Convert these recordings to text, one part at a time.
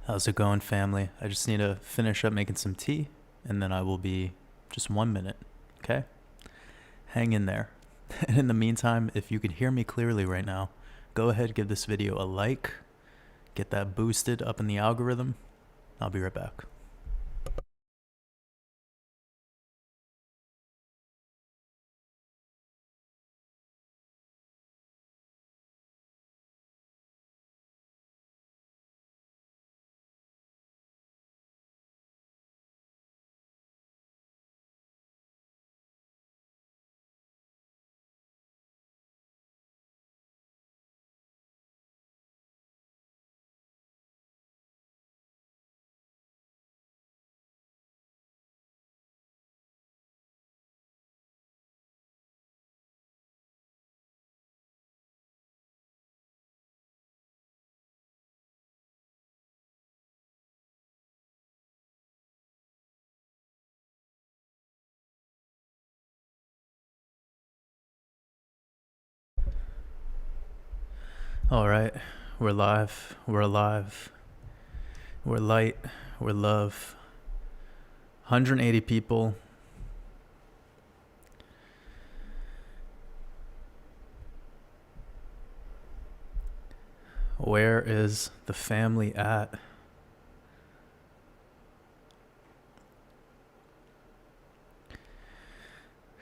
How's it going, family? I just need to finish up making some tea, and then I will be just 1 minute, okay? Hang in there. And in the meantime, if you can hear me clearly right now, go ahead, give this video a like, get that boosted up in the algorithm. I'll be right back. All right, we're live, we're alive, we're light, we're love. 180 people. Where is the family at?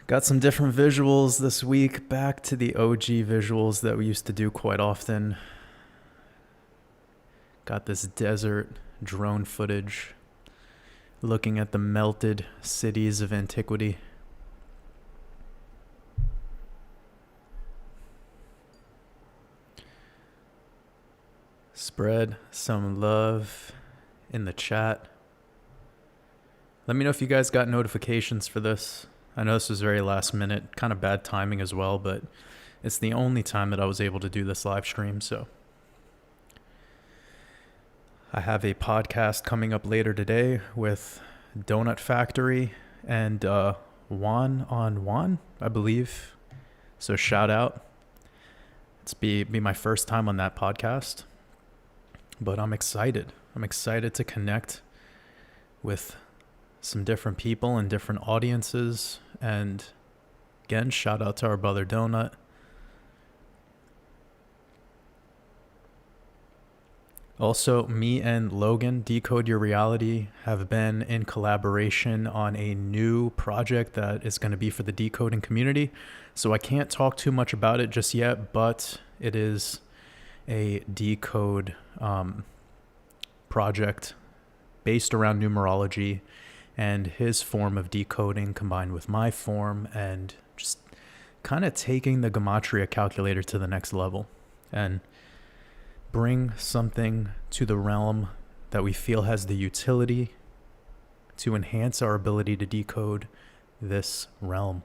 Got some different visuals this week, back to the OG visuals that we used to do quite often. Got this desert drone footage, looking at the melted cities of antiquity. Spread some love in the chat. Let me know if you guys got notifications for this. I know this was very last minute, kind of bad timing as well, but it's the only time that I was able to do this live stream, so. I have a podcast coming up later today with Donut Factory and Juan on Juan, I believe. So shout out. It's be my first time on that podcast, but I'm excited. I'm excited to connect with some different people and different audiences. And again, shout out to our brother Donut. Also, me and Logan, Decode Your Reality, have been in collaboration on a new project that is going to be for the decoding community. So I can't talk too much about it just yet, but it is a decode project based around numerology and his form of decoding combined with my form, and just kind of taking the Gematria calculator to the next level and bring something to the realm that we feel has the utility to enhance our ability to decode this realm.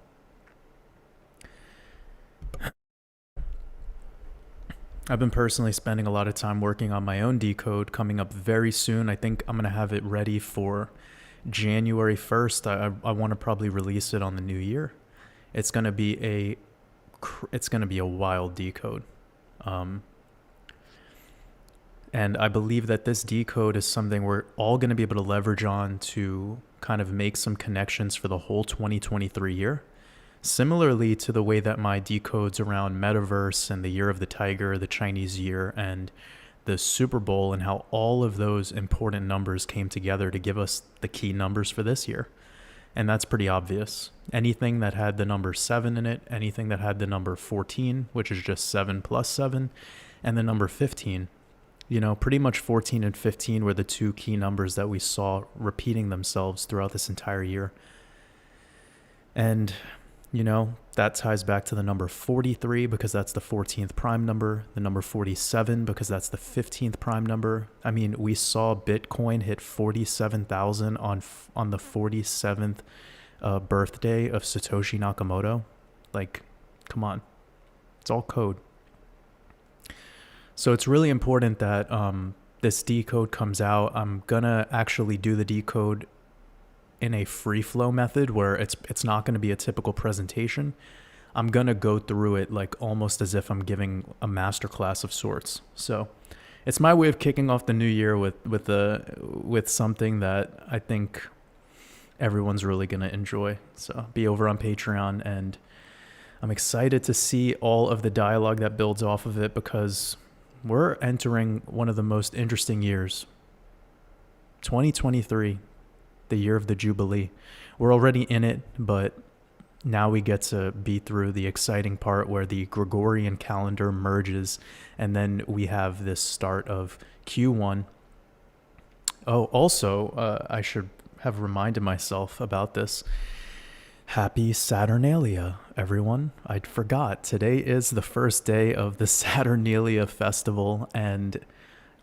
I've been personally spending a lot of time working on my own decode coming up very soon. I think I'm going to have it ready for January 1st. I want to probably release it on the new year. It's going to be a wild decode. And I believe that this decode is something we're all going to be able to leverage on to kind of make some connections for the whole 2023 year. Similarly to the way that my decodes around Metaverse and the Year of the Tiger, the Chinese Year, and the Super Bowl, and how all of those important numbers came together to give us the key numbers for this year. And that's pretty obvious. Anything that had the number 7 in it, anything that had the number 14, which is just 7 plus 7, and the number 15, you know, pretty much 14 and 15 were the two key numbers that we saw repeating themselves throughout this entire year. And, you know, that ties back to the number 43 because that's the 14th prime number, the number 47 because that's the 15th prime number. I mean, we saw Bitcoin hit 47,000 on the 47th birthday of Satoshi Nakamoto. Like, come on. It's all code. So it's really important that this decode comes out. I'm going to actually do the decode in a free flow method where it's not going to be a typical presentation. I'm going to go through it like almost as if I'm giving a masterclass of sorts. So It's my way of kicking off the new year with something that I think everyone's really going to enjoy. So be over on Patreon, and I'm excited to see all of the dialogue that builds off of it, because we're entering one of the most interesting years. 2023, the year of the Jubilee. We're already in it, but now we get to be through the exciting part where the Gregorian calendar merges, and then we have this start of Q1. Oh, also, I should have reminded myself about this. Happy Saturnalia, everyone. I forgot. Today is the first day of the Saturnalia festival, and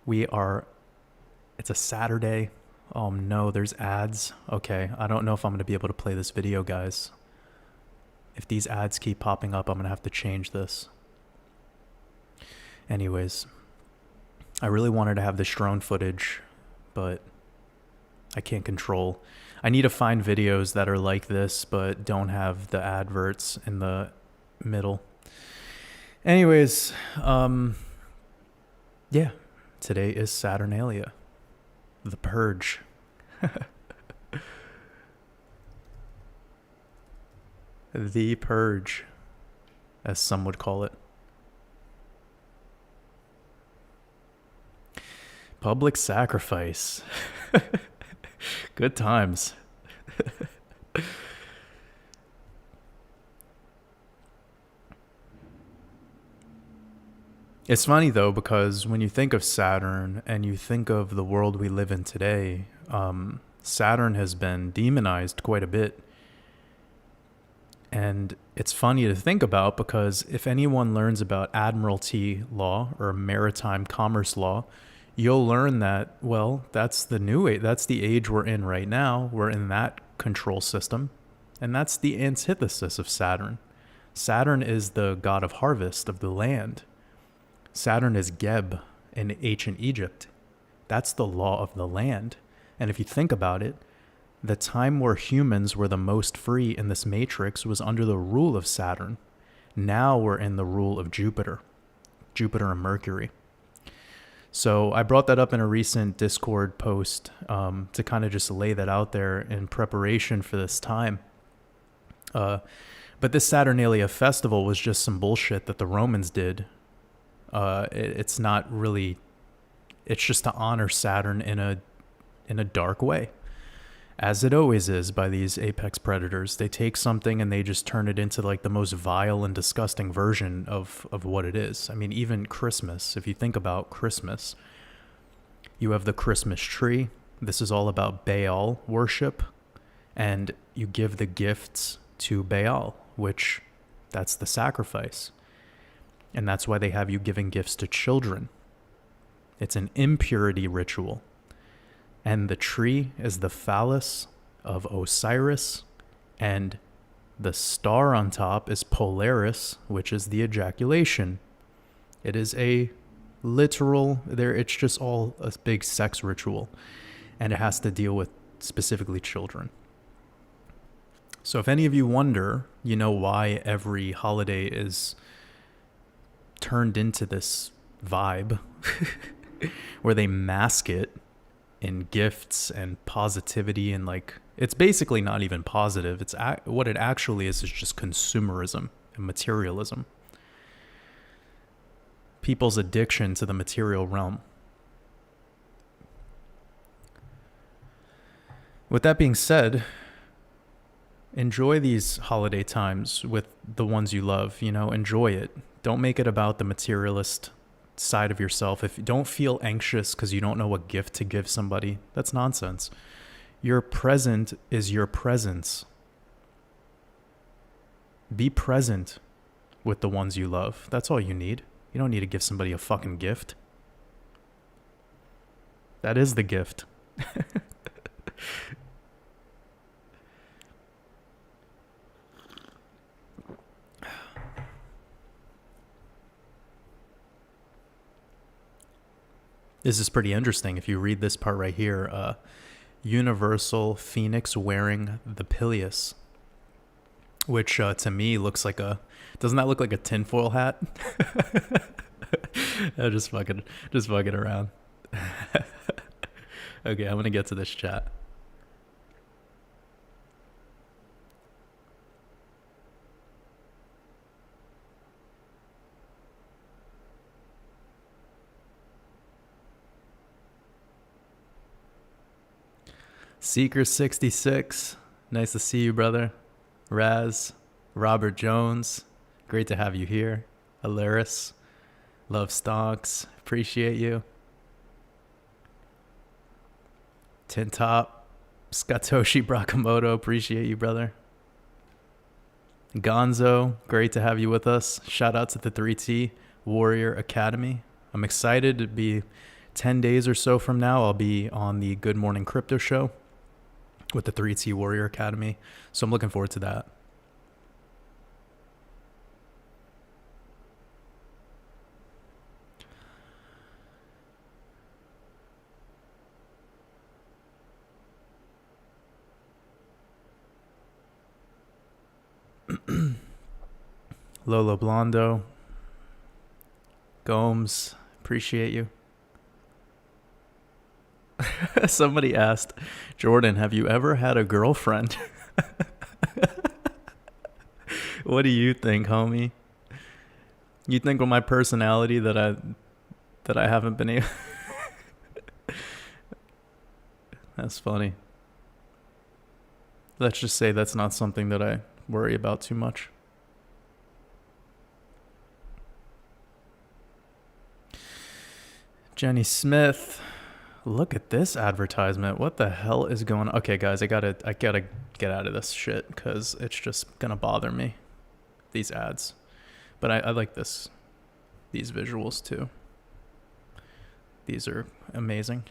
it's a Saturday. Oh no, there's ads. Okay, I don't know if I'm going to be able to play this video, guys. If these ads keep popping up, I'm going to have to change this. Anyways, I really wanted to have this drone footage, but I can't control. I need to find videos that are like this, but don't have the adverts in the middle. Anyways, yeah, today is Saturnalia, the purge. The purge, as some would call it. Public sacrifice. Good times. It's funny though, because when you think of Saturn and you think of the world we live in today, Saturn has been demonized quite a bit. And it's funny to think about, because if anyone learns about admiralty law or maritime commerce law, you'll learn that, well, that's the new age. That's the age we're in right now. We're in that control system. And that's the antithesis of Saturn. Saturn is the god of harvest, of the land. Saturn is Geb in ancient Egypt. That's the law of the land. And if you think about it, the time where humans were the most free in this matrix was under the rule of Saturn. Now we're in the rule of Jupiter and Mercury. So I brought that up in a recent Discord post to kind of just lay that out there in preparation for this time. But this Saturnalia festival was just some bullshit that the Romans did. It's not really, it's just to honor Saturn in a dark way. As it always is by these apex predators. They take something and they just turn it into like the most vile and disgusting version of what it is. I mean, even Christmas, if you think about Christmas, you have the Christmas tree. This is all about Baal worship. And you give the gifts to Baal, which that's the sacrifice. And that's why they have you giving gifts to children. It's an impurity ritual. And the tree is the phallus of Osiris, and the star on top is Polaris, which is the ejaculation. It is a literal, it's just all a big sex ritual, and it has to deal with specifically children. So if any of you wonder, you know, why every holiday is turned into this vibe where they mask it in gifts and positivity, and like, it's basically not even positive. It's what it actually is just consumerism and materialism. People's addiction to the material realm. With that being said, enjoy these holiday times with the ones you love, you know, enjoy it. Don't make it about the materialist side of yourself. If you don't feel anxious because you don't know what gift to give somebody, that's nonsense. Your present is your presence. Be present with the ones you love. That's all you need. You don't need to give somebody a fucking gift. That is the gift. This is pretty interesting. If you read this part right here, universal phoenix wearing the pileus, which to me looks like doesn't that look like a tinfoil hat? I'm just fucking around. Okay, I'm gonna get to this chat. Seeker66, nice to see you, brother. Raz, Robert Jones, great to have you here. Alaris, love Stonks, appreciate you. Tintop, Satoshi Brakamoto, appreciate you, brother. Gonzo, great to have you with us. Shout out to the 3T Warrior Academy. I'm excited to be 10 days or so from now. I'll be on the Good Morning Crypto show with the 3T Warrior Academy. So I'm looking forward to that. Lolo Blondo, Gomes, appreciate you. Somebody asked, Jordan, have you ever had a girlfriend? What do you think, homie? You think with my personality that I haven't been able? That's funny. Let's just say that's not something that I worry about too much. Jenny Smith, look at this advertisement. What the hell is going on? Okay, guys, I gotta get out of this shit because it's just gonna bother me, these ads. But I like these visuals too. These are amazing.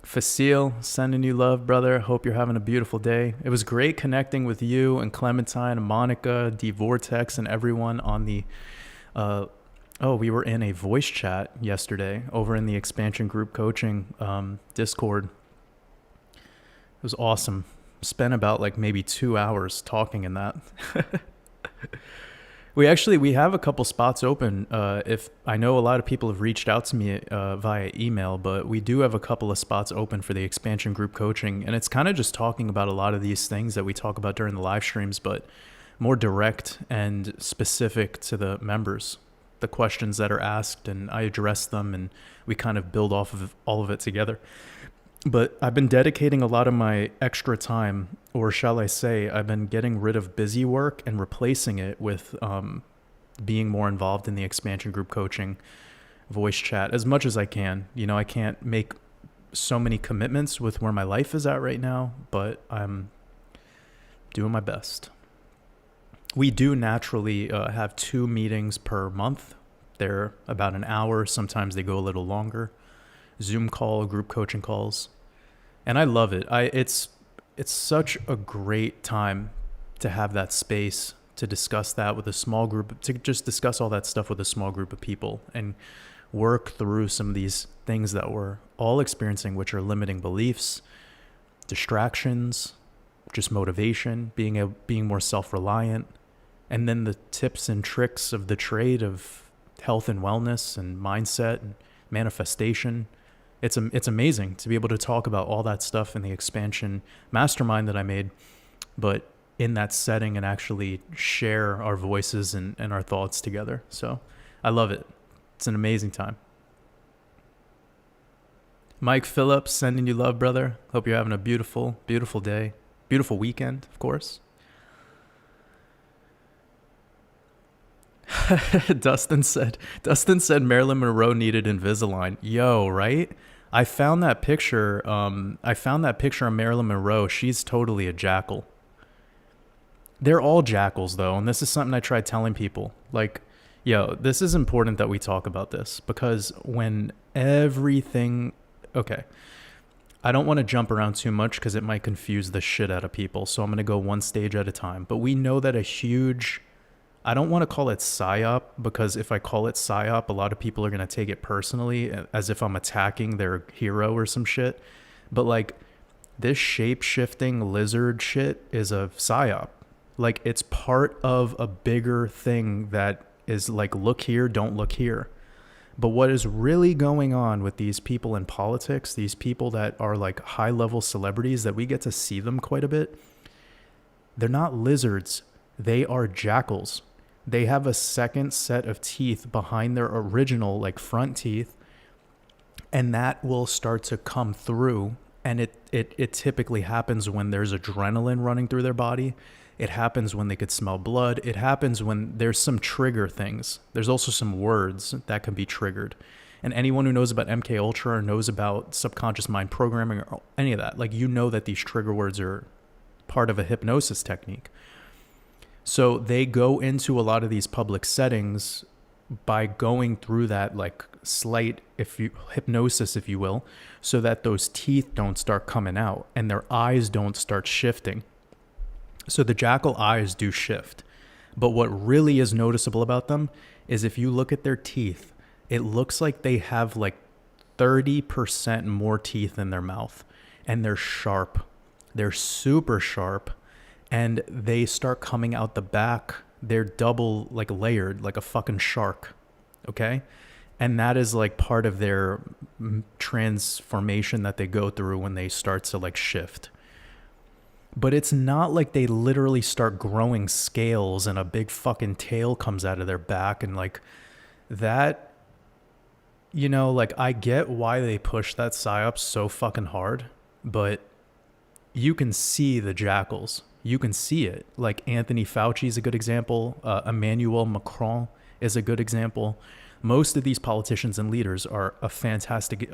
Facile, sending you love, brother. Hope you're having a beautiful day. It was great connecting with you and Clementine and Monica, D Vortex, and everyone on the we were in a voice chat yesterday over in the expansion group coaching Discord. It was awesome. Spent about like maybe 2 hours talking in that. We have a couple spots open. If I know a lot of people have reached out to me via email, but we do have a couple of spots open for the expansion group coaching. And it's kind of just talking about a lot of these things that we talk about during the live streams, but more direct and specific to the members. The questions that are asked, and I address them, and we kind of build off of all of it together. But I've been dedicating a lot of my extra time, or shall I say, I've been getting rid of busy work and replacing it with being more involved in the expansion group coaching voice chat as much as I can. You know, I can't make so many commitments with where my life is at right now, but I'm doing my best. We do naturally have 2 meetings per month. They're about an hour. Sometimes they go a little longer. Zoom call, group coaching calls. And I love it. It's such a great time to have that space to discuss that with a small group, to just discuss all that stuff with a small group of people and work through some of these things that we're all experiencing, which are limiting beliefs, distractions, just motivation, being more self-reliant, and then the tips and tricks of the trade of health and wellness and mindset and manifestation. It's amazing to be able to talk about all that stuff in the expansion mastermind that I made, but in that setting and actually share our voices and our thoughts together. So I love it. It's an amazing time. Mike Phillips, sending you love, brother. Hope you're having a beautiful, beautiful day. Beautiful weekend, of course. Dustin said Marilyn Monroe needed Invisalign. Yo, right? I found that picture of Marilyn Monroe. She's totally a jackal. They're all jackals though, and this is something I tried telling people. Like, yo, this is important that we talk about this because when everything, okay, I don't want to jump around too much because it might confuse the shit out of people. So I'm going to go one stage at a time. But we know that I don't want to call it psyop because if I call it psyop, a lot of people are going to take it personally as if I'm attacking their hero or some shit. But like this shape-shifting lizard shit is a psyop. Like it's part of a bigger thing that is like, look here, don't look here. But what is really going on with these people in politics, these people that are like high level celebrities that we get to see them quite a bit, they're not lizards. They are jackals. They have a second set of teeth behind their original like front teeth, and that will start to come through. And it typically happens when there's adrenaline running through their body. It happens when they could smell blood. It happens when there's some trigger things. There's also some words that can be triggered. And anyone who knows about MK Ultra or knows about subconscious mind programming or any of that, like, you know that these trigger words are part of a hypnosis technique. So they go into a lot of these public settings by going through that like slight hypnosis, if you will, so that those teeth don't start coming out and their eyes don't start shifting. So the jackal eyes do shift. But what really is noticeable about them is if you look at their teeth, it looks like they have like 30% more teeth in their mouth, and they're sharp. They're super sharp, and they start coming out the back. They're double like layered, like a fucking shark. Okay? And that is like part of their transformation that they go through when they start to like shift. But it's not like they literally start growing scales and a big fucking tail comes out of their back and like that. You know, like, I get why they push that psyop so fucking hard, but you can see the jackals. You can see it. Like, Anthony Fauci is a good example. Emmanuel Macron is a good example. Most of these politicians and leaders are a fantastic.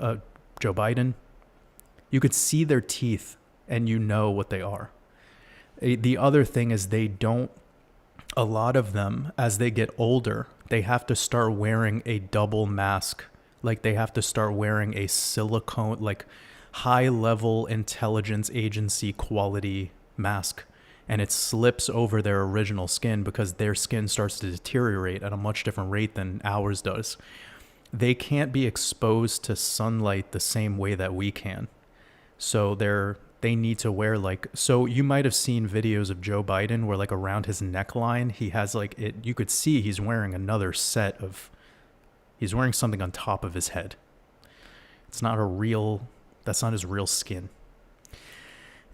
Joe Biden, you could see their teeth and you know what they are. The other thing is a lot of them, as they get older, they have to start wearing a double mask. Like, they have to start wearing a silicone, like high level intelligence agency quality mask. And it slips over their original skin because their skin starts to deteriorate at a much different rate than ours does. They can't be exposed to sunlight the same way that we can. So they need to wear like, so you might have seen videos of Joe Biden where like around his neckline, he has like it, you could see he's wearing he's wearing something on top of his head. That's not his real skin.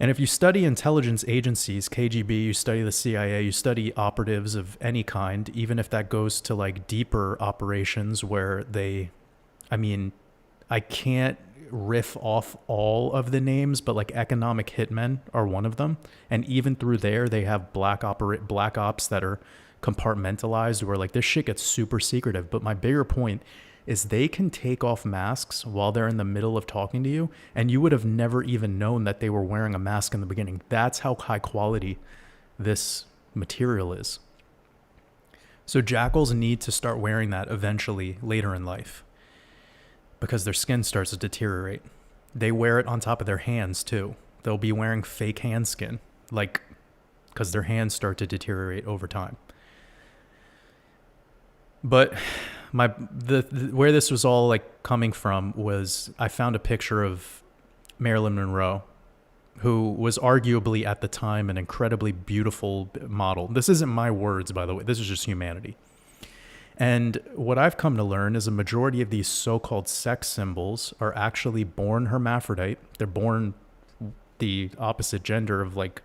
And if you study intelligence agencies, KGB, you study the CIA, you study operatives of any kind, even if that goes to like deeper operations where I can't riff off all of the names, but like economic hitmen are one of them. And even through there, they have black ops that are compartmentalized where like this shit gets super secretive. But my bigger point is they can take off masks while they're in the middle of talking to you, and you would have never even known that they were wearing a mask in the beginning. That's how high quality this material is. So jackals need to start wearing that eventually later in life because their skin starts to deteriorate. They wear it on top of their hands too. They'll be wearing fake hand skin, like, because their hands start to deteriorate over time. But where this was all like coming from was I found a picture of Marilyn Monroe, who was arguably at the time an incredibly beautiful model. This isn't my words, by the way. This is just humanity. And what I've come to learn is a majority of these so-called sex symbols are actually born hermaphrodite. They're born the opposite gender of like,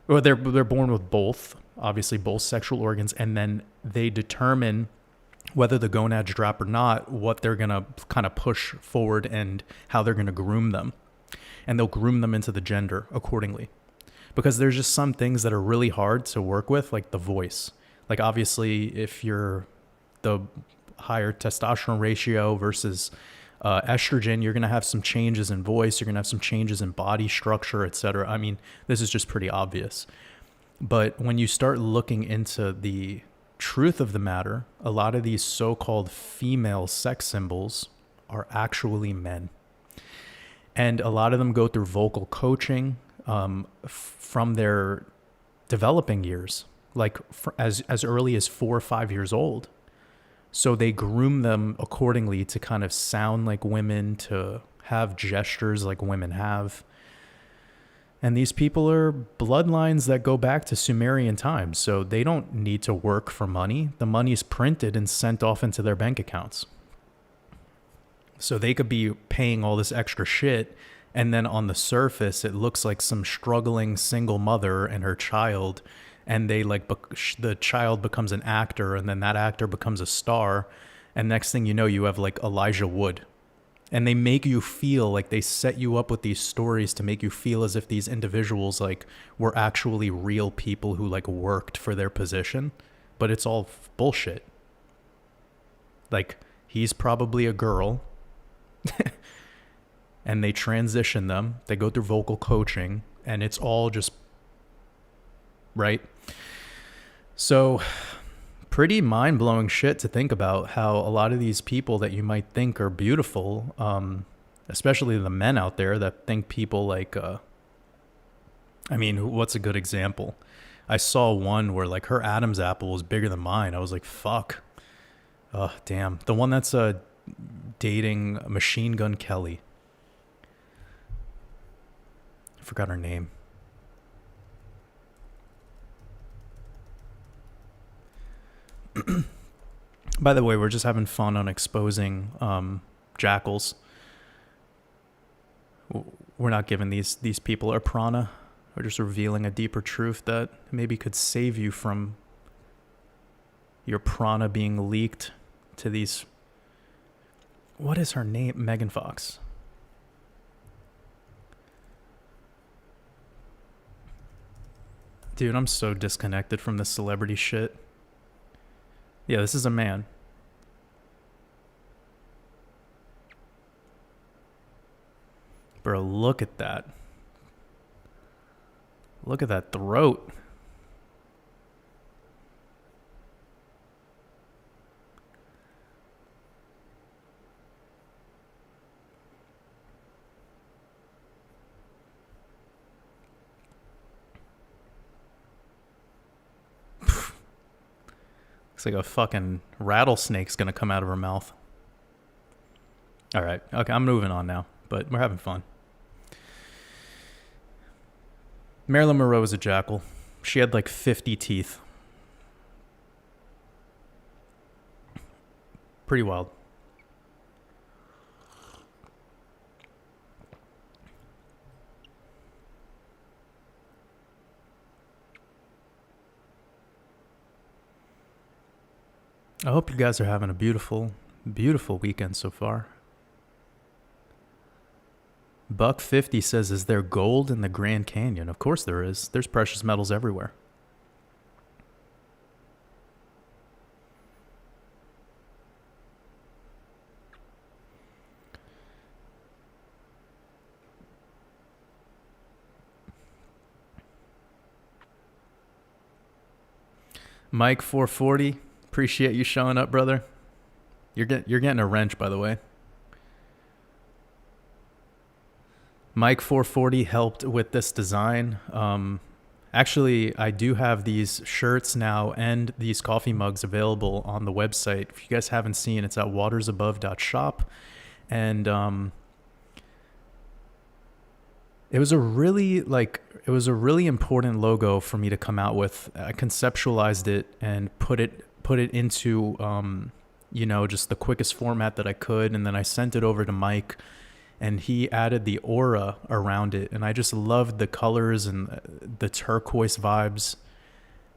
or they're born with both, obviously both sexual organs, and then they determine whether the gonads drop or not, what they're going to kind of push forward and how they're going to groom them. And they'll groom them into the gender accordingly. Because there's just some things that are really hard to work with, like the voice. Like, obviously, if you're the higher testosterone ratio versus estrogen, you're going to have some changes in voice. You're going to have some changes in body structure, etc. I mean, this is just pretty obvious. But when you start looking into the truth of the matter, a lot of these so-called female sex symbols are actually men. And a lot of them go through vocal coaching from their developing years, like as early as 4 or 5 years old. So they groom them accordingly to kind of sound like women, to have gestures like women have. And these people are bloodlines that go back to Sumerian times, so they don't need to work for money. The money's printed and sent off into their bank accounts. So they could be paying all this extra shit, and then on the surface, it looks like some struggling single mother and her child, and they like the child becomes an actor, and then that actor becomes a star, and next thing you know, you have like Elijah Wood. And they make you feel like they set you up with these stories to make you feel as if these individuals like were actually real people who like worked for their position, but it's all bullshit. Like, he's probably a girl and they transition them. They go through vocal coaching and it's all just right. So pretty mind-blowing shit to think about how a lot of these people that you might think are beautiful, especially the men out there that think people like, I mean, what's a good example? I saw one where like her Adam's apple was bigger than mine. I was like, fuck. Oh, damn. The one that's dating Machine Gun Kelly. I forgot her name. By the way, we're just having fun on exposing jackals. We're not giving these people a prana. We're just revealing a deeper truth that maybe could save you from your prana being leaked to these. What is her name? Megan Fox. Dude, I'm so disconnected from this celebrity shit. Yeah, this is a man. Bro, look at that. Look at that throat. Looks like a fucking rattlesnake's gonna come out of her mouth. All right. Okay, I'm moving on now, but we're having fun. Marilyn Monroe was a jackal. She had like 50 teeth. Pretty wild. I hope you guys are having a beautiful, beautiful weekend so far. Buck50 says, is there gold in the Grand Canyon? Of course there is. There's precious metals everywhere. Mike 440, appreciate you showing up, brother. You're getting a wrench, by the way. Mike 440 helped with this design. Actually, I do have these shirts now and these coffee mugs available on the website. If you guys haven't seen, it's at WatersAbove.shop. And it was a really important logo for me to come out with. I conceptualized it and put it into just the quickest format that I could, and then I sent it over to Mike, and he added the aura around it, and I just loved the colors and the turquoise vibes.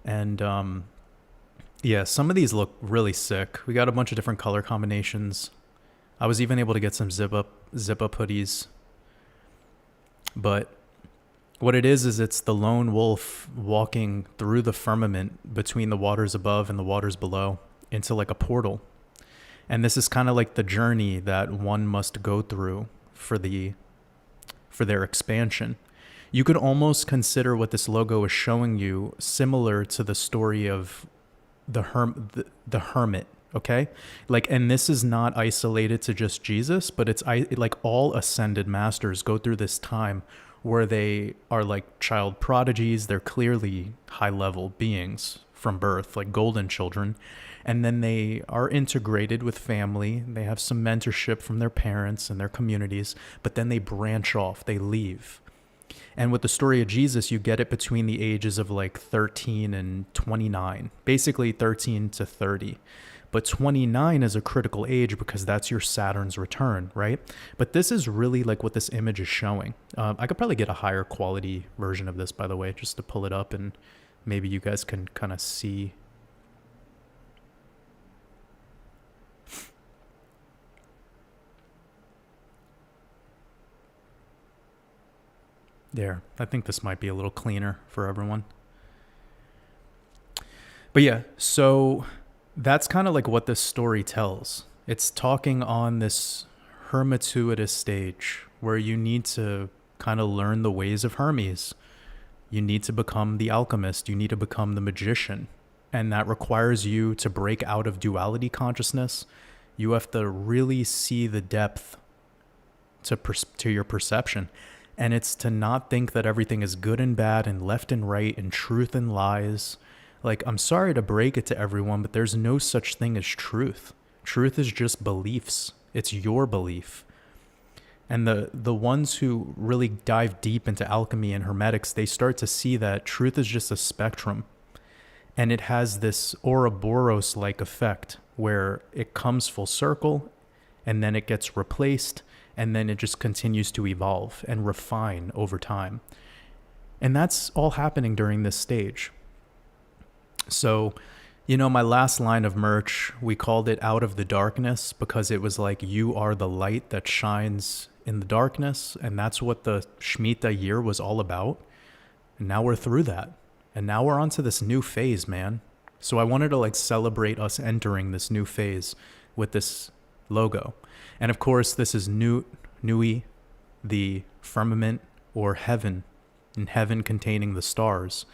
And some of these look really sick. We got a bunch of different color combinations. I was even able to get some zip up hoodies. But what it is it's the lone wolf walking through the firmament between the waters above and the waters below into like a portal. And this is kind of like the journey that one must go through for their expansion. You could almost consider what this logo is showing you similar to the story of the hermit, okay? Like, and this is not isolated to just Jesus, but it's like all ascended masters go through this time where they are like child prodigies. They're clearly high-level beings from birth, like golden children. And then they are integrated with family. They have some mentorship from their parents and their communities, but then they branch off, they leave. And with the story of Jesus, you get it between the ages of like 13 and 29, basically 13 to 30. But 29 is a critical age because that's your Saturn's return, right? But this is really like what this image is showing. I could probably get a higher quality version of this, by the way, just to pull it up and maybe you guys can kind of see. There, I think this might be a little cleaner for everyone. But yeah, so that's kind of like what this story tells. It's talking on this hermituitous stage where you need to kind of learn the ways of Hermes. You need to become the alchemist. You need to become the magician. And that requires you to break out of duality consciousness. You have to really see the depth to your perception. And it's to not think that everything is good and bad and left and right and truth and lies. Like, I'm sorry to break it to everyone, but there's no such thing as truth. Truth is just beliefs. It's your belief. And the ones who really dive deep into alchemy and hermetics, they start to see that truth is just a spectrum. And it has this Ouroboros-like effect where it comes full circle and then it gets replaced and then it just continues to evolve and refine over time. And that's all happening during this stage. So, you know, my last line of merch, we called it Out of the Darkness because it was like, you are the light that shines in the darkness. And that's what the Shemitah year was all about. And now we're through that. And now we're on to this new phase, man. So I wanted to like celebrate us entering this new phase with this logo. And of course, this is Nui, the firmament or heaven, and heaven containing the stars.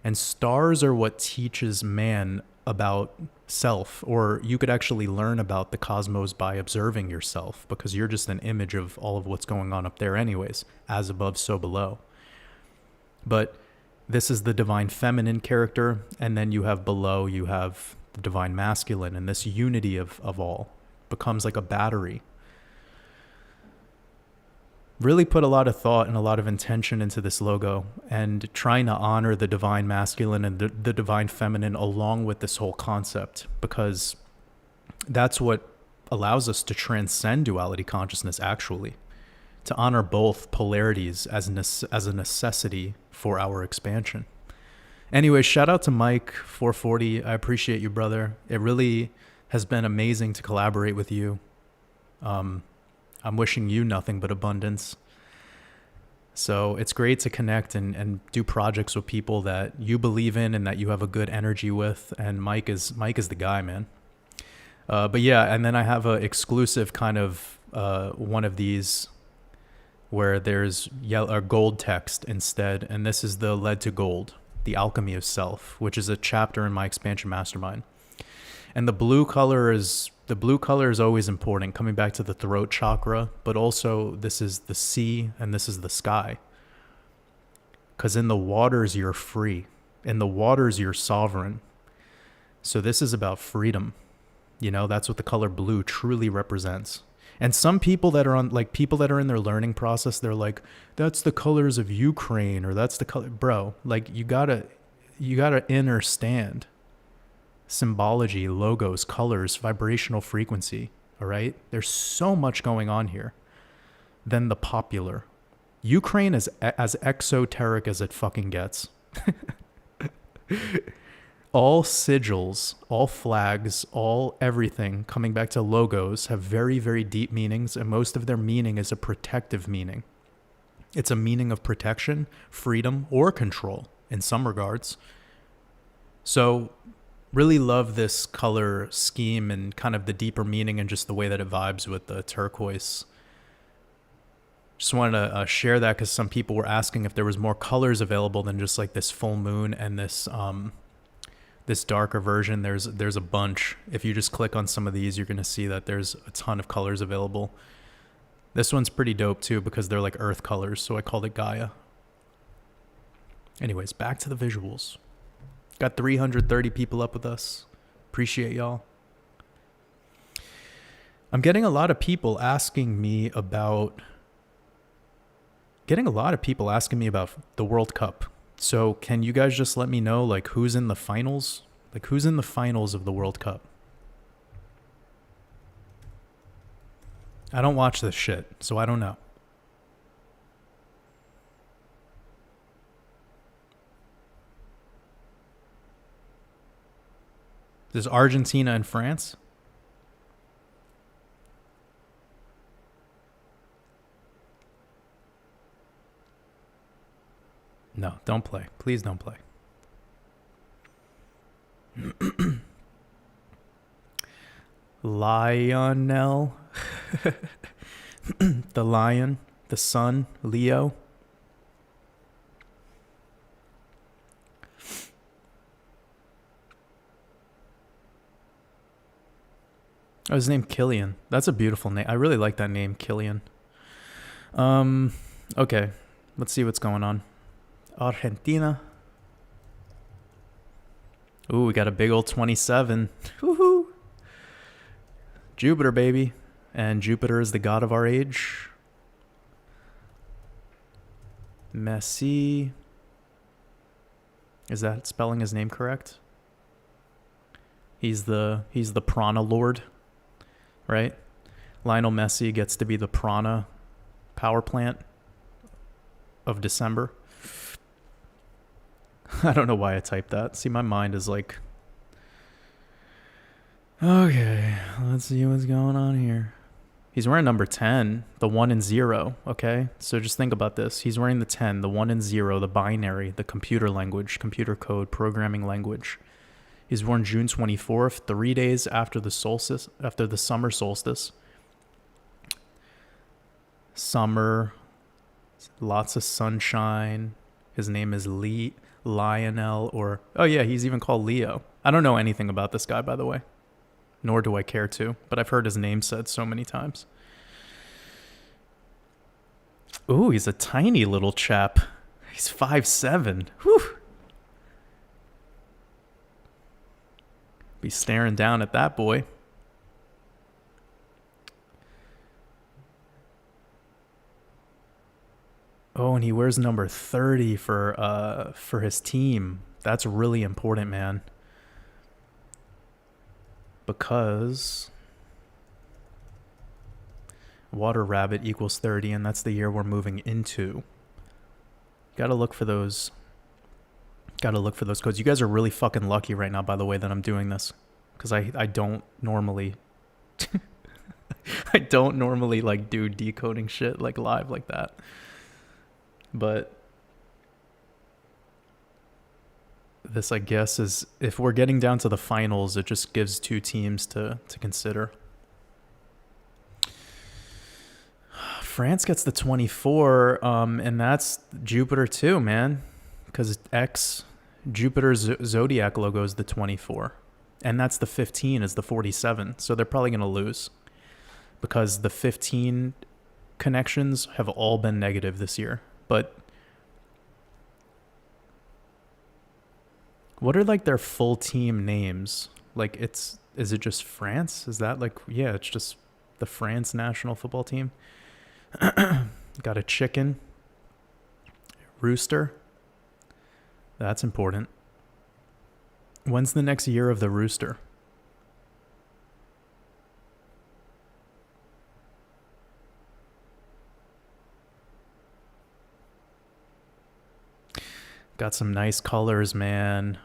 And stars are what teaches man about self, or you could actually learn about the cosmos by observing yourself because you're just an image of all of what's going on up there anyways, as above, so below. But this is the divine feminine character, and then you have below, you have the divine masculine, and this unity of all becomes like a battery. Really put a lot of thought and a lot of intention into this logo and trying to honor the divine masculine and the divine feminine along with this whole concept, because that's what allows us to transcend duality consciousness, actually, to honor both polarities as a necessity for our expansion. Anyway, shout out to Mike 440. I appreciate you, brother. It really has been amazing to collaborate with you. I'm wishing you nothing but abundance. So it's great to connect and do projects with people that you believe in and that you have a good energy with. And Mike is the guy, man. But yeah, and then I have an exclusive kind of one of these where there's yellow or gold text instead. And this is the Lead to Gold, the Alchemy of Self, which is a chapter in my expansion mastermind. And the blue color is always important, coming back to the throat chakra, but also this is the sea and this is the sky. Because in the waters, you're free. In the waters, you're sovereign. So this is about freedom. You know, that's what the color blue truly represents. And some people that are in their learning process, they're like, that's the colors of Ukraine, or that's the color. Bro, like you gotta understand symbology, logos, colors, vibrational frequency, all right? There's so much going on here than the popular. Ukraine is as exoteric as it fucking gets. All sigils, all flags, all everything, coming back to logos, have very, very deep meanings, and most of their meaning is a protective meaning. It's a meaning of protection, freedom, or control in some regards. So really love this color scheme and kind of the deeper meaning and just the way that it vibes with the turquoise. Just wanted to share that because some people were asking if there was more colors available than just like this full moon and this this darker version. There's a bunch. If you just click on some of these, you're going to see that there's a ton of colors available. This one's pretty dope too because they're like earth colors, so I called it Gaia. Anyways, back to the visuals. Got 330 people up with us. Appreciate y'all. I'm getting a lot of people asking me about getting a lot of people asking me about the World Cup. So can you guys just let me know, like, who's in the finals? Like, who's in the finals of the World Cup? I don't watch this shit, so I don't know. There's Argentina and France. No, don't play. Please don't play. Lionel. The lion. The sun. Leo. Oh, his name Killian. That's a beautiful name. I really like that name, Killian. Okay. Let's see what's going on. Argentina. Ooh, we got a big old 27. Woohoo! Jupiter, baby. And Jupiter is the god of our age. Messi. Is that spelling his name correct? He's the prana lord, right? Lionel Messi gets to be the prana power plant of December. I don't know why I typed that. See, my mind is like, okay, let's see what's going on here. He's wearing number 10, the 1 and 0, okay? So just think about this. He's wearing the 10, the 1 and 0, the binary, the computer language, computer code, programming language. He's born June 24th, 3 days after the solstice, after the summer solstice. Summer, lots of sunshine. His name is Lionel, or, oh yeah, he's even called Leo. I don't know anything about this guy, by the way, nor do I care to, but I've heard his name said so many times. Ooh, he's a tiny little chap. He's 5'7". Whew. Be staring down at that boy. Oh, and he wears number 30 for his team. That's really important, man. Because water rabbit equals 30, and that's the year we're moving into. Gotta look for those. Gotta look for those codes. You guys are really fucking lucky right now, by the way, that I'm doing this. Because I don't normally... I don't normally, like, do decoding shit, like, live like that. But this, I guess, is... If we're getting down to the finals, it just gives two teams to consider. France gets the 24, and that's Jupiter too, man. Because Jupiter's zodiac logo is the 24. And that's the 15 is the 47. So they're probably going to lose. Because the 15 connections have all been negative this year. But what are like their full team names? Like is it just France? Is that like, yeah, it's just the France national football team. Got a chicken. Rooster. That's important. When's the next year of the rooster? Got some nice colors, man.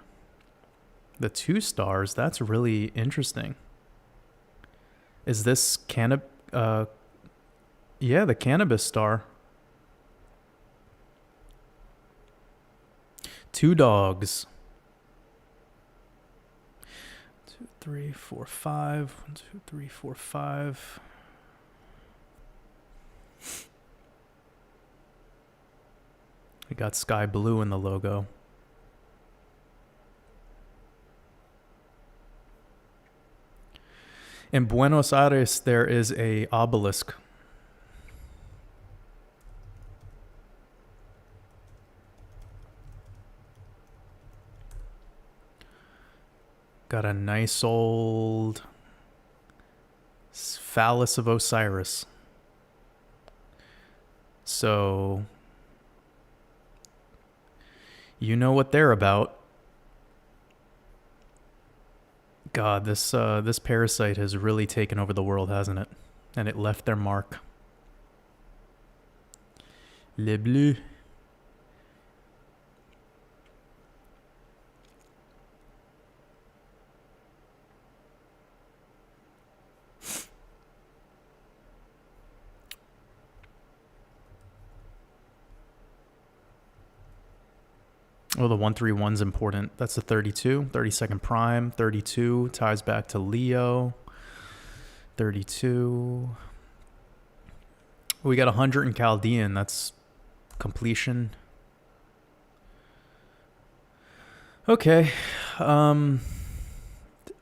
The 2 stars, that's really interesting. Is this yeah, the cannabis star. 2 dogs. 2, 3, 4, 5. 1, 2, 3, 4, 5. We got sky blue in the logo. In Buenos Aires, there is a obelisk. Got a nice old phallus of Osiris. So You know what they're about. God, this parasite has really taken over the world, hasn't it? And it left their mark. Le bleu. Oh, the 131's important. That's the 32, 32nd prime. 32 ties back to Leo. 32. We got 100 in Chaldean. That's completion. Okay. I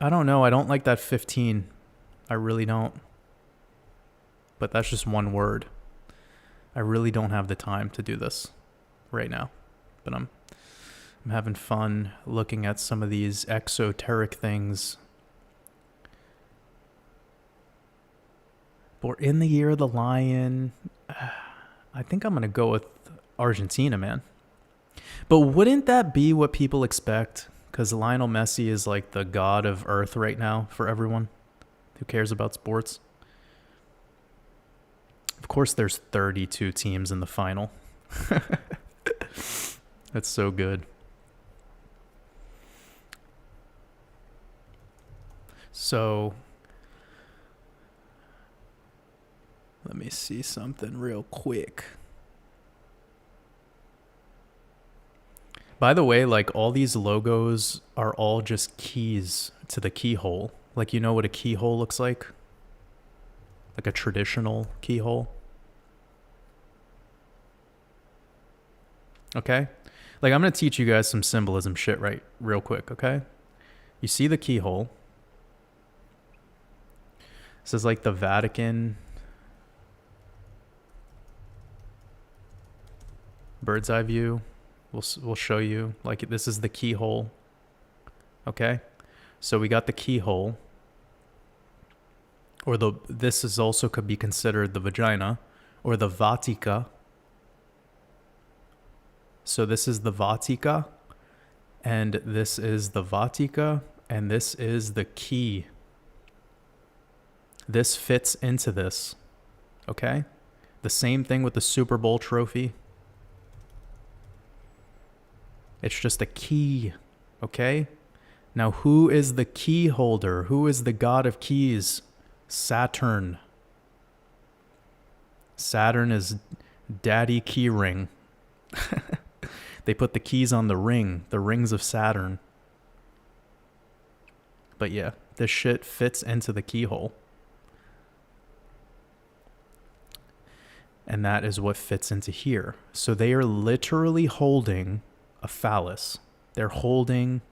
don't know. I don't like that 15. I really don't. But that's just one word. I really don't have the time to do this right now. But I'm having fun looking at some of these exoteric things. But we're in the year of the lion. I think I'm going to go with Argentina, man. But wouldn't that be what people expect? Because Lionel Messi is like the god of earth right now for everyone who cares about sports. Of course, there's 32 teams in the final. That's so good. So, let me see something real quick. By the way, like all these logos are all just keys to the keyhole. Like, you know what a keyhole looks like? Like a traditional keyhole. Okay? Like, I'm going to teach you guys some symbolism shit real quick, okay? You see the keyhole. This is like the Vatican. Bird's eye view. We'll show you. Like, this is the keyhole. Okay? So we got the keyhole. Or this is also could be considered the vagina. Or the Vatica. So this is the Vatica. And this is the Vatica. And this is the key. This fits into this. Okay? The same thing with the Super Bowl trophy. It's just a key. Okay? Now, who is the key holder? Who is the god of keys? Saturn. Saturn is daddy key ring. They put the keys on the rings of Saturn. But yeah, this shit fits into the keyhole. And that is what fits into here. So they are literally holding a phallus. They're holding,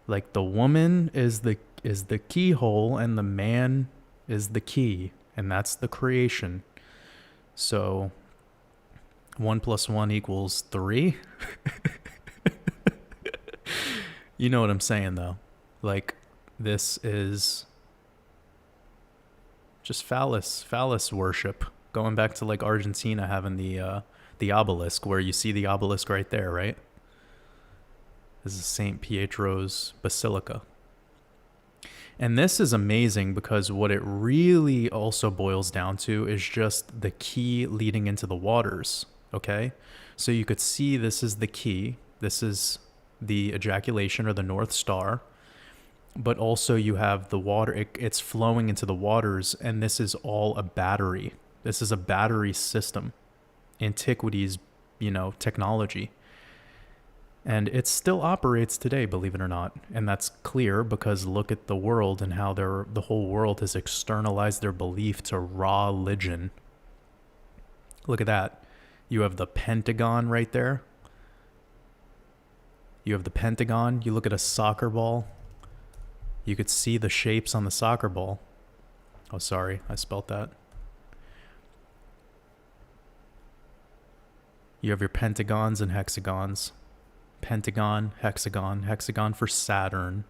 like, the woman is the keyhole and the man is the key, and that's the creation. So 1 + 1 = 3. You know what I'm saying, though. Like, this is just phallus worship. Going back to like Argentina having the obelisk, where you see the obelisk right there, right? This is St. Pietro's Basilica. And this is amazing because what it really also boils down to is just the key leading into the waters, okay? So you could see this is the key. This is the ejaculation or the North Star. But also you have the water, it's flowing into the waters, and this is all a battery. This is a battery system. Antiquities, technology. And it still operates today, believe it or not. And that's clear because look at the world and how the whole world has externalized their belief to raw religion. Look at that. You have the Pentagon right there. You have the Pentagon. You look at a soccer ball. You could see the shapes on the soccer ball. Oh, sorry, I spelt that. You have your pentagons and hexagons. Pentagon, hexagon for Saturn.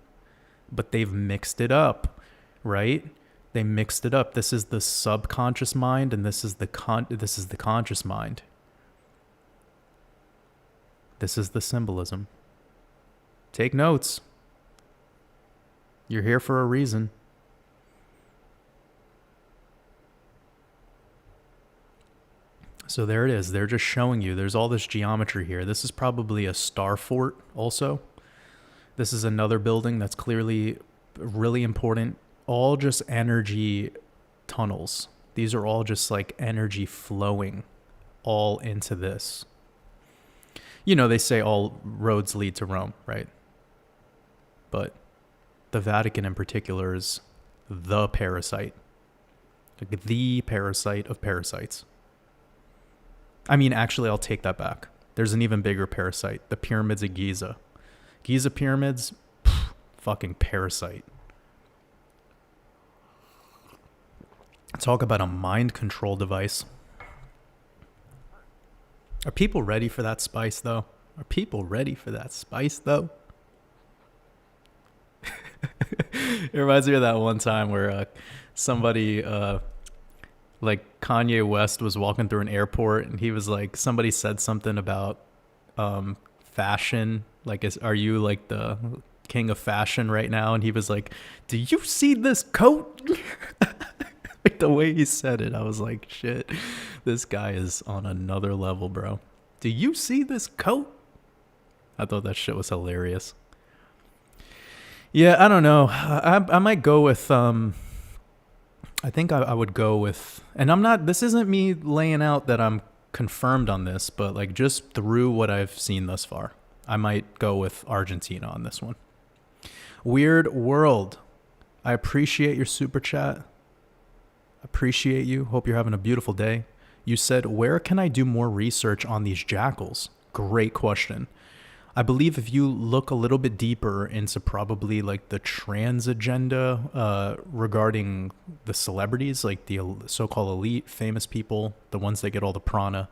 But they've mixed it up, right? They mixed it up. This is the subconscious mind, and this is the conscious mind. This is the symbolism. Take notes. You're here for a reason. So there it is. They're just showing you. There's all this geometry here. This is probably a star fort also. This is another building that's clearly really important. All just energy tunnels. These are all just like energy flowing all into this. You know, they say all roads lead to Rome, right? But the Vatican in particular is the parasite. Like the parasite of parasites. I mean, actually, I'll take that back. There's an even bigger parasite. The pyramids of Giza. Giza pyramids, fucking parasite. Talk about a mind control device. Are people ready for that spice, though? Are people ready for that spice, though? It reminds me of that one time where somebody, like Kanye West was walking through an airport and he was like, somebody said something about fashion. Like, are you like the king of fashion right now? And he was like, do you see this coat? Like the way he said it, I was like, shit, this guy is on another level, bro. Do you see this coat? I thought that shit was hilarious. Yeah, I don't know. I might go with, I think I would go with, and I'm not, this isn't me laying out that I'm confirmed on this, but like just through what I've seen thus far, I might go with Argentina on this one. Weird World. I appreciate your super chat. Appreciate you. Hope you're having a beautiful day. You said, where can I do more research on these jackals? Great question. I believe if you look a little bit deeper into probably like the trans agenda regarding the celebrities, like the so-called elite, famous people, the ones that get all the prana,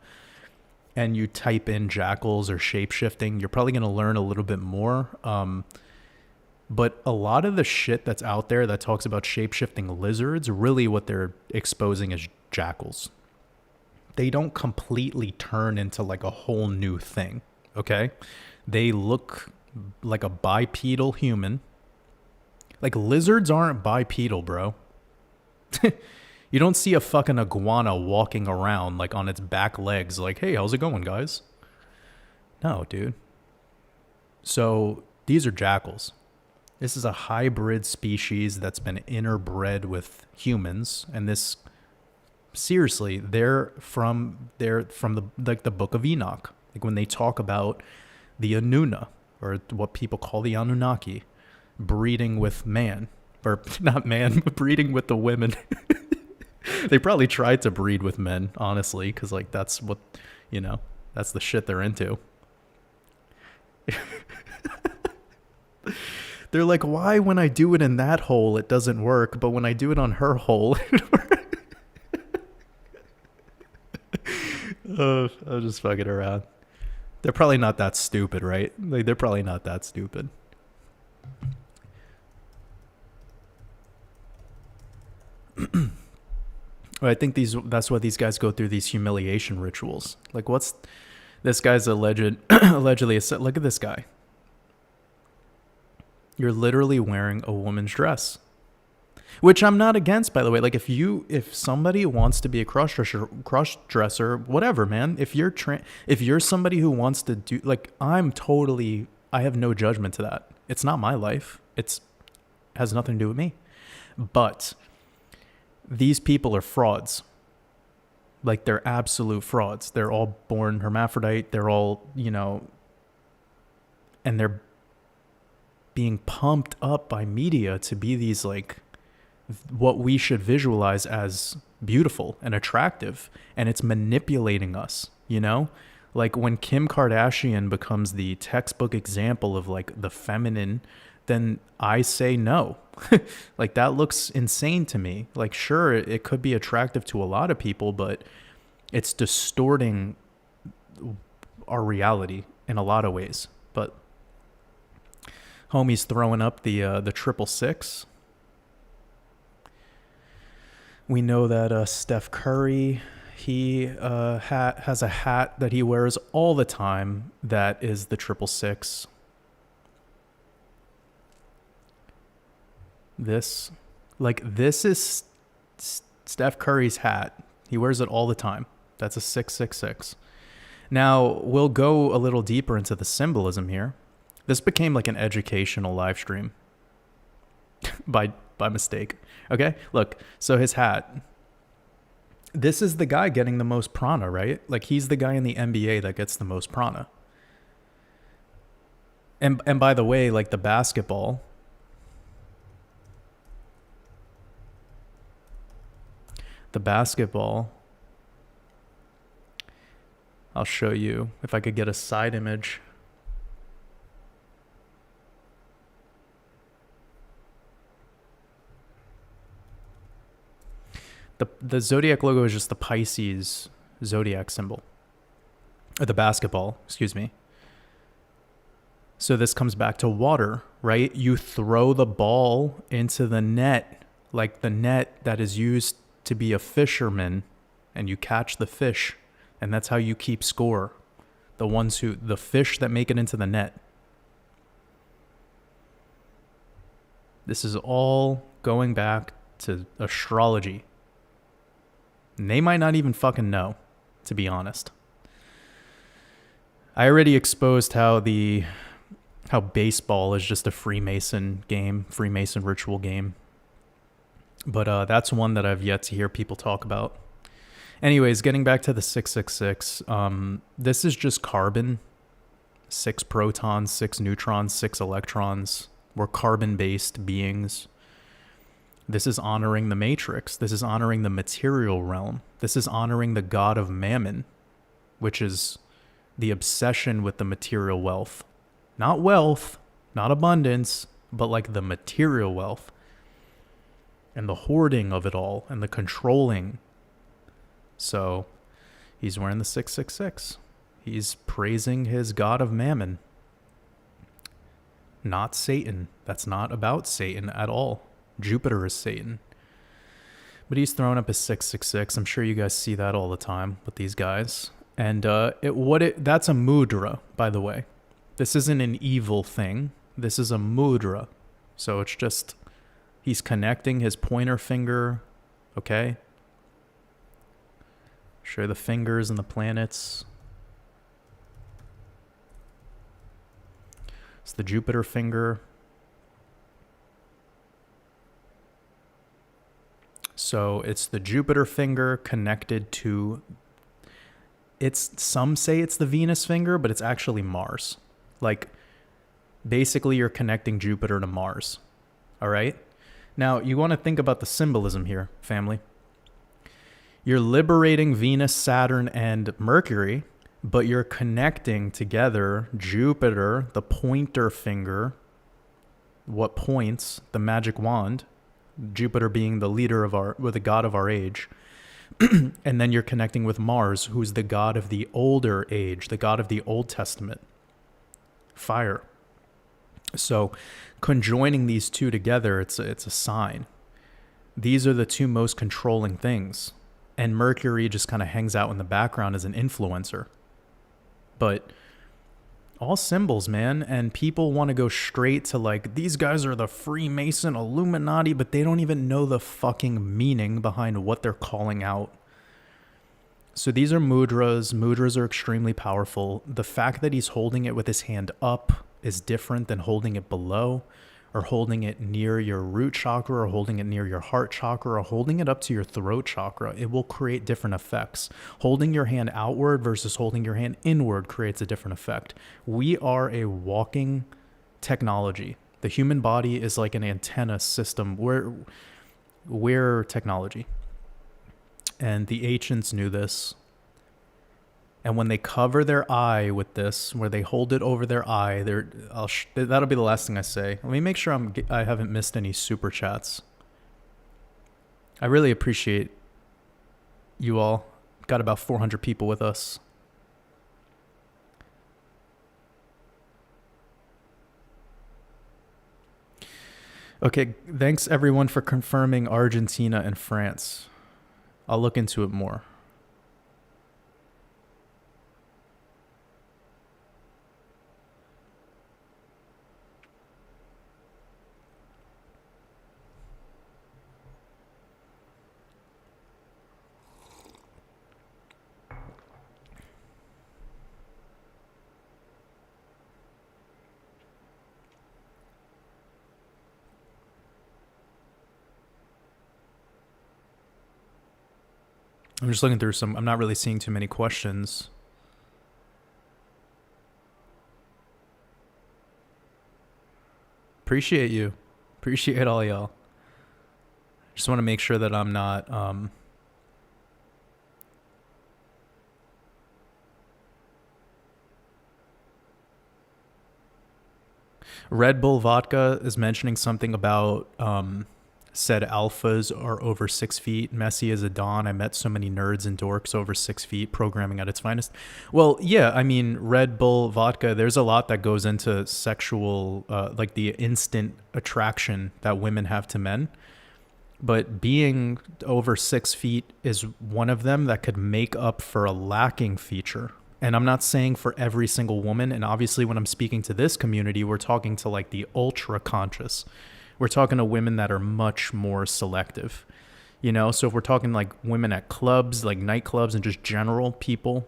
and you type in jackals or shape-shifting, you're probably going to learn a little bit more. But a lot of the shit that's out there that talks about shape-shifting lizards, really what they're exposing is jackals. They don't completely turn into like a whole new thing, okay? They look like a bipedal human. Like lizards aren't bipedal, bro. You don't see a fucking iguana walking around like on its back legs like, hey, how's it going, guys? No, dude. So these are jackals. This is a hybrid species that's been interbred with humans, and this, seriously, they're from the like the Book of Enoch. Like when they talk about the Anuna, or what people call the Anunnaki, breeding with man, or not man, but breeding with the women. They probably tried to breed with men, honestly, because like that's what, you know, that's the shit they're into. They're like, why when I do it in that hole, it doesn't work, but when I do it on her hole, it works? I'm just fucking around. They're probably not that stupid, right? Like, they're probably not that stupid. I think that's why these guys go through these humiliation rituals. Like, what's this guy's allegedly, look at this guy. You're literally wearing a woman's dress, which I'm not against, by the way. Like if somebody wants to be a cross dresser, whatever, man. If you're somebody who wants to do, like, I have no judgment to that. It's not my life. Has nothing to do with me. But these people are frauds. Like, they're absolute frauds. They're all born hermaphrodite. They're all, you know, and they're being pumped up by media to be these, like, what we should visualize as beautiful and attractive, and it's manipulating us, you know? Like when Kim Kardashian becomes the textbook example of like the feminine, then I say no. Like, that looks insane to me. Like, sure, it could be attractive to a lot of people, but it's distorting our reality in a lot of ways. But homie's throwing up the 666. We know that Steph Curry, He has a hat that he wears all the time that is the 666. This is Steph Curry's hat. He wears it all the time. That's a 666. Now, we'll go a little deeper into the symbolism here. This became like an educational live stream by mistake. Okay? Look, so his hat. This is the guy getting the most prana, right? Like, he's the guy in the NBA that gets the most prana. And by the way, like the basketball, I'll show you if I could get a side image. The zodiac logo is just the Pisces zodiac symbol. Or the basketball, excuse me. So this comes back to water, right? You throw the ball into the net, like the net that is used to be a fisherman, and you catch the fish, and that's how you keep score. The fish that make it into the net. This is all going back to astrology. And they might not even fucking know, to be honest. I already exposed how baseball is just a Freemason ritual game. But that's one that I've yet to hear people talk about. Anyways, getting back to the 666, this is just carbon, 6 protons, 6 neutrons, 6 electrons. We're carbon-based beings. This is honoring the matrix. This is honoring the material realm. This is honoring the god of Mammon, which is the obsession with the material wealth. Not wealth, not abundance, but like the material wealth. And the hoarding of it all, and the controlling. So, he's wearing the 666. He's praising his god of Mammon. Not Satan. That's not about Satan at all. Jupiter is Satan. But he's throwing up his 666. I'm sure you guys see that all the time with these guys. And that's a mudra, by the way. This isn't an evil thing. This is a mudra. So it's just, he's connecting his pointer finger, okay? Show the fingers and the planets. It's the Jupiter finger. So it's the Jupiter finger connected to, some say it's the Venus finger, but it's actually Mars. Like, basically you're connecting Jupiter to Mars. All right? Now, you want to think about the symbolism here, family. You're liberating Venus, Saturn, and Mercury, but you're connecting together Jupiter, the pointer finger, what points, the magic wand, Jupiter being the leader the god of our age. And then you're connecting with Mars, who's the god of the older age, the god of the Old Testament. Fire. So conjoining these two together, it's a sign. These are the two most controlling things. And Mercury just kind of hangs out in the background as an influencer. But all symbols, man. And people want to go straight to like, these guys are the Freemason Illuminati, but they don't even know the fucking meaning behind what they're calling out. So these are mudras. Mudras are extremely powerful. The fact that he's holding it with his hand up is different than holding it below, or holding it near your root chakra, or holding it near your heart chakra, or holding it up to your throat chakra. It will create different effects. Holding your hand outward versus holding your hand inward creates a different effect. We are a walking technology. The human body is like an antenna system. We're technology. And the ancients knew this. And when they cover their eye with this, where they hold it over their eye, that'll be the last thing I say. Let me make sure I haven't missed any super chats. I really appreciate you all. Got about 400 people with us. Okay, thanks everyone for confirming Argentina and France. I'll look into it more. I'm just looking through some. I'm not really seeing too many questions. Appreciate you. Appreciate all y'all. Just want to make sure that I'm not Red Bull Vodka is mentioning something about said alphas are over 6 feet. Messy as a dawn. I met so many nerds and dorks over 6 feet, programming at its finest. Well, yeah, I mean, Red Bull Vodka, there's a lot that goes into sexual, like the instant attraction that women have to men. But being over 6 feet is one of them that could make up for a lacking feature. And I'm not saying for every single woman. And obviously, when I'm speaking to this community, we're talking to like the ultra conscious. We're talking to women that are much more selective, you know? So if we're talking like women at clubs, like nightclubs and just general people,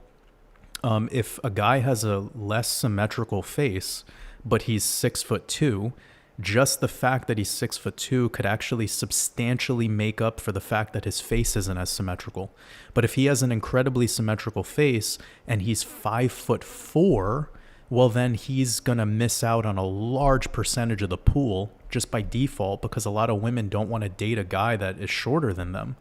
if a guy has a less symmetrical face, but he's 6'2", just the fact that he's 6'2" could actually substantially make up for the fact that his face isn't as symmetrical. But if he has an incredibly symmetrical face and he's 5'4", well, then he's going to miss out on a large percentage of the pool just by default, because a lot of women don't want to date a guy that is shorter than them.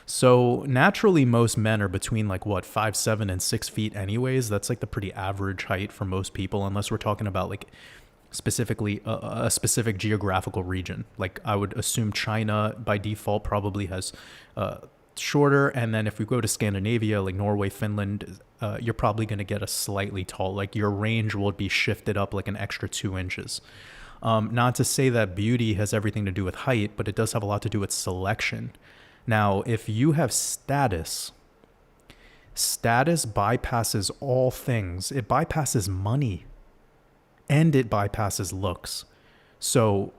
So naturally, most men are between like 5'7" and 6 feet anyways. That's like the pretty average height for most people, unless we're talking about like specifically a specific geographical region. Like I would assume China by default probably has shorter. And then if we go to Scandinavia, like Norway, Finland, you're probably going to get a slightly tall, like your range will be shifted up like an extra 2 inches. Not to say that beauty has everything to do with height, but it does have a lot to do with selection. Now, if you have status bypasses all things. It bypasses money and it bypasses looks. So,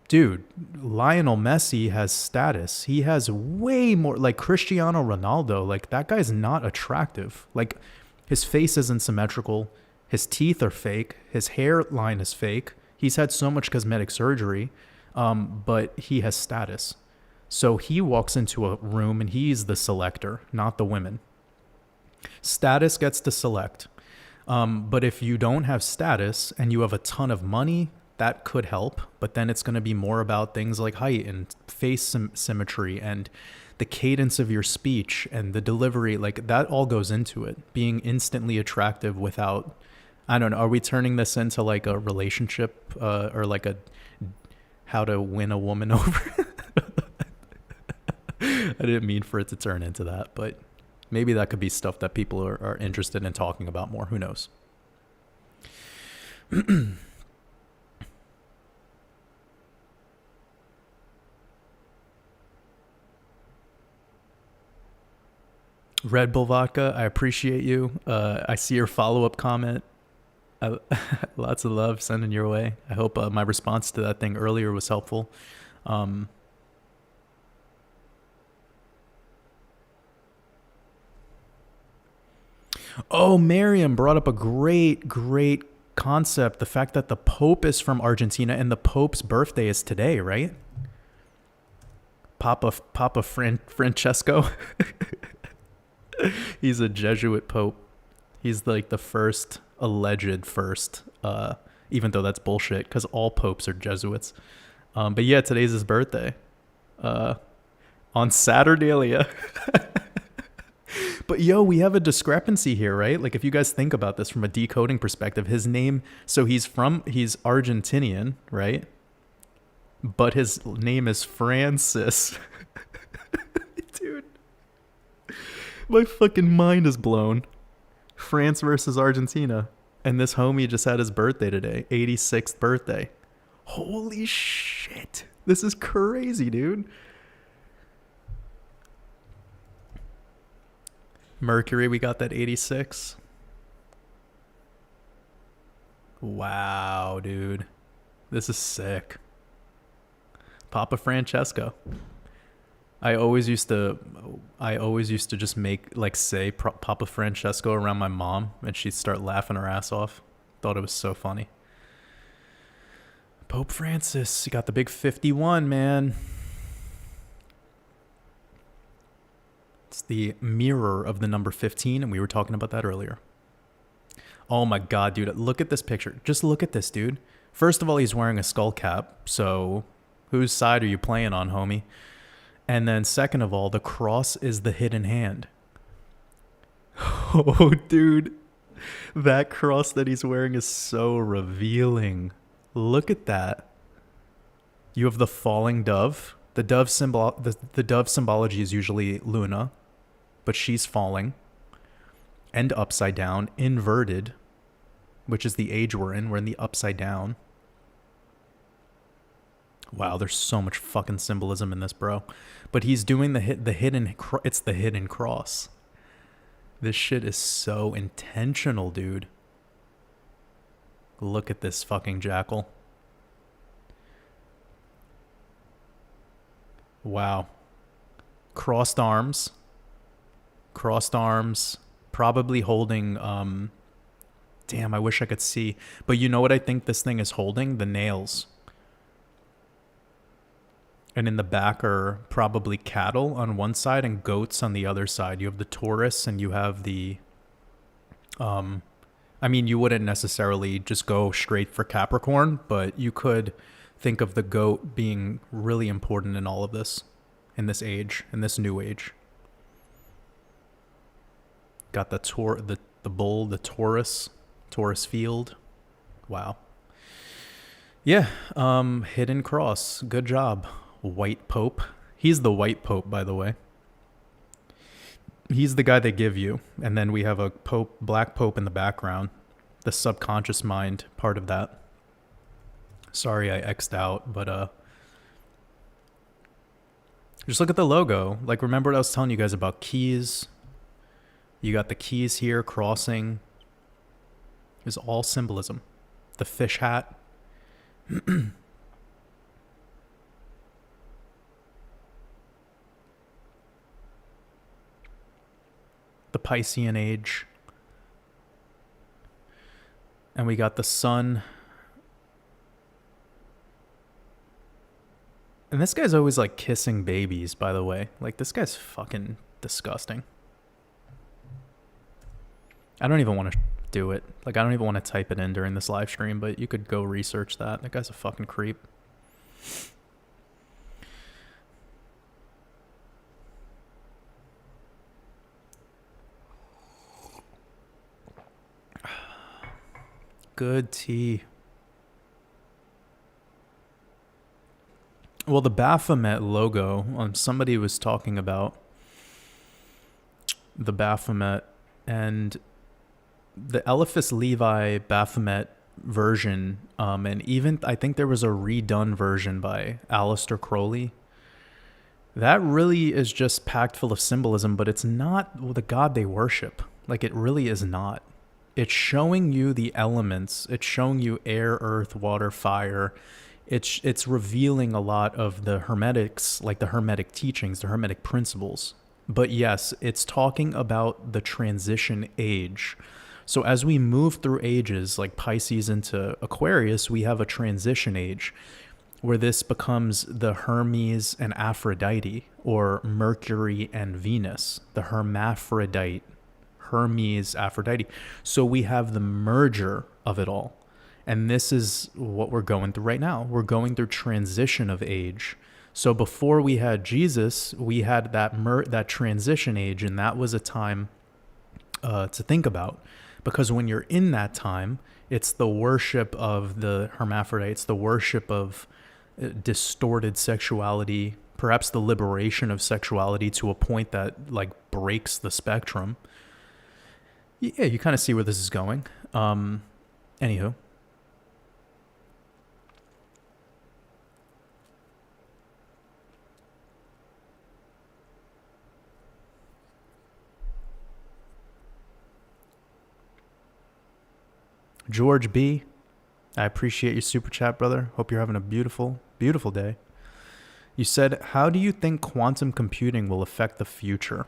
dude, Lionel Messi has status. He has way more, like Cristiano Ronaldo. Like that guy's not attractive. Like his face isn't symmetrical. His teeth are fake. His hairline is fake. He's had so much cosmetic surgery, but he has status. So he walks into a room and he's the selector, not the women. Status gets to select. But if you don't have status and you have a ton of money, that could help. But then it's going to be more about things like height and face symmetry and the cadence of your speech and the delivery. Like that all goes into it. Being instantly attractive without, I don't know, are we turning this into like a relationship or like a how to win a woman over? I didn't mean for it to turn into that, but maybe that could be stuff that people are interested in talking about more. Who knows? Red Bull Vodka, I appreciate you. I see your follow-up comment. Lots of love sending your way. I hope my response to that thing earlier was helpful. Oh, Miriam brought up a great concept. The fact that the Pope is from Argentina and the Pope's birthday is today, right? Papa Francesco. He's a Jesuit Pope. He's like the alleged first, even though that's bullshit because all popes are Jesuits. But yeah, today's his birthday. On Saturnalia. But yo, we have a discrepancy here, right? Like if you guys think about this from a decoding perspective, his name, so he's Argentinian, right? But his name is Francis. Dude, my fucking mind is blown. France versus Argentina. And this homie just had his birthday today, 86th birthday. Holy shit. This is crazy, dude. Mercury, we got that 86. Wow, dude. This is sick. Papa Francesco. I always used to just make, like, say Papa Francesco around my mom, and she'd start laughing her ass off. Thought it was so funny. Pope Francis, you got the big 51, man. It's the mirror of the number 15, and we were talking about that earlier. Oh my God, dude, look at this picture. Just look at this, dude. First of all, he's wearing a skull cap, so whose side are you playing on, homie? And then second of all, the cross is the hidden hand. Oh, dude, that cross that he's wearing is so revealing. Look at that. You have the falling dove. The dove symbology is usually Luna, but she's falling. And upside down, inverted, which is the age we're in. We're in the upside down. Wow, there's so much fucking symbolism in this, bro. But he's doing the hidden. It's the hidden cross. This shit is so intentional, dude. Look at this fucking jackal. Wow. Crossed arms. Probably holding, damn, I wish I could see. But you know what I think this thing is holding? The nails. And in the back are probably cattle on one side and goats on the other side. You have the Taurus and you have the, I mean, you wouldn't necessarily just go straight for Capricorn, but you could think of the goat being really important in all of this, in this age, in this new age. Got the bull, the Taurus field. Wow. Yeah, hidden cross. Good job. White Pope. He's the White Pope, by the way. He's the guy they give you. And then we have a Pope, Black Pope in the background. The subconscious mind part of that. Sorry I X'd out, but just look at the logo. Like, remember what I was telling you guys about keys? You got the keys here, crossing. It's all symbolism. The fish hat. The Piscean age. And we got the sun. And this guy's always like kissing babies, by the way. Like, this guy's fucking disgusting. I don't even want to do it. Like, I don't even want to type it in during this live stream, but you could go research that. That guy's a fucking creep. Good tea. Well, the Baphomet logo, somebody was talking about the Baphomet, and the Eliphas Levi Baphomet version, and even I think there was a redone version by Aleister Crowley. That really is just packed full of symbolism, but it's not the god they worship. Like, it really is not. It's showing you the elements. It's showing you air, earth, water, fire. It's revealing a lot of the Hermetics, like the Hermetic teachings, the Hermetic principles. But yes, it's talking about the transition age. So as we move through ages, like Pisces into Aquarius, we have a transition age where this becomes the Hermes and Aphrodite, or Mercury and Venus, the hermaphrodite, Hermes, Aphrodite. So we have the merger of it all. And this is what we're going through right now. We're going through transition of age. So before we had Jesus, we had that transition age, and that was a time to think about. Because when you're in that time, it's the worship of the hermaphrodites, the worship of distorted sexuality, perhaps the liberation of sexuality to a point that like breaks the spectrum. Yeah, you kind of see where this is going. Anywho. George B., I appreciate your super chat, brother. Hope you're having a beautiful, beautiful day. You said, how do you think quantum computing will affect the future?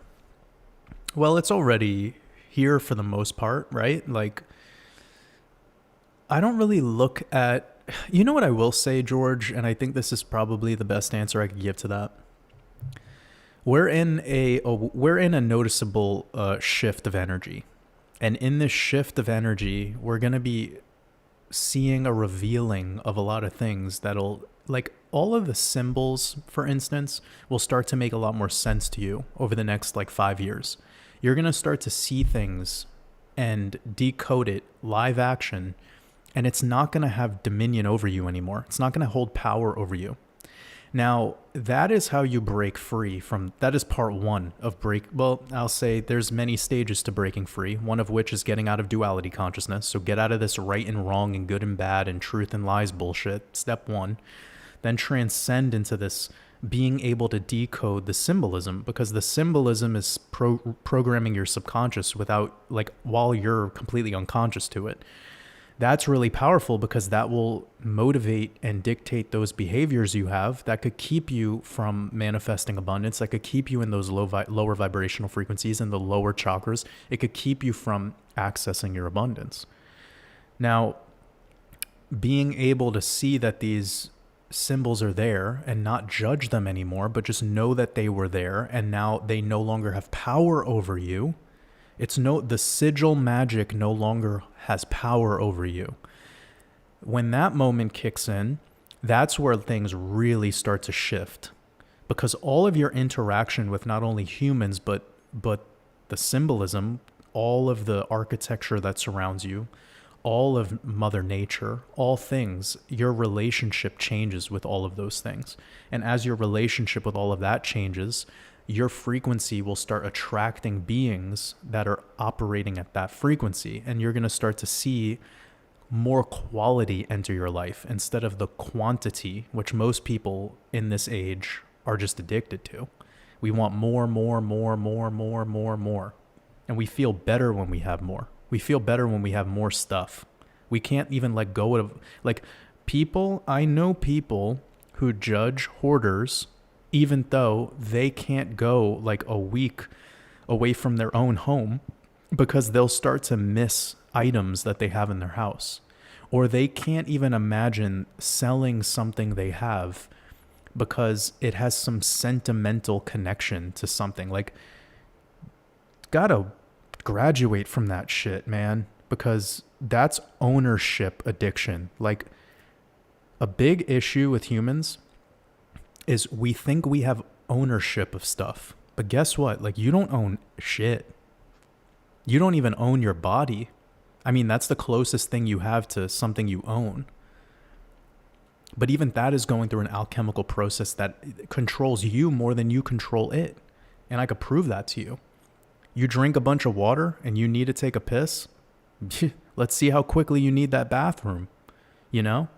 Well, it's already here for the most part, right? Like, I don't really look at, you know what I will say, George, and I think this is probably the best answer I could give to that. we're in a noticeable shift of energy. And in this shift of energy, we're going to be seeing a revealing of a lot of things that'll, like, all of the symbols, for instance, will start to make a lot more sense to you over the next like 5 years. You're going to start to see things and decode it live action, and it's not going to have dominion over you anymore. It's not going to hold power over you. Now, that is how you break free from, that is part one of well, I'll say there's many stages to breaking free, one of which is getting out of duality consciousness. So get out of this right and wrong and good and bad and truth and lies bullshit, step one. Then transcend into this being able to decode the symbolism, because the symbolism is programming your subconscious without, like, while you're completely unconscious to it. That's really powerful, because that will motivate and dictate those behaviors you have that could keep you from manifesting abundance, that could keep you in those lower vibrational frequencies and the lower chakras. It could keep you from accessing your abundance. Now, being able to see that these symbols are there and not judge them anymore, but just know that they were there and now they no longer have power over you. The sigil magic no longer has power over you. When that moment kicks in, that's where things really start to shift, because all of your interaction with not only humans, but the symbolism, all of the architecture that surrounds you, all of Mother Nature, all things, your relationship changes with all of those things. And as your relationship with all of that changes, your frequency will start attracting beings that are operating at that frequency. And you're going to start to see more quality enter your life instead of the quantity, which most people in this age are just addicted to. We want more. And we feel better when we have more. We feel better when we have more stuff. We can't even let go of, like, I know people who judge hoarders even though they can't go like a week away from their own home, because they'll start to miss items that they have in their house. Or they can't even imagine selling something they have because it has some sentimental connection to something. Like, gotta graduate from that shit, man, because that's ownership addiction. Like, a big issue with humans is we think we have ownership of stuff. But guess what? Like, you don't own shit. You don't even own your body. I mean, that's the closest thing you have to something you own. But even that is going through an alchemical process that controls you more than you control it. And I could prove that to you. You drink a bunch of water and you need to take a piss. Let's see how quickly you need that bathroom. You know?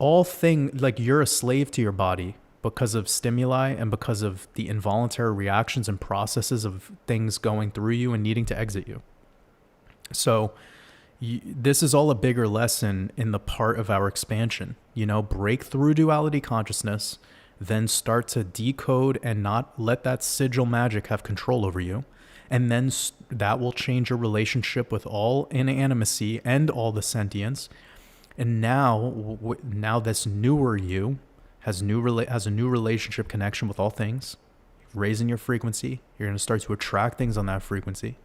Like, you're a slave to your body because of stimuli and because of the involuntary reactions and processes of things going through you and needing to exit you. So this is all a bigger lesson in the part of our expansion. You know, break through duality consciousness, then start to decode and not let that sigil magic have control over you. And then that will change your relationship with all inanimacy and all the sentience. And now this newer you has a new relationship connection with all things, raising your frequency. You're going to start to attract things on that frequency.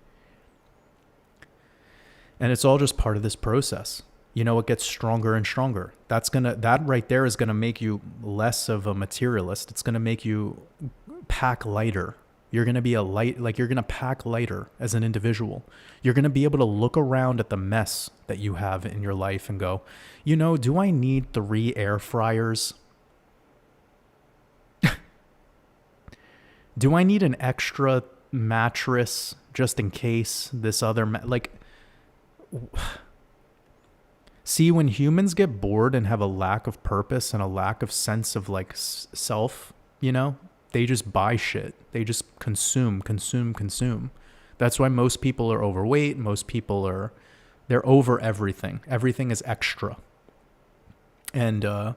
And it's all just part of this process. You know, it gets stronger and stronger. That right there is going to make you less of a materialist. It's going to make you pack lighter. You're going to be you're going to pack lighter as an individual. You're going to be able to look around at the mess that you have in your life and go, you know, do I need 3 air fryers? Do I need an extra mattress just in case this other, see, when humans get bored and have a lack of purpose and a lack of sense of like self, you know, they just buy shit. They just consume. That's why most people are overweight. Most people they're over everything. Everything is extra. And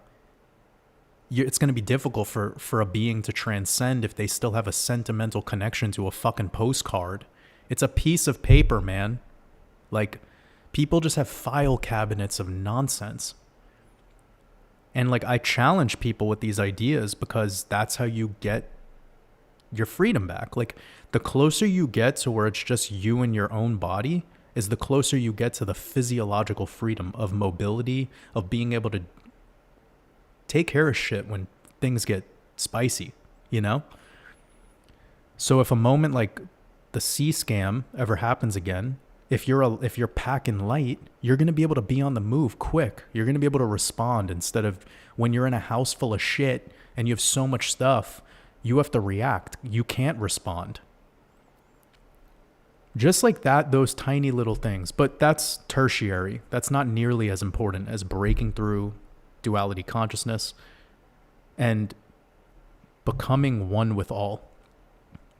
it's going to be difficult for a being to transcend if they still have a sentimental connection to a fucking postcard. It's a piece of paper, man. Like, people just have file cabinets of nonsense. And like, I challenge people with these ideas because that's how you get your freedom back. Like, the closer you get to where it's just you and your own body is the closer you get to the physiological freedom of mobility, of being able to take care of shit when things get spicy, you know? So if a moment like the C scam ever happens again, if you're packing light, you're going to be able to be on the move quick. You're going to be able to respond instead of when you're in a house full of shit and you have so much stuff, you have to react. You can't respond. Just like that, those tiny little things. But that's tertiary. That's not nearly as important as breaking through duality consciousness and becoming one with all.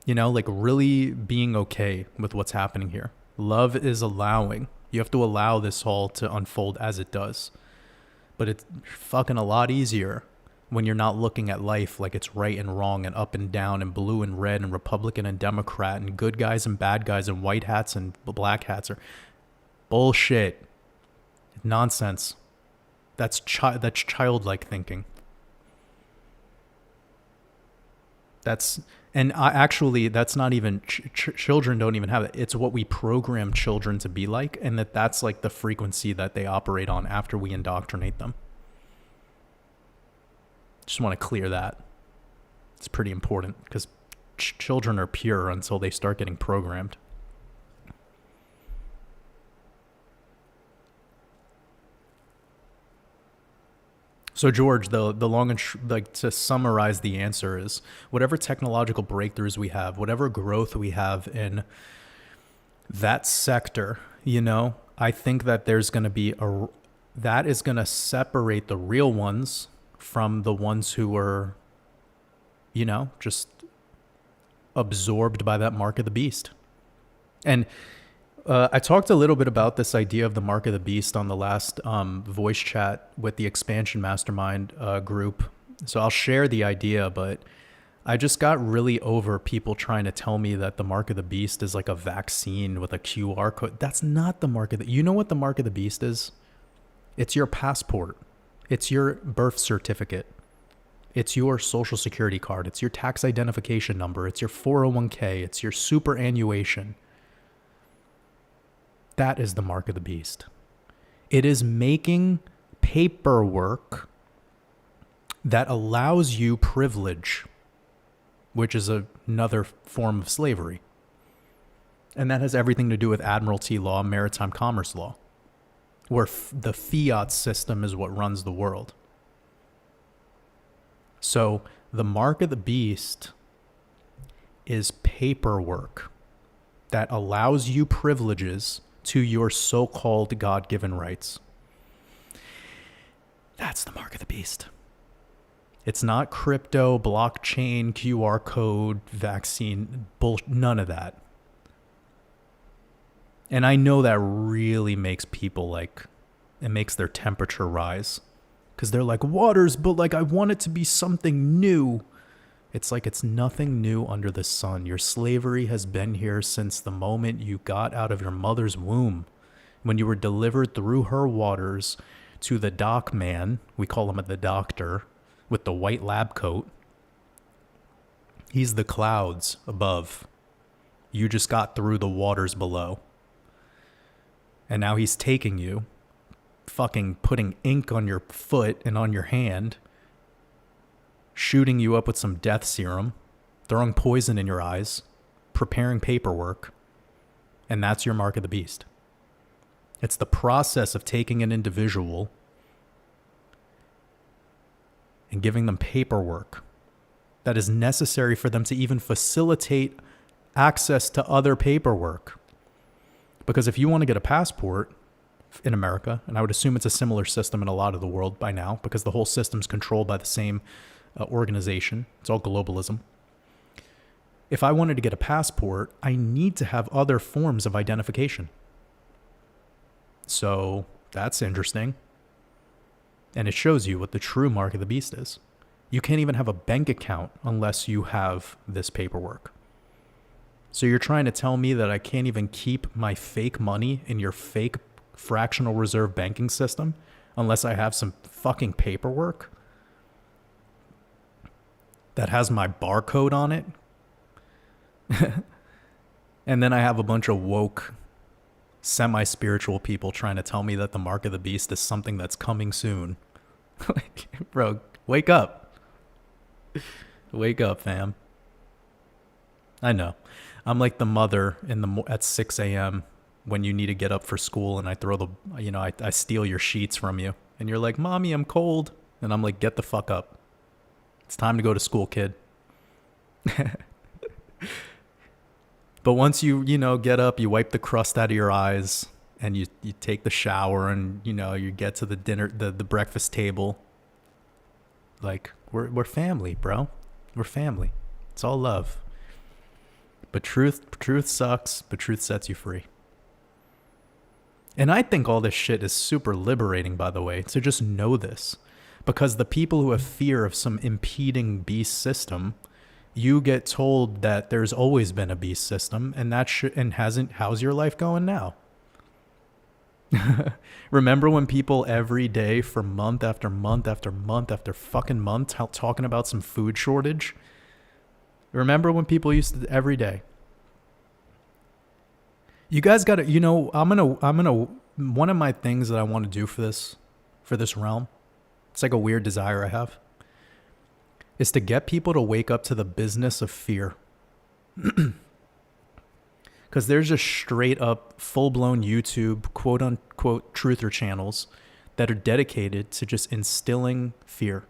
You know, like really being okay with what's happening here. Love is allowing. You have to allow this all to unfold as it does. But it's fucking a lot easier when you're not looking at life like it's right and wrong and up and down and blue and red and Republican and Democrat and good guys and bad guys and white hats and black hats. Or bullshit. Nonsense. That's childlike thinking. That's not even, children don't even have it. It's what we program children to be like, and that's like the frequency that they operate on after we indoctrinate them. Just want to clear that. It's pretty important because children are pure until they start getting programmed. So George, the long and like to summarize the answer is whatever technological breakthroughs we have, whatever growth we have in that sector, you know, I think that there's going to be that is going to separate the real ones from the ones who are, you know, just absorbed by that mark of the beast. And I talked a little bit about this idea of the mark of the beast on the last voice chat with the expansion mastermind group. So I'll share the idea, but I just got really over people trying to tell me that the mark of the beast is like a vaccine with a QR code. That's not the mark of the, you know what the mark of the beast is? It's your passport. It's your birth certificate. It's your social security card. It's your tax identification number. It's your 401k. It's your superannuation. That is the mark of the beast. It is making paperwork that allows you privilege, which is another form of slavery. And that has everything to do with admiralty law, maritime commerce law, where the fiat system is what runs the world. So the mark of the beast is paperwork that allows you privileges to your so-called God-given rights. That's the mark of the beast. It's not crypto, blockchain, QR code, vaccine, none of that. And I know that really makes people like, it makes their temperature rise. Because they're like, Waters, but like I want it to be something new. It's like it's nothing new under the sun. Your slavery has been here since the moment you got out of your mother's womb. When you were delivered through her waters to the dock man, we call him the doctor, with the white lab coat. He's the clouds above. You just got through the waters below. And now he's taking you, fucking putting ink on your foot and on your hand, shooting you up with some death serum, throwing poison in your eyes, preparing paperwork, and that's your mark of the beast. It's the process of taking an individual and giving them paperwork that is necessary for them to even facilitate access to other paperwork. Because if you want to get a passport in America, and I would assume it's a similar system in a lot of the world by now, because the whole system's controlled by the same organization. It's all globalism. If I wanted to get a passport, I need to have other forms of identification. So that's interesting. And it shows you what the true mark of the beast is. You can't even have a bank account unless you have this paperwork. So you're trying to tell me that I can't even keep my fake money in your fake fractional reserve banking system unless I have some fucking paperwork that has my barcode on it And then I have a bunch of woke, semi-spiritual people trying to tell me that the mark of the beast is something that's coming soon. Like, bro, wake up. Wake up, fam. I know. I'm like the mother at 6 a.m. when you need to get up for school, and I throw I steal your sheets from you. And you're like, Mommy, I'm cold. And I'm like, get the fuck up. It's time to go to school, kid. But once you get up, you wipe the crust out of your eyes, and you take the shower, and, you get to the dinner, the breakfast table. Like, we're family, bro. We're family. It's all love. But truth sucks, but truth sets you free. And I think all this shit is super liberating, by the way, to just know this. Because the people who have fear of some impeding beast system, you get told that there's always been a beast system, and how's your life going now? Remember when people every day for month after month after month after fucking month talking about some food shortage? Remember when people used to every day? You guys got to, I'm going to one of my things that I want to do for this realm, it's like a weird desire I have, is to get people to wake up to the business of fear. Because there's just straight up full-blown YouTube quote-unquote truther channels that are dedicated to just instilling fear.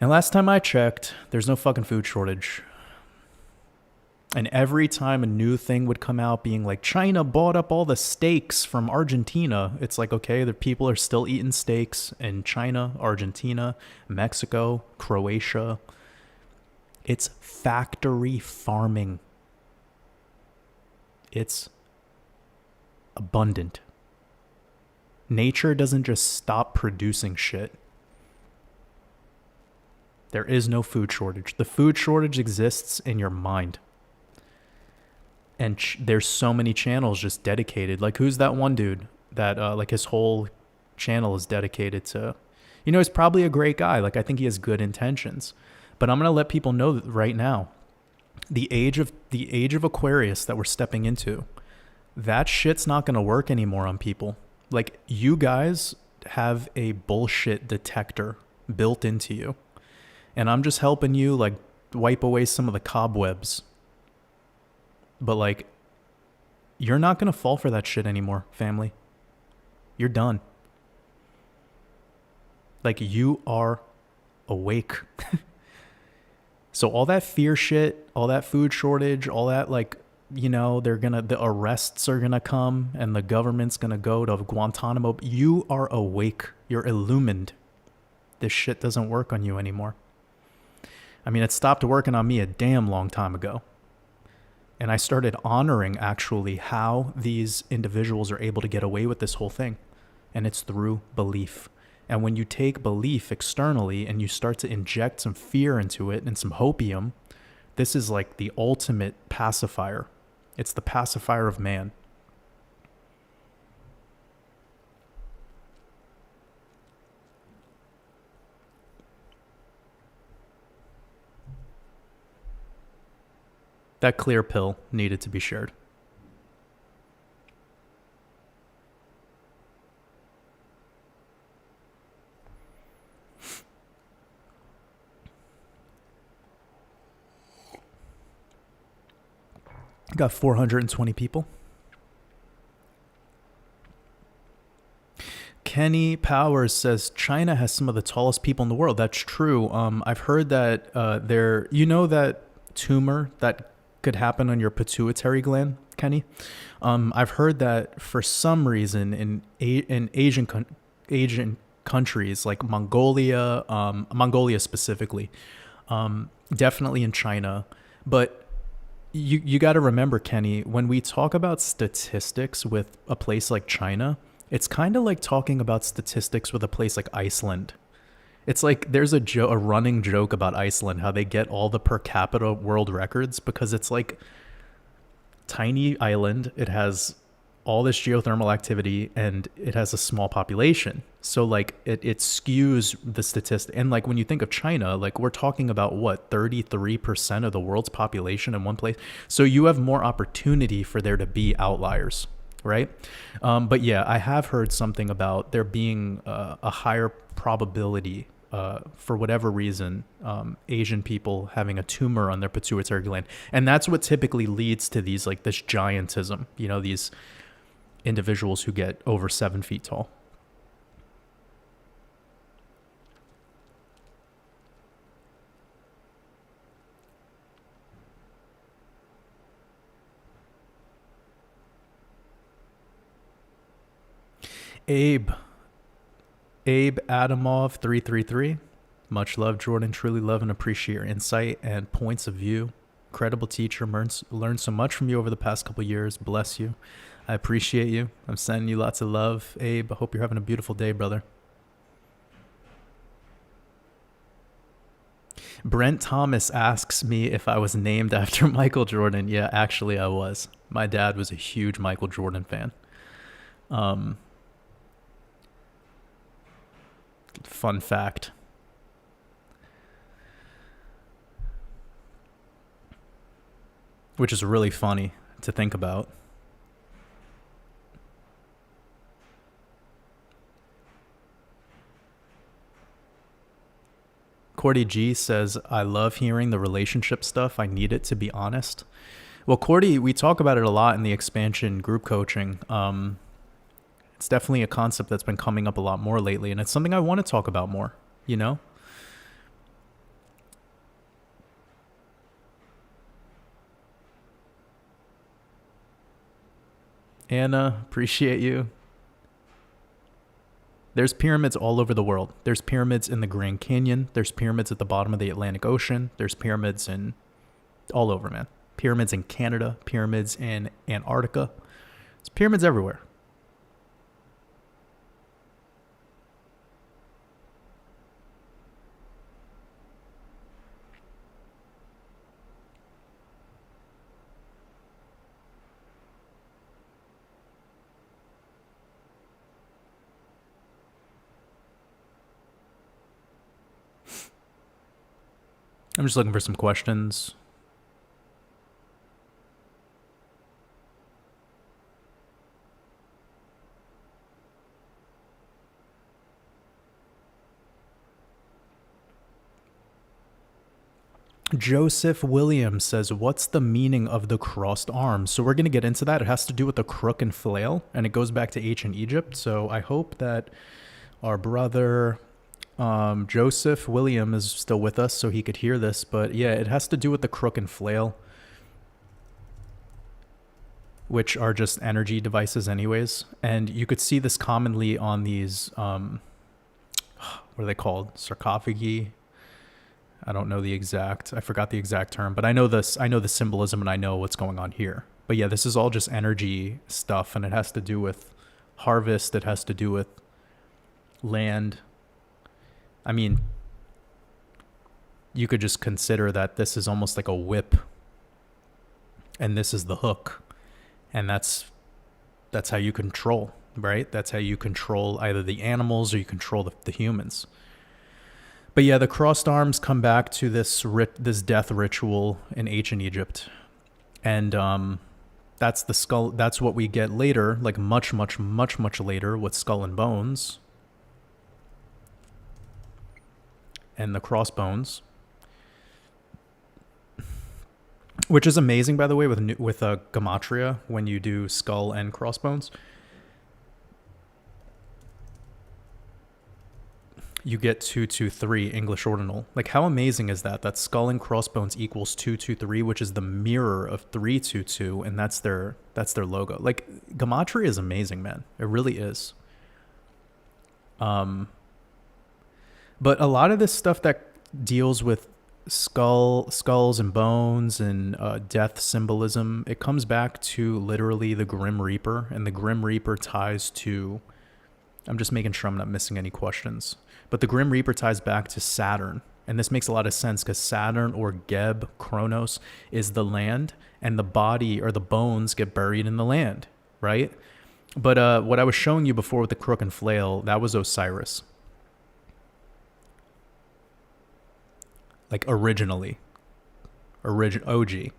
And last time I checked, there's no fucking food shortage. And every time a new thing would come out being like, China bought up all the steaks from Argentina, it's like, okay, the people are still eating steaks in China, Argentina, Mexico, Croatia. It's factory farming. It's abundant. Nature doesn't just stop producing shit. There is no food shortage. The food shortage exists in your mind. And there's so many channels just dedicated. Like, who's that one dude that like his whole channel is dedicated to, he's probably a great guy. Like, I think he has good intentions. But I'm going to let people know that right now, the age of Aquarius that we're stepping into, that shit's not going to work anymore on people. Like, you guys have a bullshit detector built into you. And I'm just helping you, like, wipe away some of the cobwebs. But, like, you're not going to fall for that shit anymore, family. You're done. Like, you are awake. So all that fear shit, all that food shortage, all that, like, the arrests are going to come and the government's going to go to Guantanamo. You are awake. You're illumined. This shit doesn't work on you anymore. I mean, it stopped working on me a damn long time ago. And I started honoring, actually, how these individuals are able to get away with this whole thing. And it's through belief. And when you take belief externally and you start to inject some fear into it and some hopium, this is like the ultimate pacifier. It's the pacifier of man. That clear pill needed to be shared. Got 420 people. Kenny Powers says China has some of the tallest people in the world. That's true. I've heard that that tumor that could happen on your pituitary gland, Kenny. I've heard that for some reason in Asian countries like Mongolia specifically, definitely in China, but you got to remember, Kenny, when we talk about statistics with a place like China, it's kind of like talking about statistics with a place like Iceland. It's like there's a running joke about Iceland, how they get all the per capita world records because it's like tiny island. It has all this geothermal activity and it has a small population. So like it skews the statistic. And like when you think of China, like we're talking about what, 33% of the world's population in one place. So you have more opportunity for there to be outliers, right? But yeah, I have heard something about there being a higher probability for whatever reason, Asian people having a tumor on their pituitary gland. And that's what typically leads to these, like this giantism, you know, these individuals who get over 7 feet tall. Abe Adamov 333. Much love, Jordan. Truly love and appreciate your insight and points of view. Incredible teacher. Learned so much from you over the past couple years. Bless you. I appreciate you. I'm sending you lots of love, Abe. I hope you're having a beautiful day, brother. Brent Thomas asks me if I was named after Michael Jordan. Yeah, actually I was. My dad was a huge Michael Jordan fan. Fun fact. Which is really funny to think about. Cordy G says, I love hearing the relationship stuff. I need it, to be honest. Well, Cordy, we talk about it a lot in the expansion group coaching. It's definitely a concept that's been coming up a lot more lately, and it's something I want to talk about more, you know? Anna, appreciate you. There's pyramids all over the world. There's pyramids in the Grand Canyon. There's pyramids at the bottom of the Atlantic Ocean. There's pyramids in all over, man. Pyramids in Canada, pyramids in Antarctica. There's pyramids everywhere. I'm just looking for some questions. Joseph Williams says, what's the meaning of the crossed arms? So we're going to get into that. It has to do with the crook and flail, and it goes back to ancient Egypt. So I hope that our brother Joseph William is still with us so he could hear this. But yeah, it has to do with the crook and flail, which are just energy devices anyways. And you could see this commonly on these, what are they called? Sarcophagi? I don't know I forgot the exact term, but I know the symbolism and I know what's going on here. But yeah, this is all just energy stuff, and it has to do with harvest. It has to do with land. I mean, you could just consider that this is almost like a whip, and this is the hook, and that's how you control, right? That's how you control either the animals or you control the humans. But yeah, the crossed arms come back to this death ritual in ancient Egypt, and that's the skull. That's what we get later, like much later, with Skull and Bones and the crossbones, which is amazing, by the way, with Gematria when you do skull and crossbones. You get 223 English ordinal. Like, how amazing is that? That skull and crossbones equals 223, which is the mirror of 322, and that's their logo. Like, Gematria is amazing, man. It really is. But a lot of this stuff that deals with skulls and bones and death symbolism, it comes back to literally the Grim Reaper, and the Grim Reaper ties to, I'm just making sure I'm not missing any questions, but the Grim Reaper ties back to Saturn. And this makes a lot of sense because Saturn, or Geb, Kronos, is the land, and the body or the bones get buried in the land. right? But what I was showing you before with the crook and flail, that was Osiris. Like originally. OG.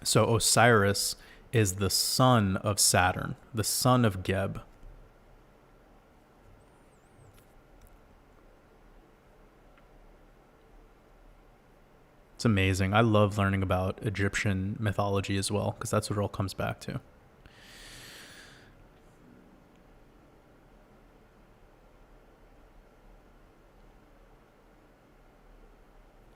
So Osiris is the son of Saturn, the son of Geb. It's amazing. I love learning about Egyptian mythology as well, because that's what it all comes back to.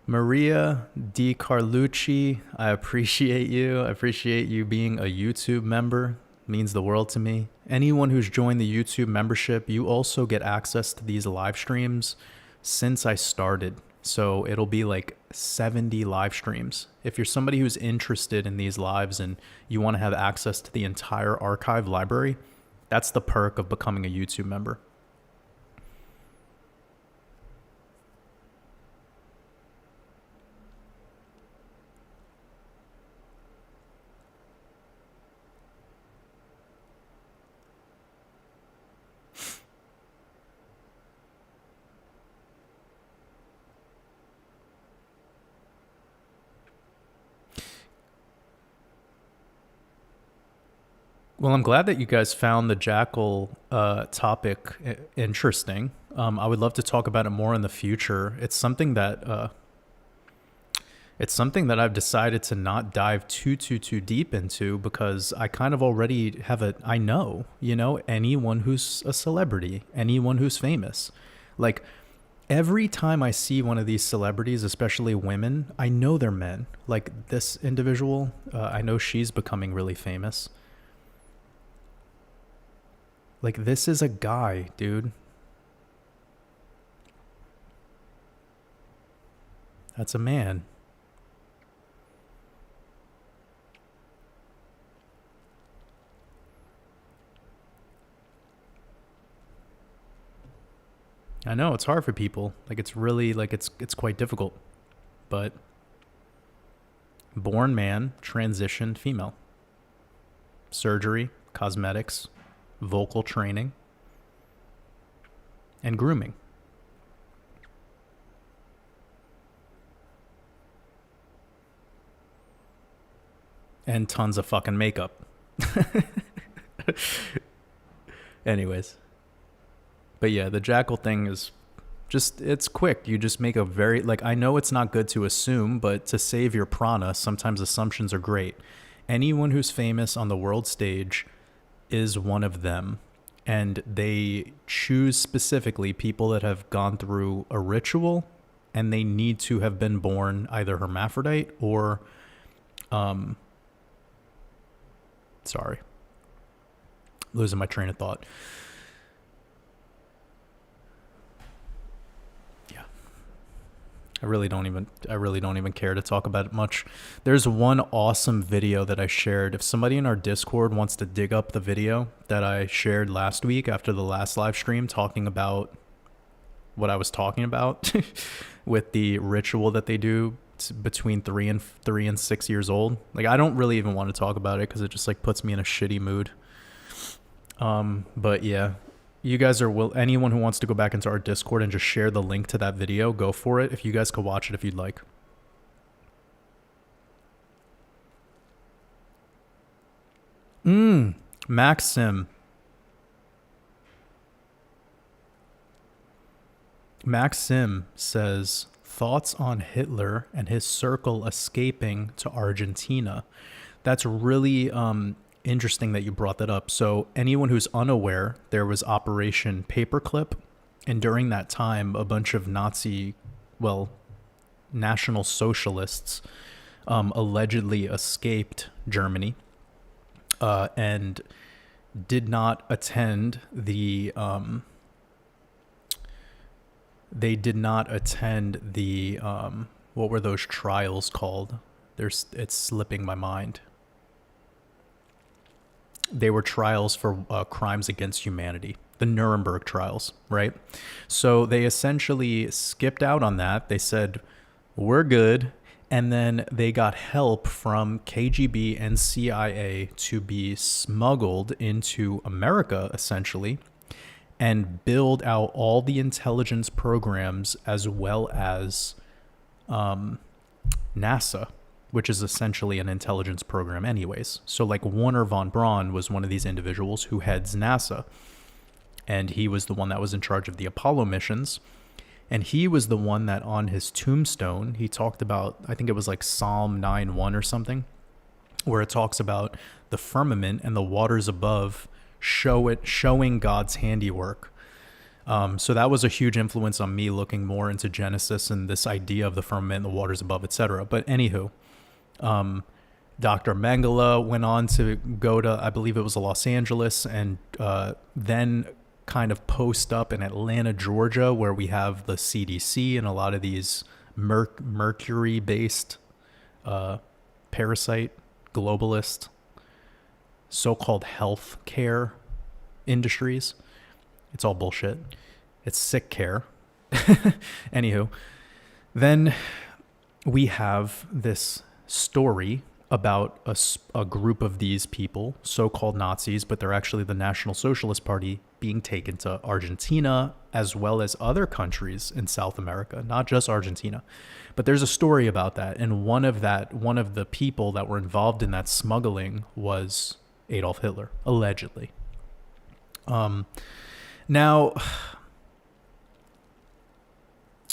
Maria Di Carlucci, I appreciate you. I appreciate you being a YouTube member. It means the world to me. Anyone who's joined the YouTube membership, you also get access to these live streams since I started. So it'll be like 70 live streams. If you're somebody who's interested in these lives and you want to have access to the entire archive library, that's the perk of becoming a YouTube member. Well, I'm glad that you guys found the Jackal topic interesting. I would love to talk about it more in the future. It's something that I've decided to not dive too deep into, because I kind of already have I know, anyone who's a celebrity, anyone who's famous. Like, every time I see one of these celebrities, especially women, I know they're men. Like this individual, I know she's becoming really famous. Like, this is a guy, dude. That's a man. I know it's hard for people. Like, it's really like it's quite difficult. But born man, transitioned female. Surgery, cosmetics, vocal training, and grooming. And tons of fucking makeup. Anyways. But yeah, the Jackal thing is just, it's quick. You just make a very, like, I know it's not good to assume, but to save your prana, sometimes assumptions are great. Anyone who's famous on the world stage is one of them, and they choose specifically people that have gone through a ritual, and they need to have been born either hermaphrodite or sorry, losing my train of thought. I really don't even care to talk about it much. There's one awesome video that I shared. If somebody in our Discord wants to dig up the video that I shared last week after the last live stream, talking about what I was talking about with the ritual that they do between 3 and 6 years old. Like, I don't really even want to talk about it because it just like puts me in a shitty mood. But yeah. You guys are anyone who wants to go back into our Discord and just share the link to that video, go for it. If you guys could watch it if you'd like. Maxim. Maxim says, thoughts on Hitler and his circle escaping to Argentina. That's really interesting that you brought that up. So anyone who's unaware, there was Operation Paperclip, and during that time, a bunch of National Socialists allegedly escaped Germany and did not attend the what were those trials called? It's slipping my mind. they were trials for crimes against humanity, the Nuremberg trials, right? So they essentially skipped out on that. They said, we're good. And then they got help from KGB and CIA to be smuggled into America, essentially, and build out all the intelligence programs as well as NASA, which is essentially an intelligence program anyways. So like Wernher von Braun was one of these individuals who heads NASA. And he was the one that was in charge of the Apollo missions. And he was the one that on his tombstone, he talked about, I think it was like Psalm 9:1 or something, where it talks about the firmament and the waters above showing God's handiwork. So that was a huge influence on me looking more into Genesis and this idea of the firmament, the waters above, etc. But anywho, Dr. Mengele went on to go to, I believe it was Los Angeles, and then kind of post up in Atlanta, Georgia, where we have the CDC and a lot of these mercury-based parasite, globalist, so-called health care industries. It's all bullshit. It's sick care. Anywho, then we have this story about a group of these people, so-called Nazis, but they're actually the National Socialist Party, being taken to Argentina as well as other countries in South America, not just Argentina. But there's a story about that, and one of the people that were involved in that smuggling was Adolf Hitler, allegedly. Now,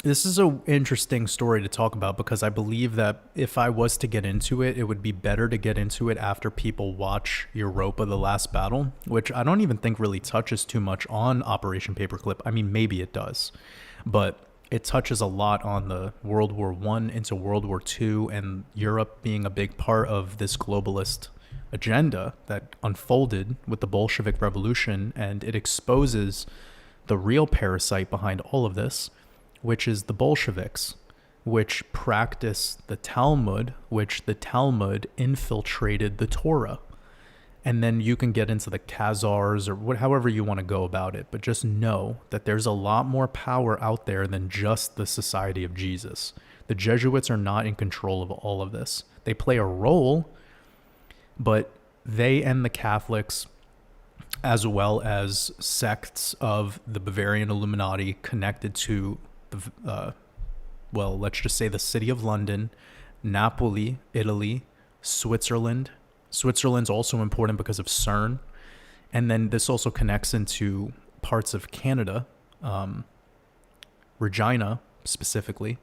this is an interesting story to talk about because I believe that if I was to get into it, it would be better to get into it after people watch Europa: The Last Battle, which I don't even think really touches too much on Operation Paperclip. I mean, maybe it does, but it touches a lot on the World War I into World War II and Europe being a big part of this globalist agenda that unfolded with the Bolshevik Revolution, and it exposes the real parasite behind all of this, which is the Bolsheviks, which practice the Talmud, which the Talmud infiltrated the Torah. And then you can get into the Khazars or however you want to go about it. But just know that there's a lot more power out there than just the Society of Jesus. The Jesuits are not in control of all of this. They play a role, but they and the Catholics, as well as sects of the Bavarian Illuminati connected to let's just say the city of London, Napoli, Italy, Switzerland. Switzerland's also important because of CERN. And then this also connects into parts of Canada, Regina specifically.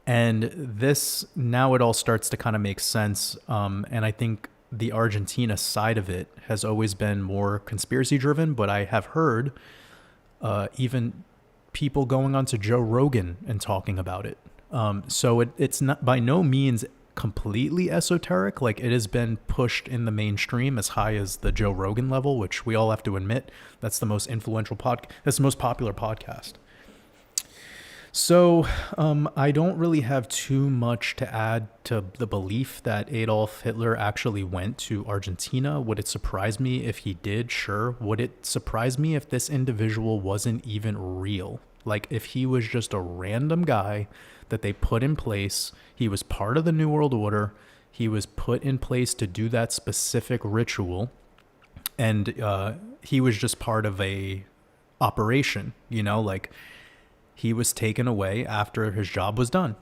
And this, now it all starts to kind of make sense. And I think the Argentina side of it has always been more conspiracy driven, but I have heard even people going on to Joe Rogan and talking about it. So it's not by no means completely esoteric. Like, it has been pushed in the mainstream as high as the Joe Rogan level, which we all have to admit, that's the most influential that's the most popular podcast. So I don't really have too much to add to the belief that Adolf Hitler actually went to Argentina. Would it surprise me if he did? Sure. Would it surprise me if this individual wasn't even real? Like, if he was just a random guy that they put in place, he was part of the New World Order, he was put in place to do that specific ritual, and he was just part of a operation, like he was taken away after his job was done,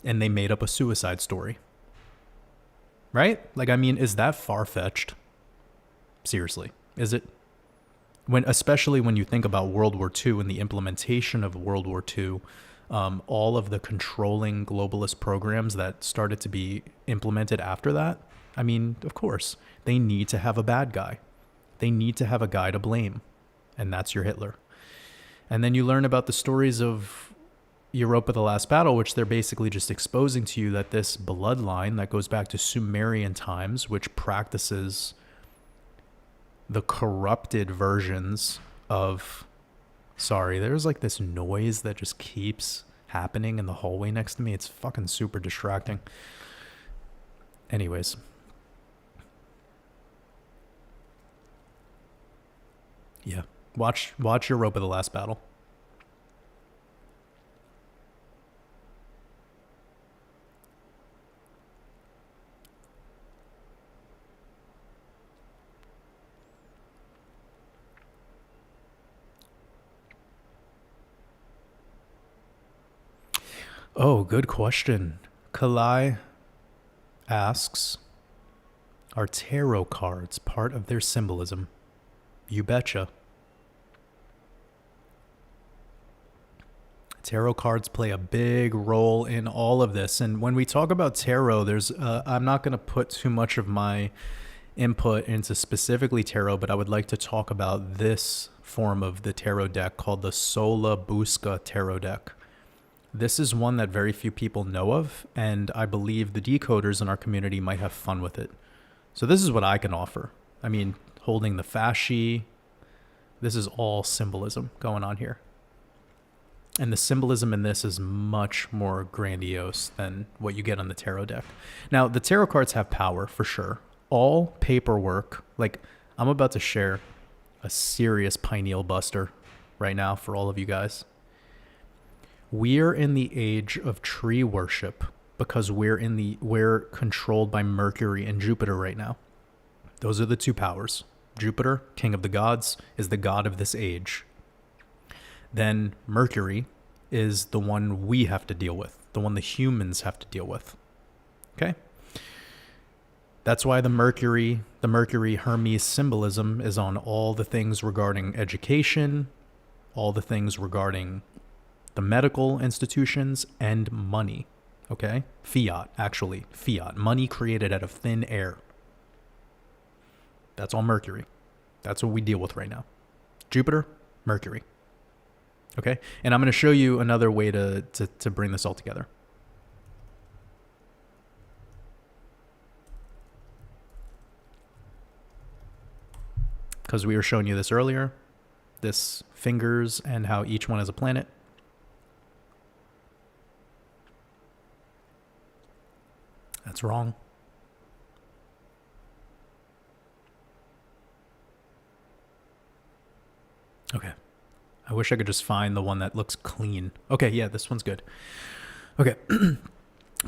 and they made up a suicide story. Right? Like, I mean, is that far-fetched? Seriously, is it? Especially when you think about World War II and the implementation of World War II, all of the controlling globalist programs that started to be implemented after that. I mean, of course, they need to have a bad guy. They need to have a guy to blame, and that's your Hitler. And then you learn about the stories of Europa: The Last Battle, which they're basically just exposing to you that this bloodline that goes back to Sumerian times, which practices the corrupted versions of... Sorry, there's like this noise that just keeps happening in the hallway next to me. It's fucking super distracting. Anyways. Yeah. Watch Europa the Last Battle. Oh, good question. Kalai asks, are tarot cards part of their symbolism? You betcha. Tarot cards play a big role in all of this. And when we talk about tarot, I'm not going to put too much of my input into specifically tarot, but I would like to talk about this form of the tarot deck called the Sola Busca tarot deck. This is one that very few people know of, and I believe the decoders in our community might have fun with it. So this is what I can offer. I mean, holding the fasci, this is all symbolism going on here. And the symbolism in this is much more grandiose than what you get on the tarot deck. Now, the tarot cards have power for sure. All paperwork, like I'm about to share a serious pineal buster right now for all of you guys. We're in the age of tree worship because we're controlled by Mercury and Jupiter right now. Those are the two powers. Jupiter, king of the gods, is the god of this age. Then Mercury is the one we have to deal with, the one the humans have to deal with. Okay? That's why the Mercury Hermes symbolism is on all the things regarding education, all the things regarding the medical institutions, and money. Okay? Fiat, actually. Fiat. Money created out of thin air. That's all Mercury. That's what we deal with right now. Jupiter, Mercury. Okay? And I'm going to show you another way to bring this all together. Because we were showing you this earlier. This fingers and how each one is a planet. That's wrong. Okay. I wish I could just find the one that looks clean. Okay, yeah, this one's good. Okay.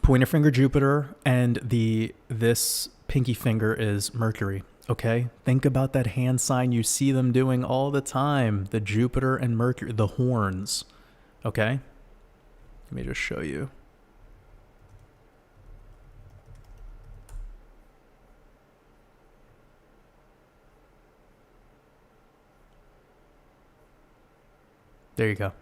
Pointer finger Jupiter, and this pinky finger is Mercury. Okay? Think about that hand sign you see them doing all the time. The Jupiter and Mercury, the horns. Okay? Let me just show you. There you go.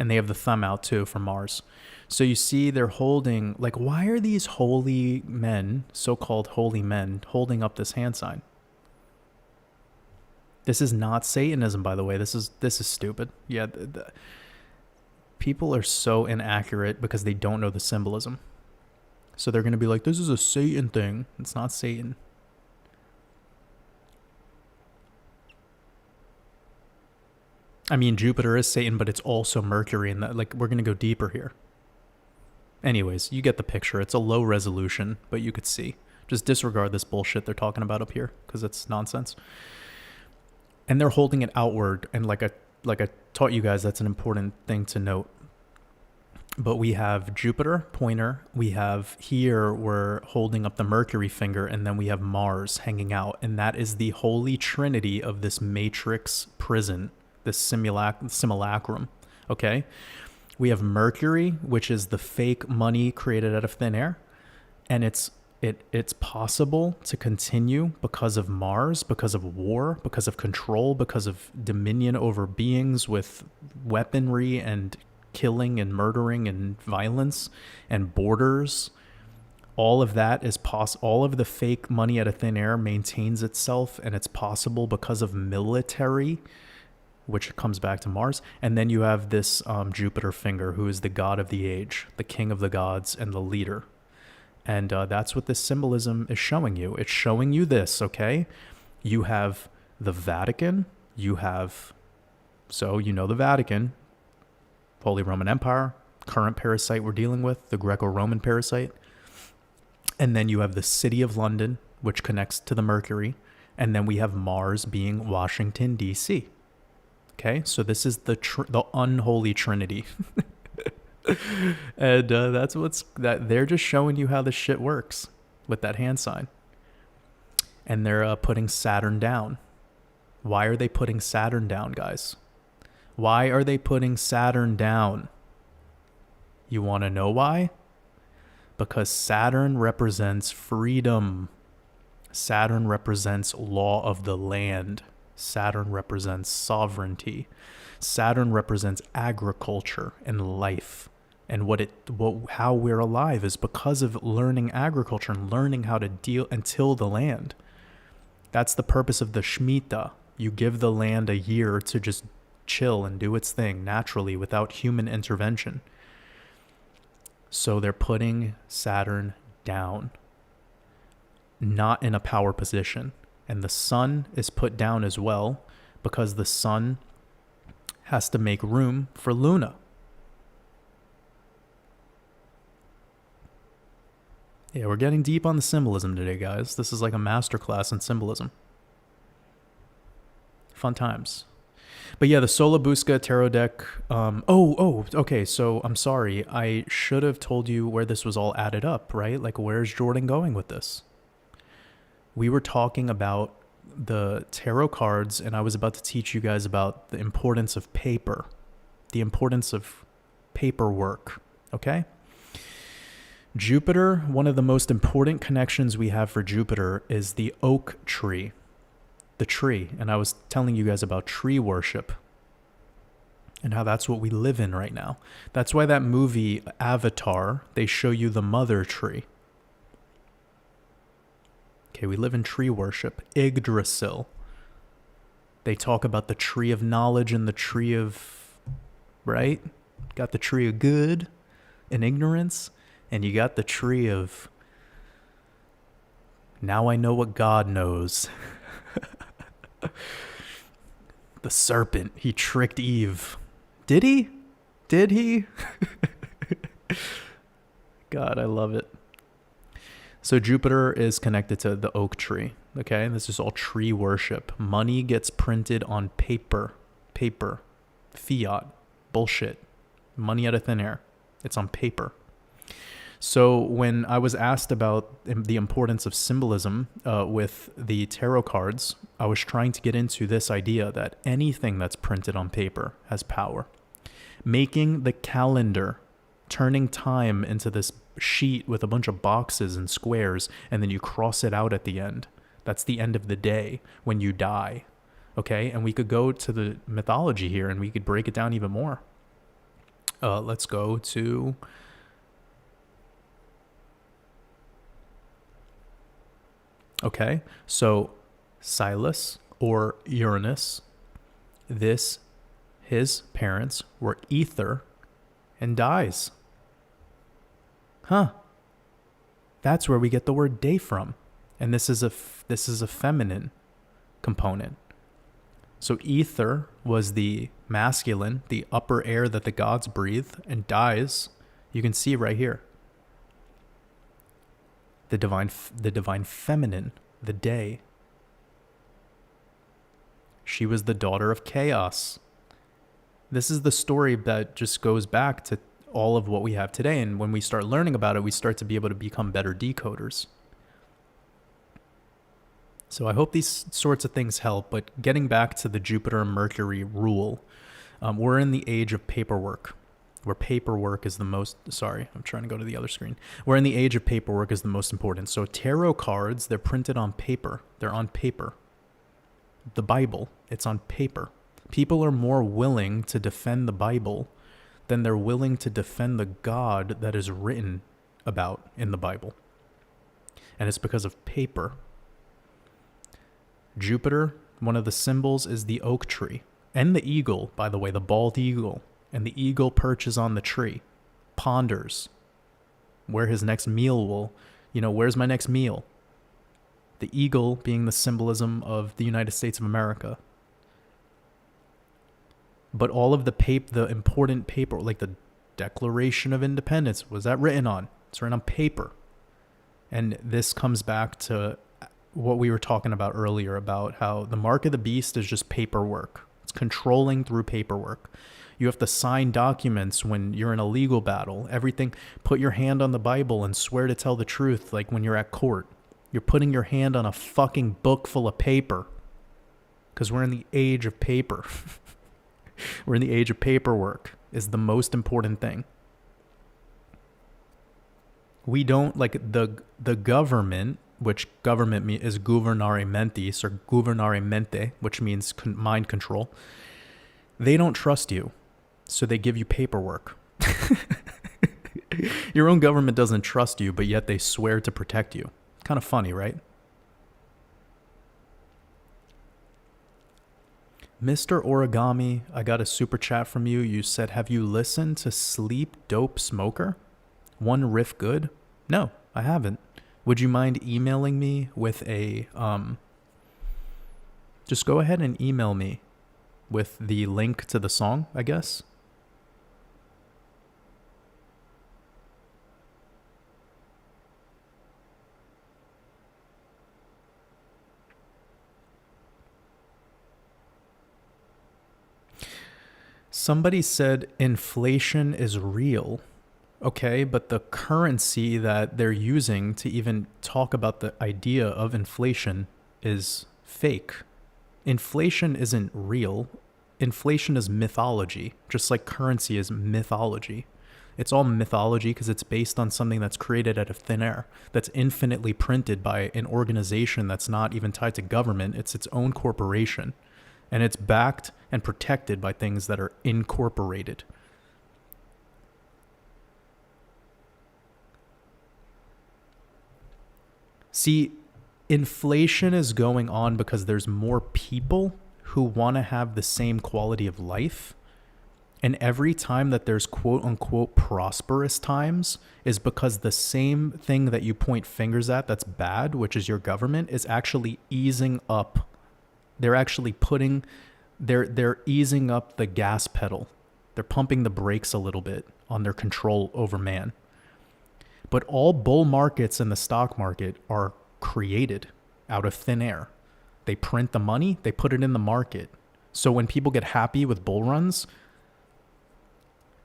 And they have the thumb out too for Mars. So you see they're holding, like, why are these holy men, so-called holy men, holding up this hand sign? This is not Satanism, by the way. This is stupid. Yeah, people are so inaccurate because they don't know the symbolism. So they're going to be like, this is a Satan thing. It's not Satan. I mean, Jupiter is Satan, but it's also Mercury, and that, like, we're going to go deeper here. Anyways, you get the picture. It's a low resolution, but you could see. Just disregard this bullshit they're talking about up here because it's nonsense. And they're holding it outward, and like I taught you guys, that's an important thing to note. But we have Jupiter, pointer. We have here, we're holding up the Mercury finger, and then we have Mars hanging out. And that is the holy trinity of this matrix prison. This simulacrum, okay? We have Mercury, which is the fake money created out of thin air, and it's possible to continue because of Mars, because of war, because of control, because of dominion over beings with weaponry and killing and murdering and violence and borders. All of that is all of the fake money out of thin air maintains itself, and it's possible because of military, which comes back to Mars. And then you have this Jupiter finger, who is the god of the age, the king of the gods, and the leader. And that's what this symbolism is showing you. It's showing you this, okay? You have the Vatican. You have, so you know the Vatican, Holy Roman Empire, current parasite we're dealing with, the Greco-Roman parasite. And then you have the City of London, which connects to the Mercury. And then we have Mars being Washington, D.C. Okay, so this is the unholy trinity. And that's that. They're just showing you how this shit works with that hand sign. And they're putting Saturn down. Why are they putting Saturn down, guys? Why are they putting Saturn down? You want to know why? Because Saturn represents freedom. Saturn represents law of the land. Saturn represents sovereignty. Saturn represents agriculture and life. And how we're alive is because of learning agriculture and learning how to deal and till the land. That's the purpose of the Shemitah. You give the land a year to just chill and do its thing naturally without human intervention. So they're putting Saturn down, not in a power position. And the sun is put down as well because the sun has to make room for Luna. Yeah, we're getting deep on the symbolism today, guys. This is like a masterclass in symbolism. Fun times. But yeah, the Solabusca tarot deck. Okay. So I'm sorry. I should have told you where this was all added up, right? Like, where's Jordan going with this? We were talking about the tarot cards, and I was about to teach you guys about the importance of paper, the importance of paperwork. Okay. Jupiter, one of the most important connections we have for Jupiter is the oak tree. The tree. And I was telling you guys about tree worship and how that's what we live in right now. That's why that movie Avatar, they show you the mother tree. Okay, we live in tree worship. Yggdrasil. They talk about the tree of knowledge and the tree of, right? Got the tree of good and ignorance, and you got the tree of, now I know what God knows. The serpent, he tricked Eve. Did he? Did he? God, I love it. So Jupiter is connected to the oak tree. Okay, this is all tree worship. Money gets printed on paper. Paper. Fiat. Bullshit. Money out of thin air. It's on paper. So when I was asked about the importance of symbolism with the tarot cards, I was trying to get into this idea that anything that's printed on paper has power. Making the calendar, turning time into this sheet with a bunch of boxes and squares, and then you cross it out at the end. That's the end of the day when you die. Okay, and we could go to the mythology here and we could break it down even more. Let's go to... Okay, so Silas or Uranus, his parents were Ether and dies. Huh. That's where we get the word day from. And this is a feminine component. So Ether was the masculine, the upper air that the gods breathe, and dies. You can see right here. The divine feminine, the day. She was the daughter of chaos. This is the story that just goes back to all of what we have today. And when we start learning about it, we start to be able to become better decoders. So I hope these sorts of things help. But getting back to the Jupiter and Mercury rule, we're in the age of paperwork. Where paperwork is the most, sorry, I'm trying to go to the other screen. We're in the age of paperwork is the most important. So tarot cards, they're printed on paper. They're on paper. The Bible, it's on paper. People are more willing to defend the Bible than they're willing to defend the God that is written about in the Bible. And it's because of paper. Jupiter, one of the symbols is the oak tree. And the eagle, by the way, the bald eagle. And the eagle perches on the tree, ponders where his next meal will, where's my next meal? The eagle being the symbolism of the United States of America. But all of the important paper, like the Declaration of Independence, was that written on? It's written on paper. And this comes back to what we were talking about earlier about how the mark of the beast is just paperwork. It's controlling through paperwork. You have to sign documents when you're in a legal battle. Everything, put your hand on the Bible and swear to tell the truth like when you're at court. You're putting your hand on a fucking book full of paper. Because we're in the age of paper. We're in the age of paperwork is the most important thing. We don't, like, the government, which government is guvernare mentis or guvernare mente, which means mind control. They don't trust you, so they give you paperwork. Your own government doesn't trust you, but yet they swear to protect you. Kind of funny, right? Mr. Origami, I got a super chat from you. You said, have you listened to Sleep Dope Smoker? One riff good? No, I haven't. Would you mind emailing me with a, just go ahead and email me with the link to the song, I guess. Somebody said inflation is real. Okay, but the currency that they're using to even talk about the idea of inflation is fake. Inflation isn't real. Inflation is mythology, just like currency is mythology. It's all mythology because it's based on something that's created out of thin air, that's infinitely printed by an organization that's not even tied to government. It's its own corporation, and it's backed and protected by things that are incorporated. See, inflation is going on because there's more people who want to have the same quality of life. And every time that there's quote unquote prosperous times is because the same thing that you point fingers at that's bad, which is your government, is actually easing up. They're actually they're easing up the gas pedal. They're pumping the brakes a little bit on their control over man. But all bull markets in the stock market are created out of thin air. They print the money, they put it in the market. So when people get happy with bull runs,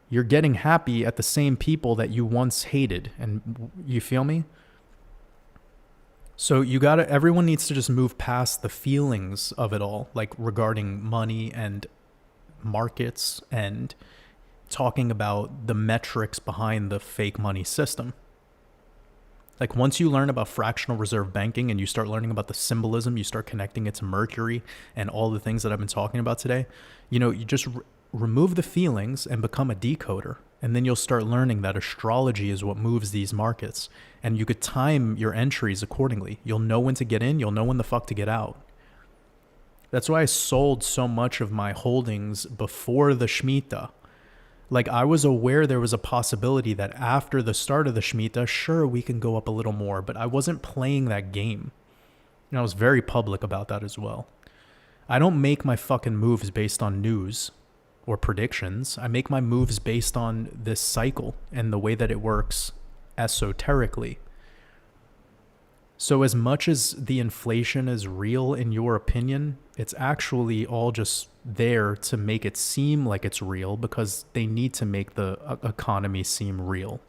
you're getting happy at the same people that you once hated. And you feel me? So everyone needs to just move past the feelings of it all, like regarding money and markets and talking about the metrics behind the fake money system. Like once you learn about fractional reserve banking and you start learning about the symbolism, you start connecting it to Mercury and all the things that I've been talking about today, you just remove the feelings and become a decoder. And then you'll start learning that astrology is what moves these markets. And you could time your entries accordingly. You'll know when to get in. You'll know when the fuck to get out. That's why I sold so much of my holdings before the Shemitah. Like I was aware there was a possibility that after the start of the Shemitah, sure, we can go up a little more, but I wasn't playing that game. And I was very public about that as well. I don't make my fucking moves based on news or predictions. I make my moves based on this cycle and the way that it works esoterically. So as much as the inflation is real in your opinion, it's actually all just there to make it seem like it's real because they need to make the economy seem real.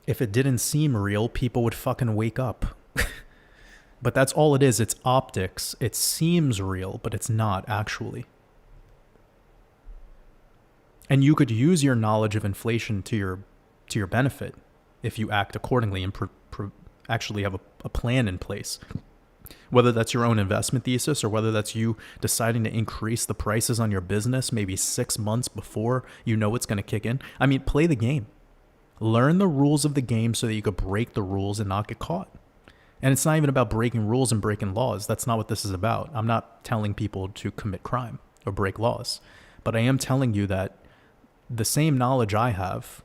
If it didn't seem real, people would fucking wake up. But that's all it is. It's optics. It seems real, but it's not actually. And you could use your knowledge of inflation to your benefit if you act accordingly and actually have a plan in place. Whether that's your own investment thesis or whether that's you deciding to increase the prices on your business maybe 6 months before you know it's going to kick in. I mean, play the game. Learn the rules of the game so that you could break the rules and not get caught. And it's not even about breaking rules and breaking laws. That's not what this is about. I'm not telling people to commit crime or break laws. But I am telling you that the same knowledge I have,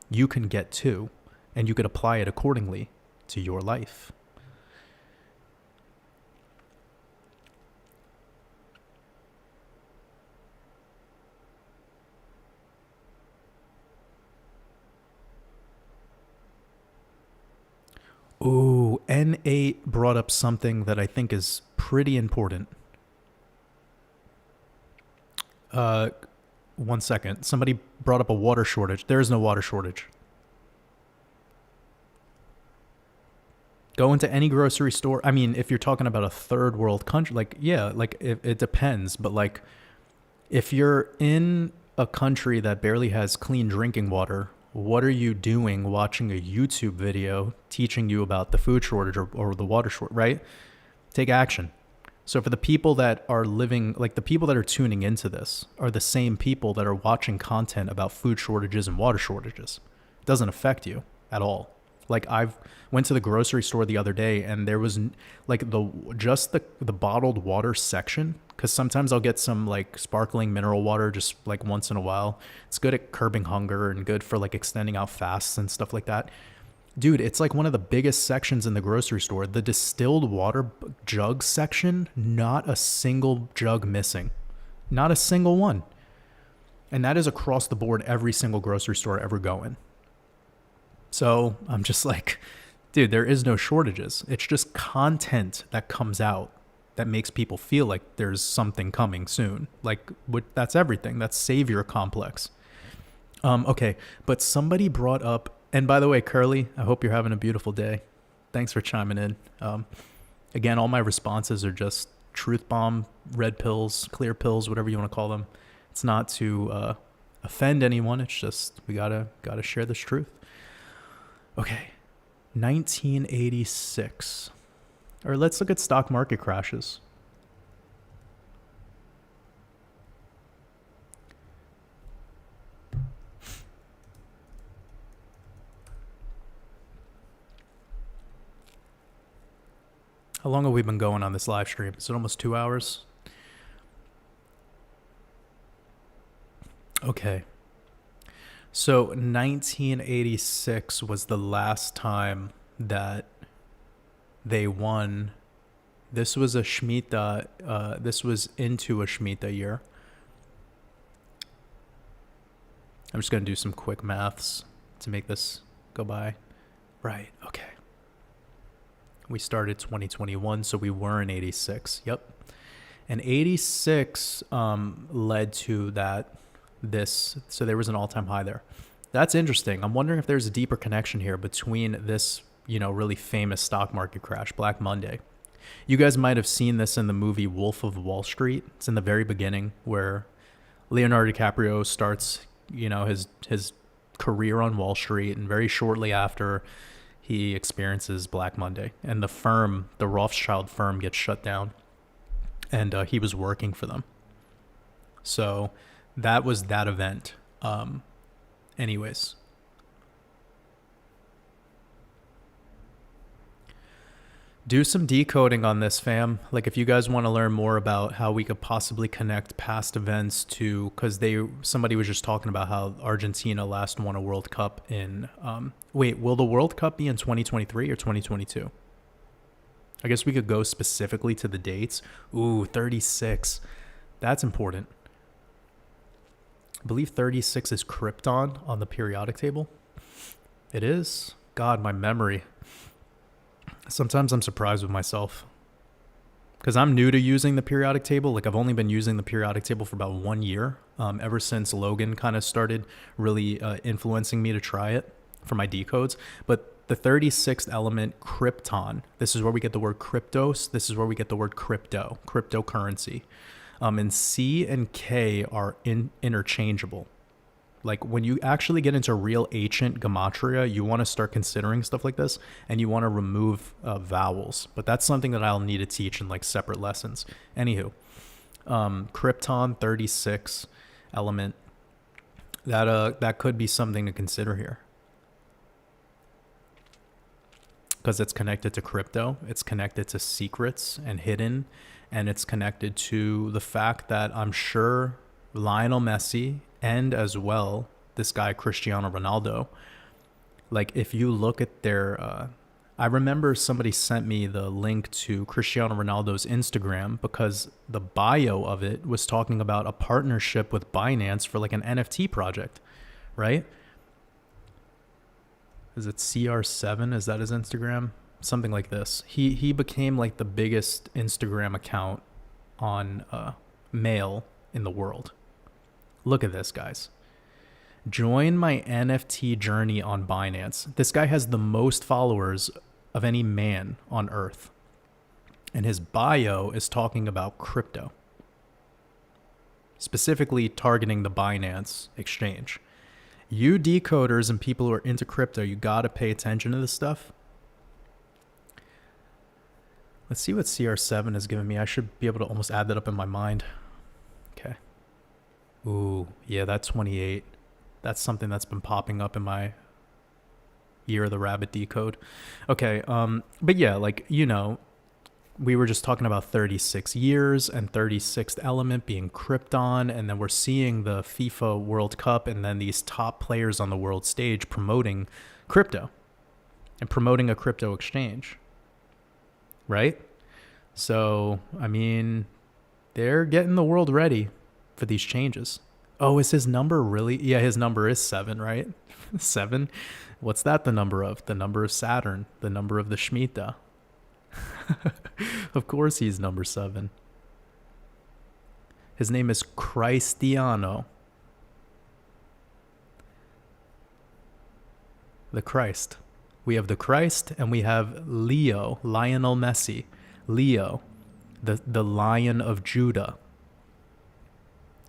you can get too, and you could apply it accordingly to your life. Ooh, N8 brought up something that I think is pretty important. 1 second. Somebody brought up a water shortage. There is no water shortage. Go into any grocery store. I mean, if you're talking about a third world country, like, yeah, like it depends. But like, if you're in a country that barely has clean drinking water, what are you doing watching a YouTube video teaching you about the food shortage or the water shortage, right? Take action. So for the people that are living, like the people that are tuning into this are the same people that are watching content about food shortages and water shortages. It doesn't affect you at all. Like I've went to the grocery store the other day and there was like the bottled water section, because sometimes I'll get some like sparkling mineral water just like once in a while. It's good at curbing hunger and good for like extending out fasts and stuff like that. Dude, it's like one of the biggest sections in the grocery store. The distilled water jug section, not a single jug missing. Not a single one. And that is across the board, every single grocery store ever going. So I'm just like, dude, there is no shortages. It's just content that comes out that makes people feel like there's something coming soon. Like that's everything. That's savior complex. Okay, but somebody brought up, and by the way, Curly, I hope you're having a beautiful day. Thanks for chiming in. Again, all my responses are just truth bomb, red pills, clear pills, whatever you want to call them. It's not to offend anyone. It's just we gotta share this truth. Okay, 1986. Or let's look at stock market crashes. How long have we been going on this live stream? Is it almost 2 hours? Okay. So 1986 was the last time that they won. This was a Shemitah. This was into a Shemitah year. I'm just going to do some quick maths to make this go by. Right. Okay. We started 2021, so we were in 86. Yep. And 86 led to so there was an all-time high there. That's interesting. I'm wondering if there's a deeper connection here between this, really famous stock market crash, Black Monday. You guys might have seen this in the movie Wolf of Wall Street. It's in the very beginning where Leonardo DiCaprio starts, his career on Wall Street, and very shortly after he experiences Black Monday, and the Rothschild firm gets shut down, and he was working for them. So that was that event. Anyways. Do some decoding on this, fam. Like if you guys want to learn more about how we could possibly connect past events to, because somebody was just talking about how Argentina last won a World Cup in, will the World Cup be in 2023 or 2022? I guess we could go specifically to the dates. Ooh, 36. That's important. I believe 36 is Krypton on the periodic table. It is? God, my memory. Sometimes I'm surprised with myself because I'm new to using the periodic table. Like I've only been using the periodic table for about 1 year, ever since Logan kind of started really influencing me to try it for my decodes. But the 36th element, Krypton, this is where we get the word cryptos. This is where we get the word cryptocurrency. And C and K are interchangeable. Like when you actually get into real ancient Gematria, you want to start considering stuff like this, and you want to remove vowels. But that's something that I'll need to teach in like separate lessons. Anywho, Krypton 36 element, that could be something to consider here. Because it's connected to crypto, it's connected to secrets and hidden, and it's connected to the fact that I'm sure Lionel Messi and as well this guy Cristiano Ronaldo, like if you look at their I remember somebody sent me the link to Cristiano Ronaldo's Instagram because the bio of it was talking about a partnership with Binance for like an NFT project, right? Is it CR7? Is that his Instagram? something like this. He became like the biggest Instagram account on male in the world. Look at this, guys. Join my NFT journey on Binance. This guy has the most followers of any man on earth. And his bio is talking about crypto, specifically targeting the Binance exchange. You decoders and people who are into crypto, you got to pay attention to this stuff. Let's see what CR7 has given me. I should be able to almost add that up in my mind. Okay. Ooh, yeah, that 28. That's something that's been popping up in my Year of the Rabbit decode. Okay, but yeah, like, you know, we were just talking about 36 years and 36th element being Krypton, and then we're seeing the FIFA World Cup and then these top players on the world stage promoting crypto and promoting a crypto exchange, right? So, I mean, they're getting the world ready for these changes. Oh, is his number really? Yeah, his number is 7, right? 7? What's that the number of? The number of Saturn, the number of the Shemitah. Of course he's number 7. His name is Cristiano. The Christ. We have the Christ and we have Leo, Lionel Messi. Leo, the Lion of Judah.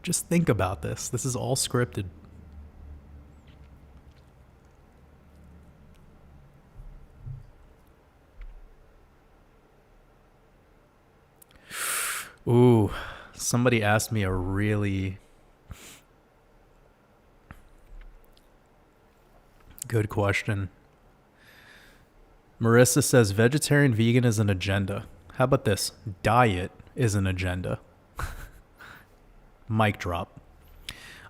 Just think about this. This is all scripted. Ooh, somebody asked me a really good question. Marissa says vegetarian vegan is an agenda. How about this? Diet is an agenda. Mic drop.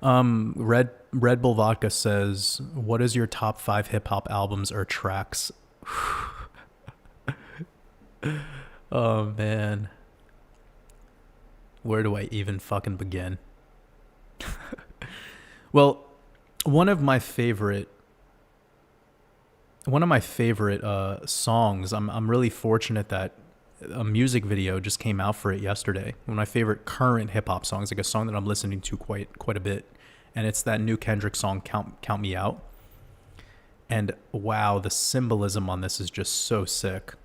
Red Bull Vodka says, what is your top 5 hip hop albums or tracks? Oh man. Where do I even fucking begin? Well, one of my favorite songs, I'm really fortunate that a music video just came out for it yesterday. One of my favorite current hip hop songs, like a song that I'm listening to quite a bit, and it's that new Kendrick song, Count Me Out. And wow, the symbolism on this is just so sick.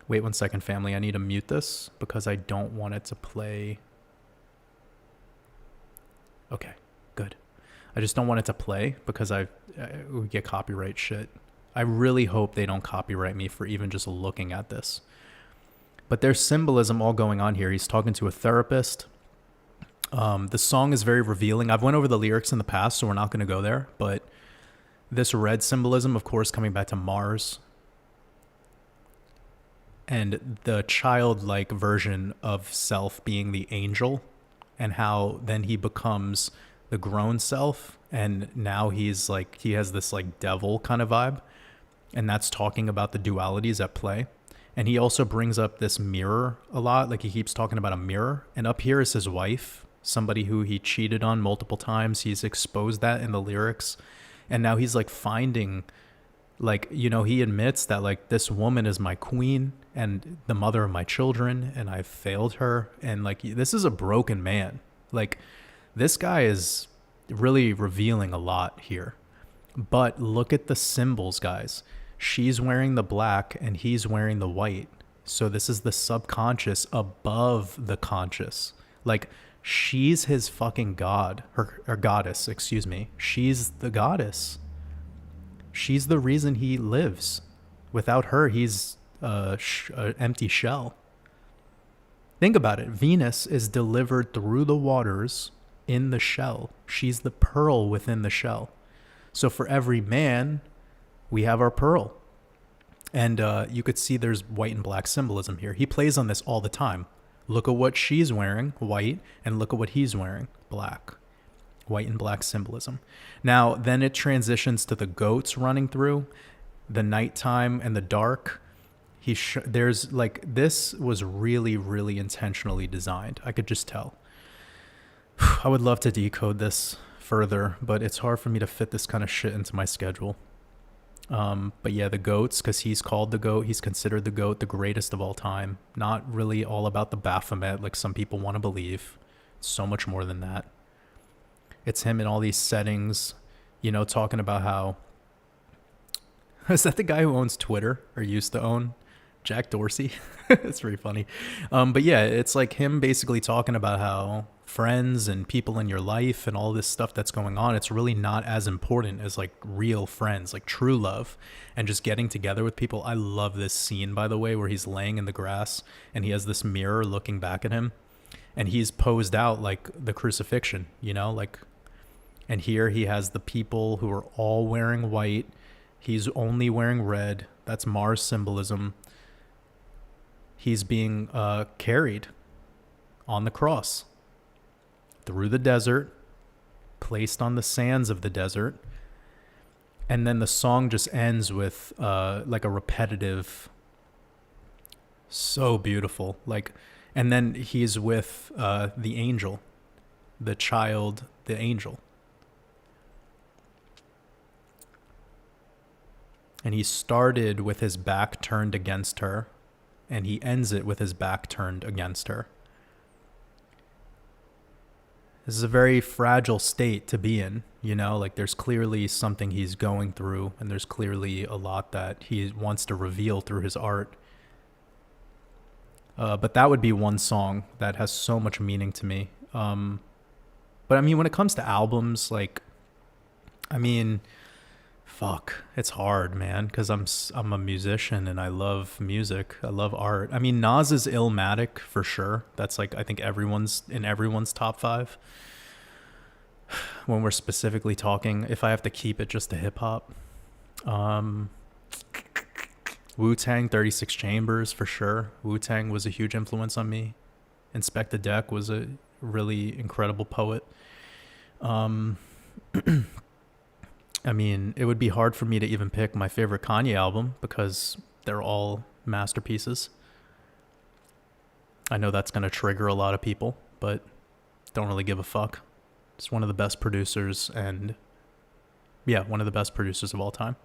Wait 1 second, family. I need to mute this because I don't want it to play. Okay, good. I just don't want it to play because I would get copyright shit. I really hope they don't copyright me for even just looking at this. But there's symbolism all going on here. He's talking to a therapist. The song is very revealing. I've went over the lyrics in the past, so we're not going to go there. But this red symbolism, of course, coming back to Mars. And the childlike version of self being the angel. And how then he becomes the grown self. And now he's like, he has this like devil kind of vibe. And that's talking about the dualities at play. And he also brings up this mirror a lot. Like he keeps talking about a mirror. And up here is his wife, somebody who he cheated on multiple times. He's exposed that in the lyrics. And now he's like finding, like, you know, he admits that like this woman is my queen and the mother of my children. And I failed her. And like, this is a broken man. Like this guy is really revealing a lot here. But look at the symbols, guys. She's wearing the black and he's wearing the white. So this is the subconscious above the conscious. Like she's his fucking god, or goddess, excuse me. She's the goddess. She's the reason he lives. Without her, he's an empty shell. Think about it. Venus is delivered through the waters in the shell. She's the pearl within the shell. So for every man, we have our pearl. And you could see there's white and black symbolism here. He plays on this all the time. Look at what she's wearing, white, and look at what he's wearing, black. White and black symbolism. Now, then it transitions to the goats running through, the nighttime and the dark. There's like, this was really, really intentionally designed. I could just tell. I would love to decode this further, but it's hard for me to fit this kind of shit into my schedule. But yeah, the GOATs, because he's called the GOAT. He's considered the GOAT, the greatest of all time. Not really all about the Baphomet like some people want to believe. So much more than that. It's him in all these settings, talking about how... Is that the guy who owns Twitter, or used to own? Jack Dorsey? It's pretty funny. But yeah, it's like him basically talking about how friends and people in your life and all this stuff that's going on, it's really not as important as like real friends, like true love and just getting together with people. I love this scene, by the way, where he's laying in the grass and he has this mirror looking back at him and he's posed out like the crucifixion, and here he has the people who are all wearing white. He's only wearing red. That's Mars symbolism. He's being carried on the cross through the desert, placed on the sands of the desert. And then the song just ends with like a repetitive, so beautiful. And then he's with the angel, the child, the angel. And he started with his back turned against her, and he ends it with his back turned against her. This is a very fragile state to be in, there's clearly something he's going through, and there's clearly a lot that he wants to reveal through his art. But that would be one song that has so much meaning to me. But I mean, when it comes to albums, fuck, it's hard, man, because I'm a musician and I love music. I love art. I mean, Nas is Illmatic for sure. That's I think everyone's top 5. When we're specifically talking, if I have to keep it just to hip hop, Wu-Tang, 36 Chambers for sure. Wu-Tang was a huge influence on me. Inspect the Deck was a really incredible poet. I mean, it would be hard for me to even pick my favorite Kanye album because they're all masterpieces. I know that's going to trigger a lot of people, but don't really give a fuck. It's one of the best producers one of the best producers of all time.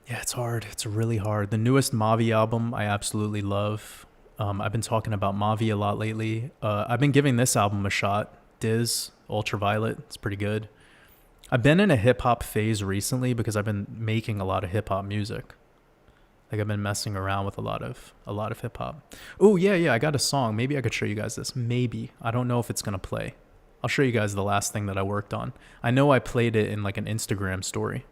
Yeah, it's hard. It's really hard. The newest Mavi album, I absolutely love. I've been talking about Mavi a lot lately. I've been giving this album a shot. Diz, Ultraviolet. It's pretty good. I've been in a hip-hop phase recently because I've been making a lot of hip-hop music. I've been messing around with a lot of hip-hop. Oh, yeah, I got a song. Maybe I could show you guys this. Maybe. I don't know if it's going to play. I'll show you guys the last thing that I worked on. I know I played it in an Instagram story.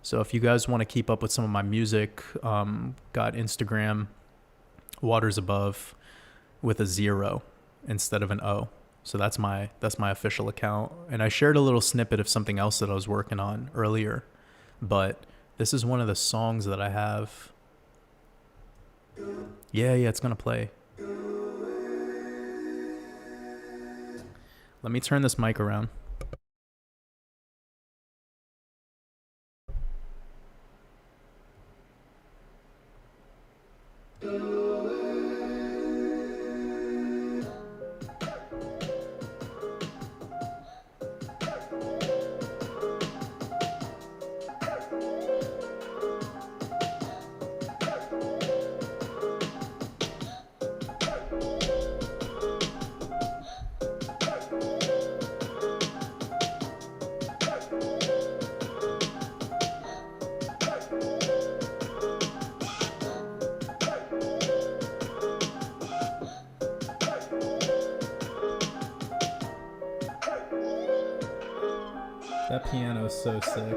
So if you guys want to keep up with some of my music, got Instagram, WatersAbove with a 0 instead of an O. So that's my official account. And I shared a little snippet of something else that I was working on earlier. But this is one of the songs that I have. Yeah, it's going to play. Let me turn this mic around. That piano is so sick.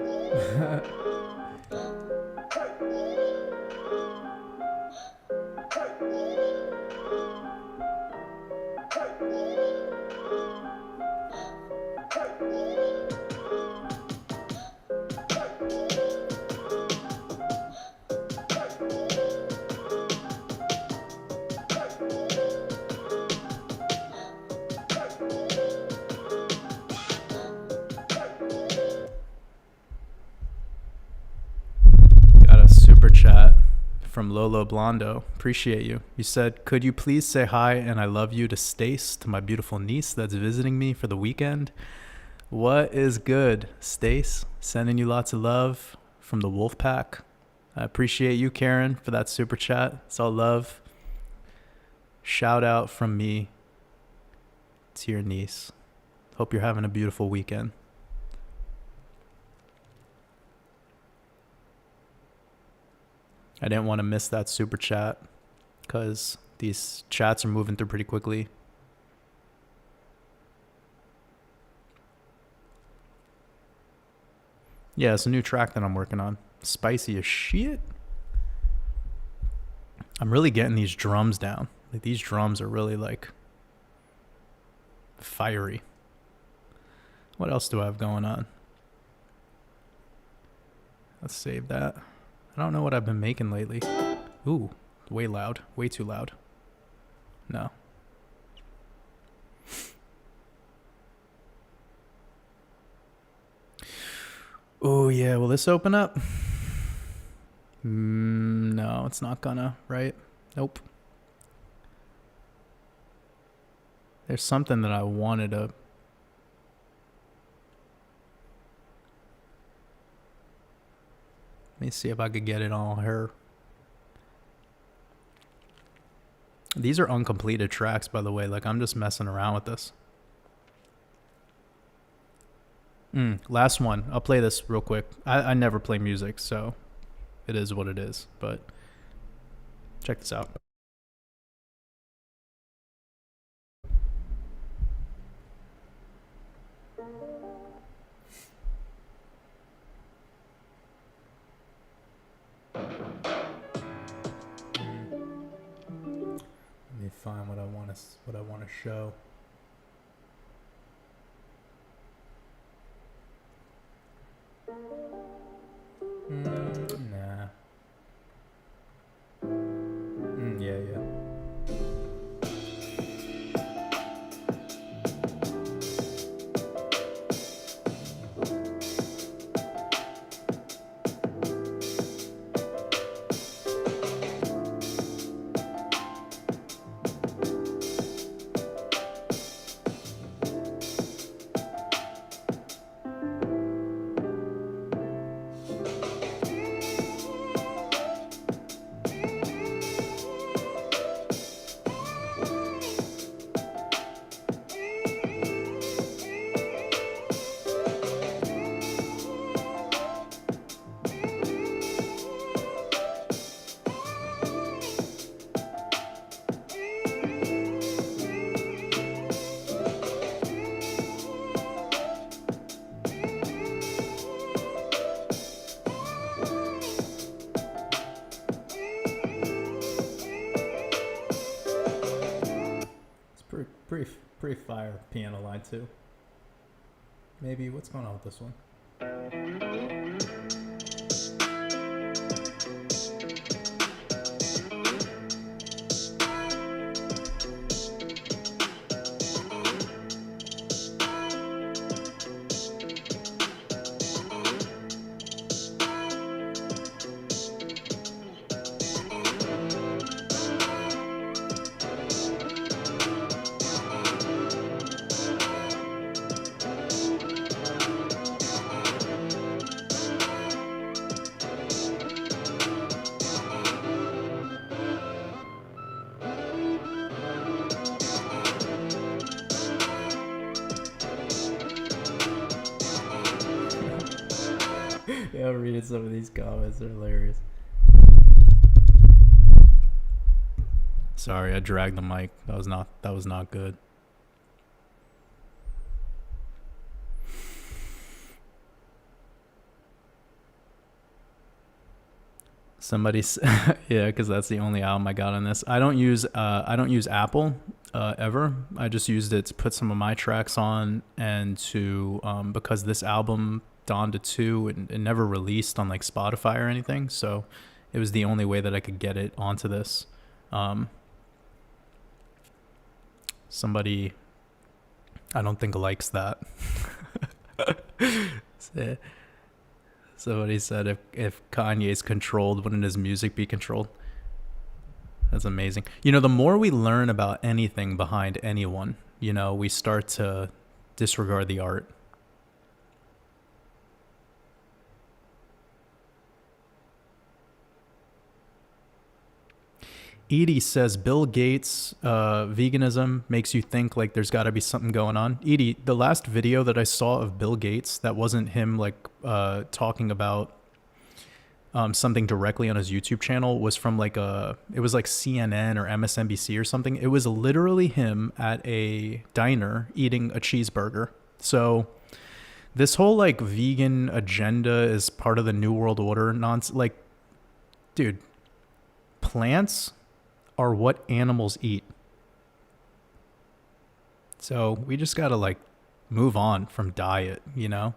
From Lolo Blondo. Appreciate you. You said, could you please say hi and I love you to Stace, to my beautiful niece that's visiting me for the weekend. What is good, Stace? Sending you lots of love from the Wolf Pack. I appreciate you, Karen, for that super chat. It's all love. Shout out from me to your niece. Hope you're having a beautiful weekend. I didn't want to miss that super chat because these chats are moving through pretty quickly. Yeah, it's a new track that I'm working on. Spicy as shit. I'm really getting these drums down. Like, these drums are really like fiery. What else do I have going on? Let's save that. I don't know what I've been making lately. Ooh, way loud. Way too loud. No. Oh, yeah. Will this open up? No, it's not gonna, right? Nope. There's something that I wanted to... Let me see if I could get it on her. These are uncompleted tracks, by the way. Like, I'm just messing around with this. Last one. I'll play this real quick. I never play music, so it is what it is. But check this out. Let me find what I want to show. Nah. Yeah. Pretty fire piano line too. Maybe what's going on with this one? Yeah, reading some of these comments are hilarious. Sorry, I dragged the mic. That was not good. Somebody's yeah, because that's the only album I got on this. I don't use Apple ever. I just used it to put some of my tracks on, and to because this album dawned at 2 and it never released on like Spotify or anything, so it was the only way that I could get it onto this. Somebody I don't think likes that. Somebody said if Kanye's controlled, wouldn't his music be controlled? That's amazing. You know, the more we learn about anything behind anyone, you know, we start to disregard the art. Edie says Bill Gates veganism makes you think like there's got to be something going on. Edie, the last video that I saw of Bill Gates that wasn't him like talking about something directly on his YouTube channel was from like it was like CNN or MSNBC or something. It was literally him at a diner eating a cheeseburger. So this whole like vegan agenda is part of the New World Order nonsense. Like, dude, plants are what animals eat. So we just gotta like move on from diet, you know?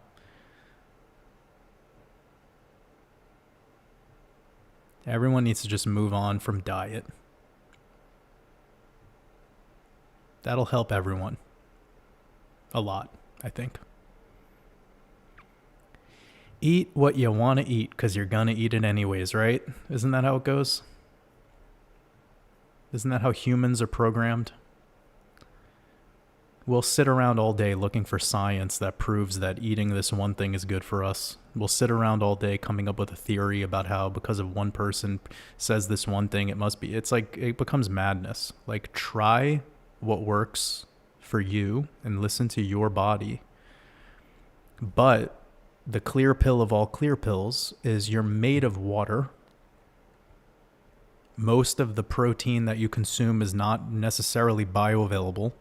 Everyone needs to just move on from diet. That'll help everyone. A lot, I think. Eat what you want to eat because you're going to eat it anyways, right? Isn't that how it goes? Isn't that how humans are programmed? We'll sit around all day looking for science that proves that eating this one thing is good for us. We'll sit around all day coming up with a theory about how because of one person says this one thing, it must be. It's like it becomes madness. Like, try what works for you and listen to your body. But the clear pill of all clear pills is you're made of water. Most of the protein that you consume is not necessarily bioavailable.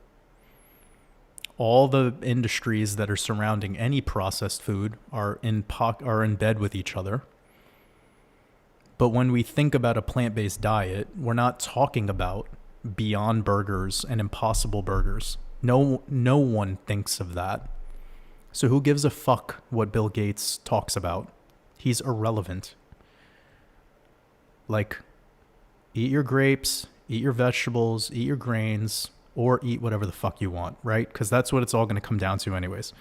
All the industries that are surrounding any processed food are in bed with each other. But when we think about a plant-based diet, we're not talking about Beyond Burgers and Impossible Burgers. No one thinks of that. So who gives a fuck what Bill Gates talks about? He's irrelevant. Like, eat your grapes, eat your vegetables, eat your grains, or eat whatever the fuck you want, right? Because that's what it's all going to come down to anyways.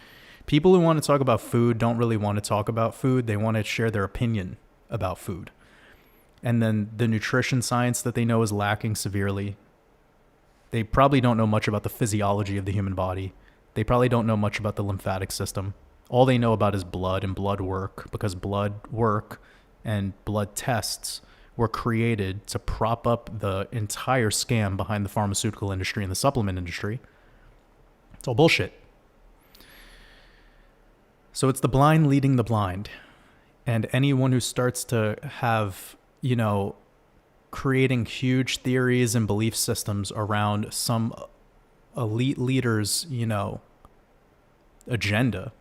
People who want to talk about food don't really want to talk about food. They want to share their opinion about food. And then the nutrition science that they know is lacking severely. They probably don't know much about the physiology of the human body. They probably don't know much about the lymphatic system. All they know about is blood and blood work, because blood work and blood tests were created to prop up the entire scam behind the pharmaceutical industry and the supplement industry. It's all bullshit. So it's the blind leading the blind. And anyone who starts to have, creating huge theories and belief systems around some elite leader's, agenda.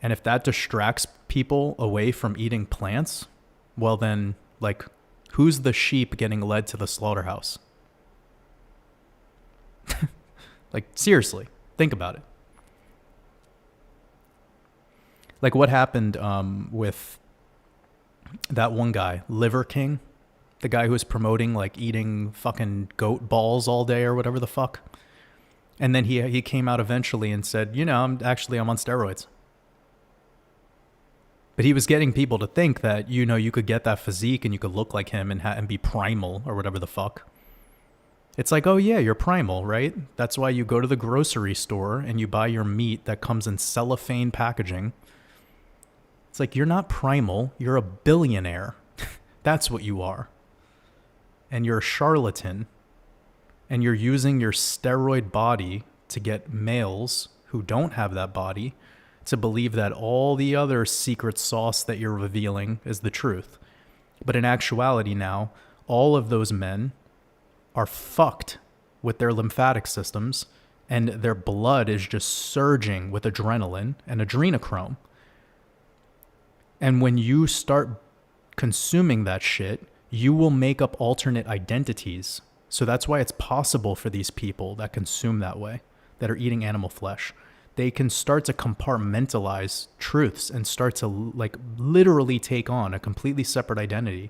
And if that distracts people away from eating plants, well then, like, who's the sheep getting led to the slaughterhouse? Like, seriously, think about it. Like, what happened with that one guy, Liver King? The guy who was promoting, like, eating fucking goat balls all day or whatever the fuck. And then he came out eventually and said, I'm on steroids. But he was getting people to think that, you could get that physique and you could look like him and be primal or whatever the fuck. It's like, oh yeah, you're primal, right? That's why you go to the grocery store and you buy your meat that comes in cellophane packaging. It's like, you're not primal, you're a billionaire. That's what you are. And you're a charlatan. And you're using your steroid body to get males who don't have that body to believe that all the other secret sauce that you're revealing is the truth. But in actuality now, all of those men are fucked with their lymphatic systems, and their blood is just surging with adrenaline and adrenochrome. And when you start consuming that shit, you will make up alternate identities. So that's why it's possible for these people that consume that way, that are eating animal flesh. They can start to compartmentalize truths and start to, like, literally take on a completely separate identity.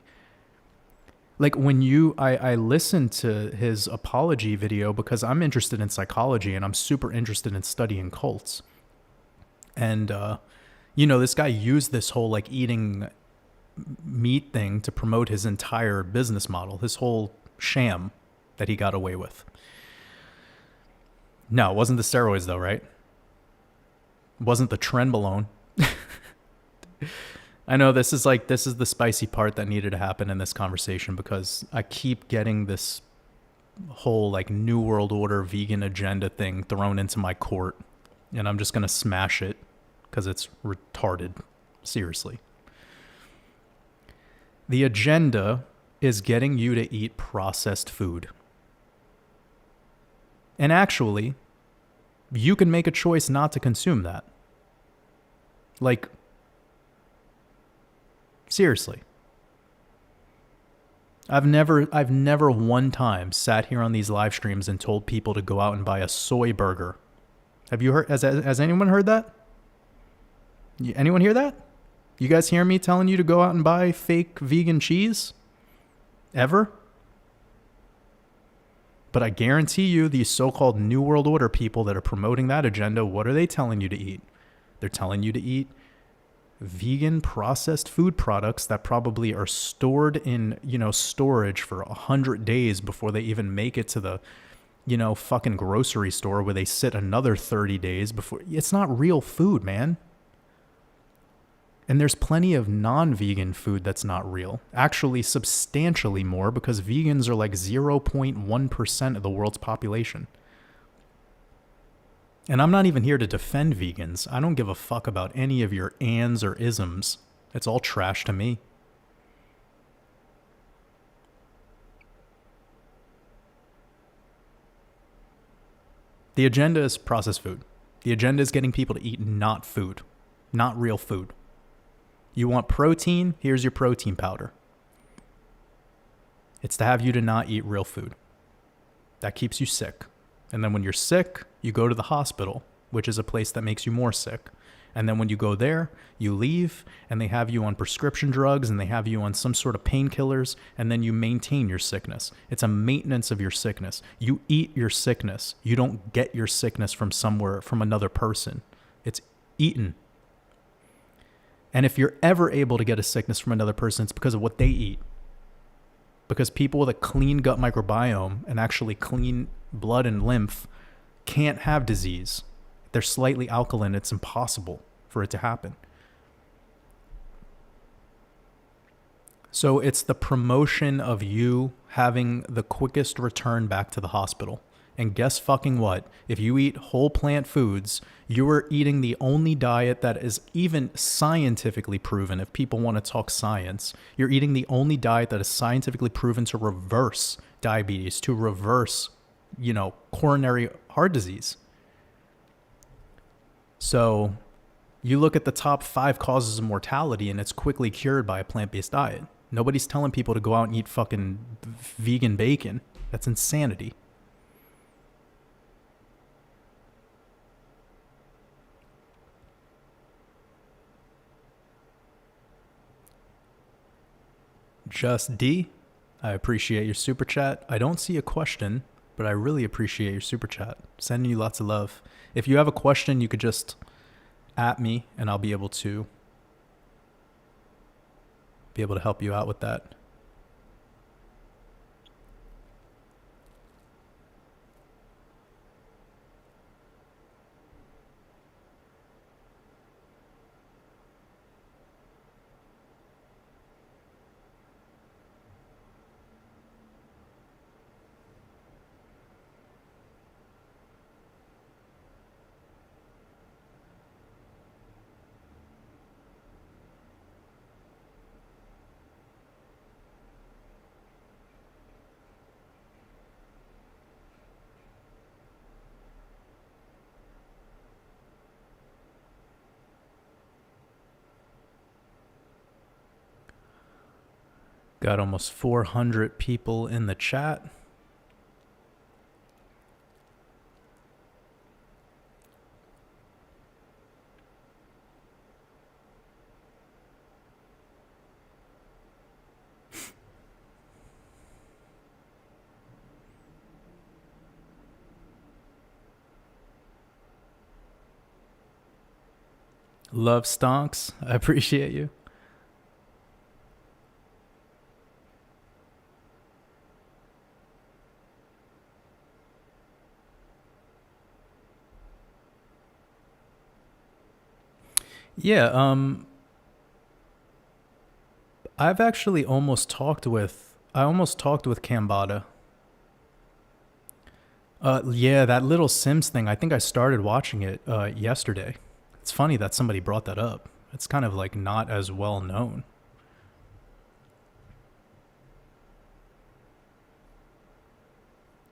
Like, when I listened to his apology video because I'm interested in psychology and I'm super interested in studying cults. And, this guy used this whole, like, eating meat thing to promote his entire business model, his whole sham that he got away with. No, it wasn't the steroids though, right? It wasn't the trenbolone. I know this is the spicy part that needed to happen in this conversation because I keep getting this whole like New World Order vegan agenda thing thrown into my court, and I'm just going to smash it because it's retarded. Seriously. The agenda is getting you to eat processed food. And actually, you can make a choice not to consume that. Like, seriously. I've never one time sat here on these live streams and told people to go out and buy a soy burger. Have you heard, has anyone heard that? Anyone hear that? You guys hear me telling you to go out and buy fake vegan cheese? Ever? But I guarantee you, these so-called New World Order people that are promoting that agenda, what are they telling you to eat? They're telling you to eat vegan processed food products that probably are stored in, storage for 100 days before they even make it to the, fucking grocery store where they sit another 30 days before. It's not real food, man. And there's plenty of non-vegan food that's not real. Actually, substantially more, because vegans are like 0.1% of the world's population. And I'm not even here to defend vegans. I don't give a fuck about any of your ands or isms. It's all trash to me. The agenda is processed food. The agenda is getting people to eat not food, not real food. You want protein? Here's your protein powder. It's to have you to not eat real food. That keeps you sick. And then when you're sick, you go to the hospital, which is a place that makes you more sick. And then when you go there, you leave, and they have you on prescription drugs, and they have you on some sort of painkillers, and then you maintain your sickness. It's a maintenance of your sickness. You eat your sickness. You don't get your sickness from somewhere, from another person. It's eaten. And if you're ever able to get a sickness from another person, it's because of what they eat. Because people with a clean gut microbiome and actually clean blood and lymph can't have disease. They're slightly alkaline. It's impossible for it to happen. So it's the promotion of you having the quickest return back to the hospital. And guess fucking what? If you eat whole plant foods, you are eating the only diet that is even scientifically proven. If people want to talk science, you're eating the only diet that is scientifically proven to reverse diabetes, to reverse, coronary heart disease. So you look at the top 5 causes of mortality and it's quickly cured by a plant-based diet. Nobody's telling people to go out and eat fucking vegan bacon. That's insanity. Just D, I appreciate your super chat. I don't see a question, but I really appreciate your super chat. Sending you lots of love. If you have a question, you could just at me and I'll be able to help you out with that. Got almost 400 people in the chat. Love Stonks. I appreciate you. Yeah, I've actually almost talked with Kambada. Yeah, that little Sims thing. I think I started watching it yesterday. It's funny that somebody brought that up. It's kind of like not as well known.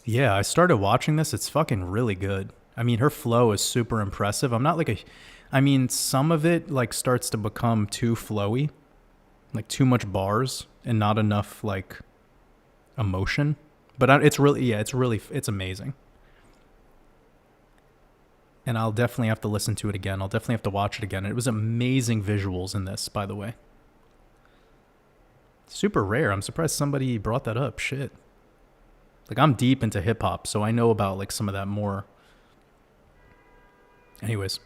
Yeah, I started watching this. It's fucking really good. I mean, her flow is super impressive. I'm not like a, I mean, some of it like starts to become too flowy, like too much bars and not enough like emotion. But it's really, yeah, it's amazing. And I'll definitely have to listen to it again. I'll definitely have to watch it again. It was amazing visuals in this, by the way. Super rare. I'm surprised somebody brought that up. Shit. Like, I'm deep into hip hop, so I know about like some of that more. Anyways.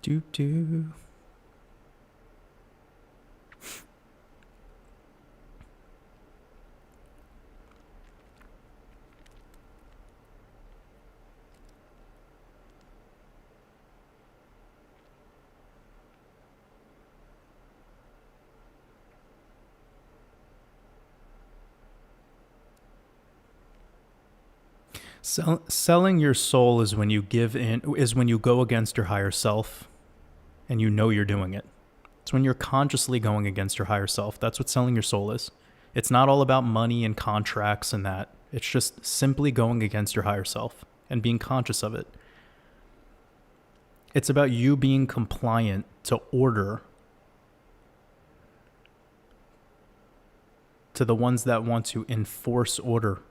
Do do. Selling your soul is when you give in, is when you go against your higher self and you know you're doing it. It's when you're consciously going against your higher self. That's what selling your soul is. It's not all about money and contracts and that. It's just simply going against your higher self and being conscious of it. It's about you being compliant to order, to the ones that want to enforce order.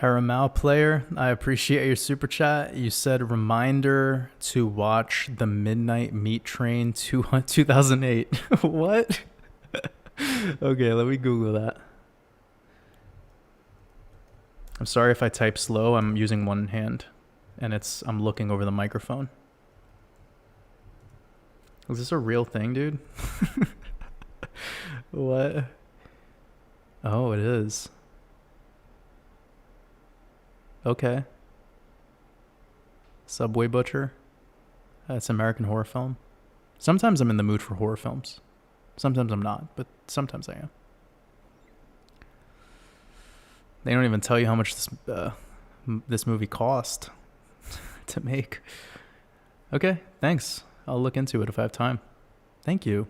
Haramau player, I appreciate your super chat. You said reminder to watch the Midnight Meat Train 2008. What? Okay, let me Google that. I'm sorry if I type slow. I'm using one hand and I'm looking over the microphone. Is this a real thing, dude? What? Oh, it is. Okay. Subway Butcher. That's an American horror film. Sometimes I'm in the mood for horror films. Sometimes I'm not, but sometimes I am. They don't even tell you how much this movie cost to make. Okay, thanks. I'll look into it if I have time. Thank you.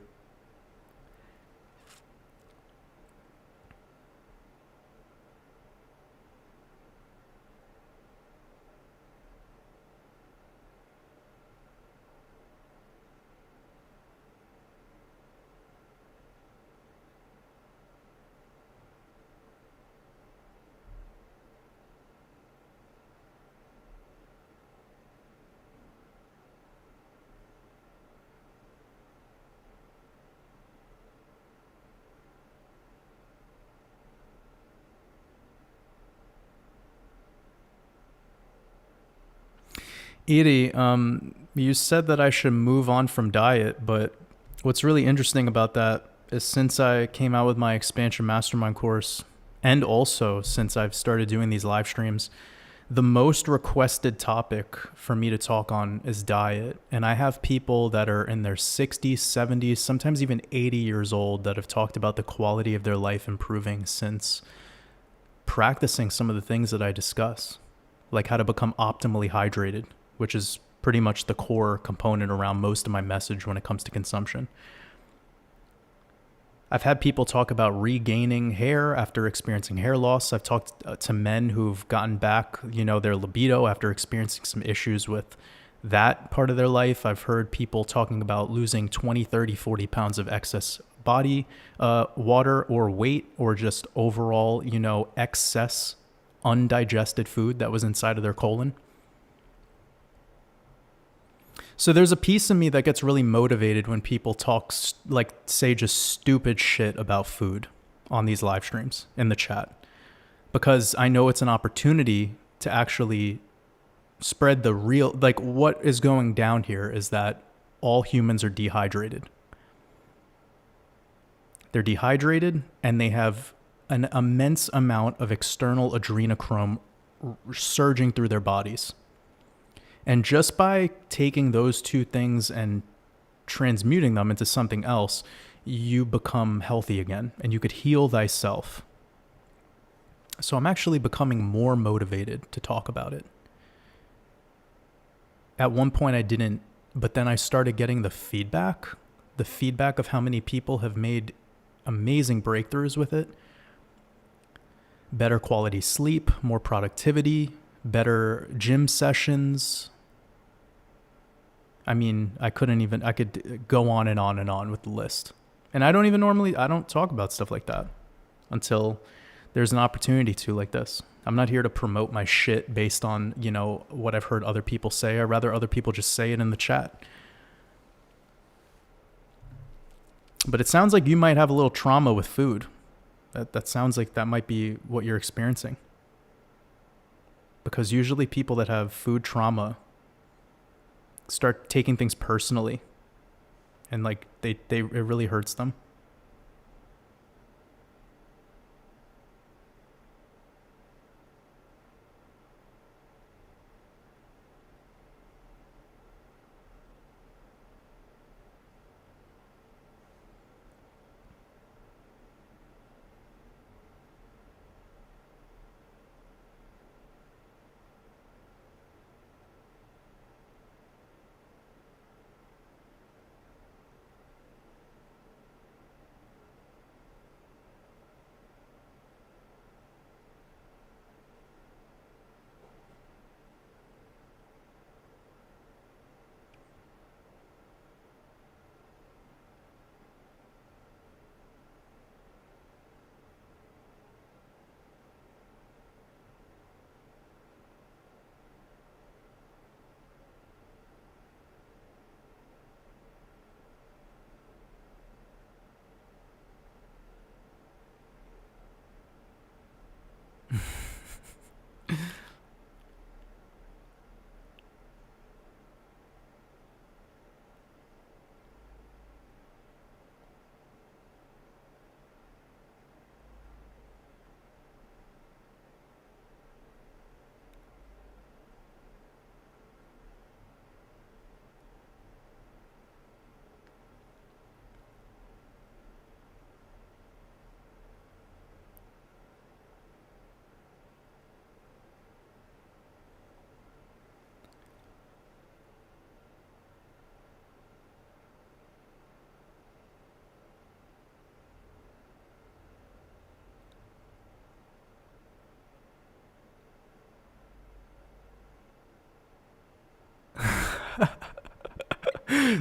Edie, you said that I should move on from diet, but what's really interesting about that is since I came out with my expansion mastermind course, and also since I've started doing these live streams, the most requested topic for me to talk on is diet. And I have people that are in their 60s, 70s, sometimes even 80 years old that have talked about the quality of their life improving since practicing some of the things that I discuss, like how to become optimally hydrated, which is pretty much the core component around most of my message when it comes to consumption. I've had people talk about regaining hair after experiencing hair loss. I've talked to men who've gotten back, their libido after experiencing some issues with that part of their life. I've heard people talking about losing 20, 30, 40 pounds of excess body water or weight, or just overall, excess undigested food that was inside of their colon. So there's a piece of me that gets really motivated when people talk, say just stupid shit about food on these live streams in the chat, because I know it's an opportunity to actually spread the real, what is going down here is that all humans are dehydrated. They're dehydrated and they have an immense amount of external adrenochrome surging through their bodies. And just by taking those two things and transmuting them into something else, you become healthy again and you could heal thyself. So I'm actually becoming more motivated to talk about it. At one point I didn't, but then I started getting the feedback of how many people have made amazing breakthroughs with it. Better quality sleep, more productivity, better gym sessions. I mean, I could go on and on and on with the list. And I don't talk about stuff like that until there's an opportunity to, like this. I'm not here to promote my shit based on, what I've heard other people say. I'd rather other people just say it in the chat. But it sounds like you might have a little trauma with food. That sounds like that might be what you're experiencing. Because usually people that have food trauma start taking things personally, and it really hurts them.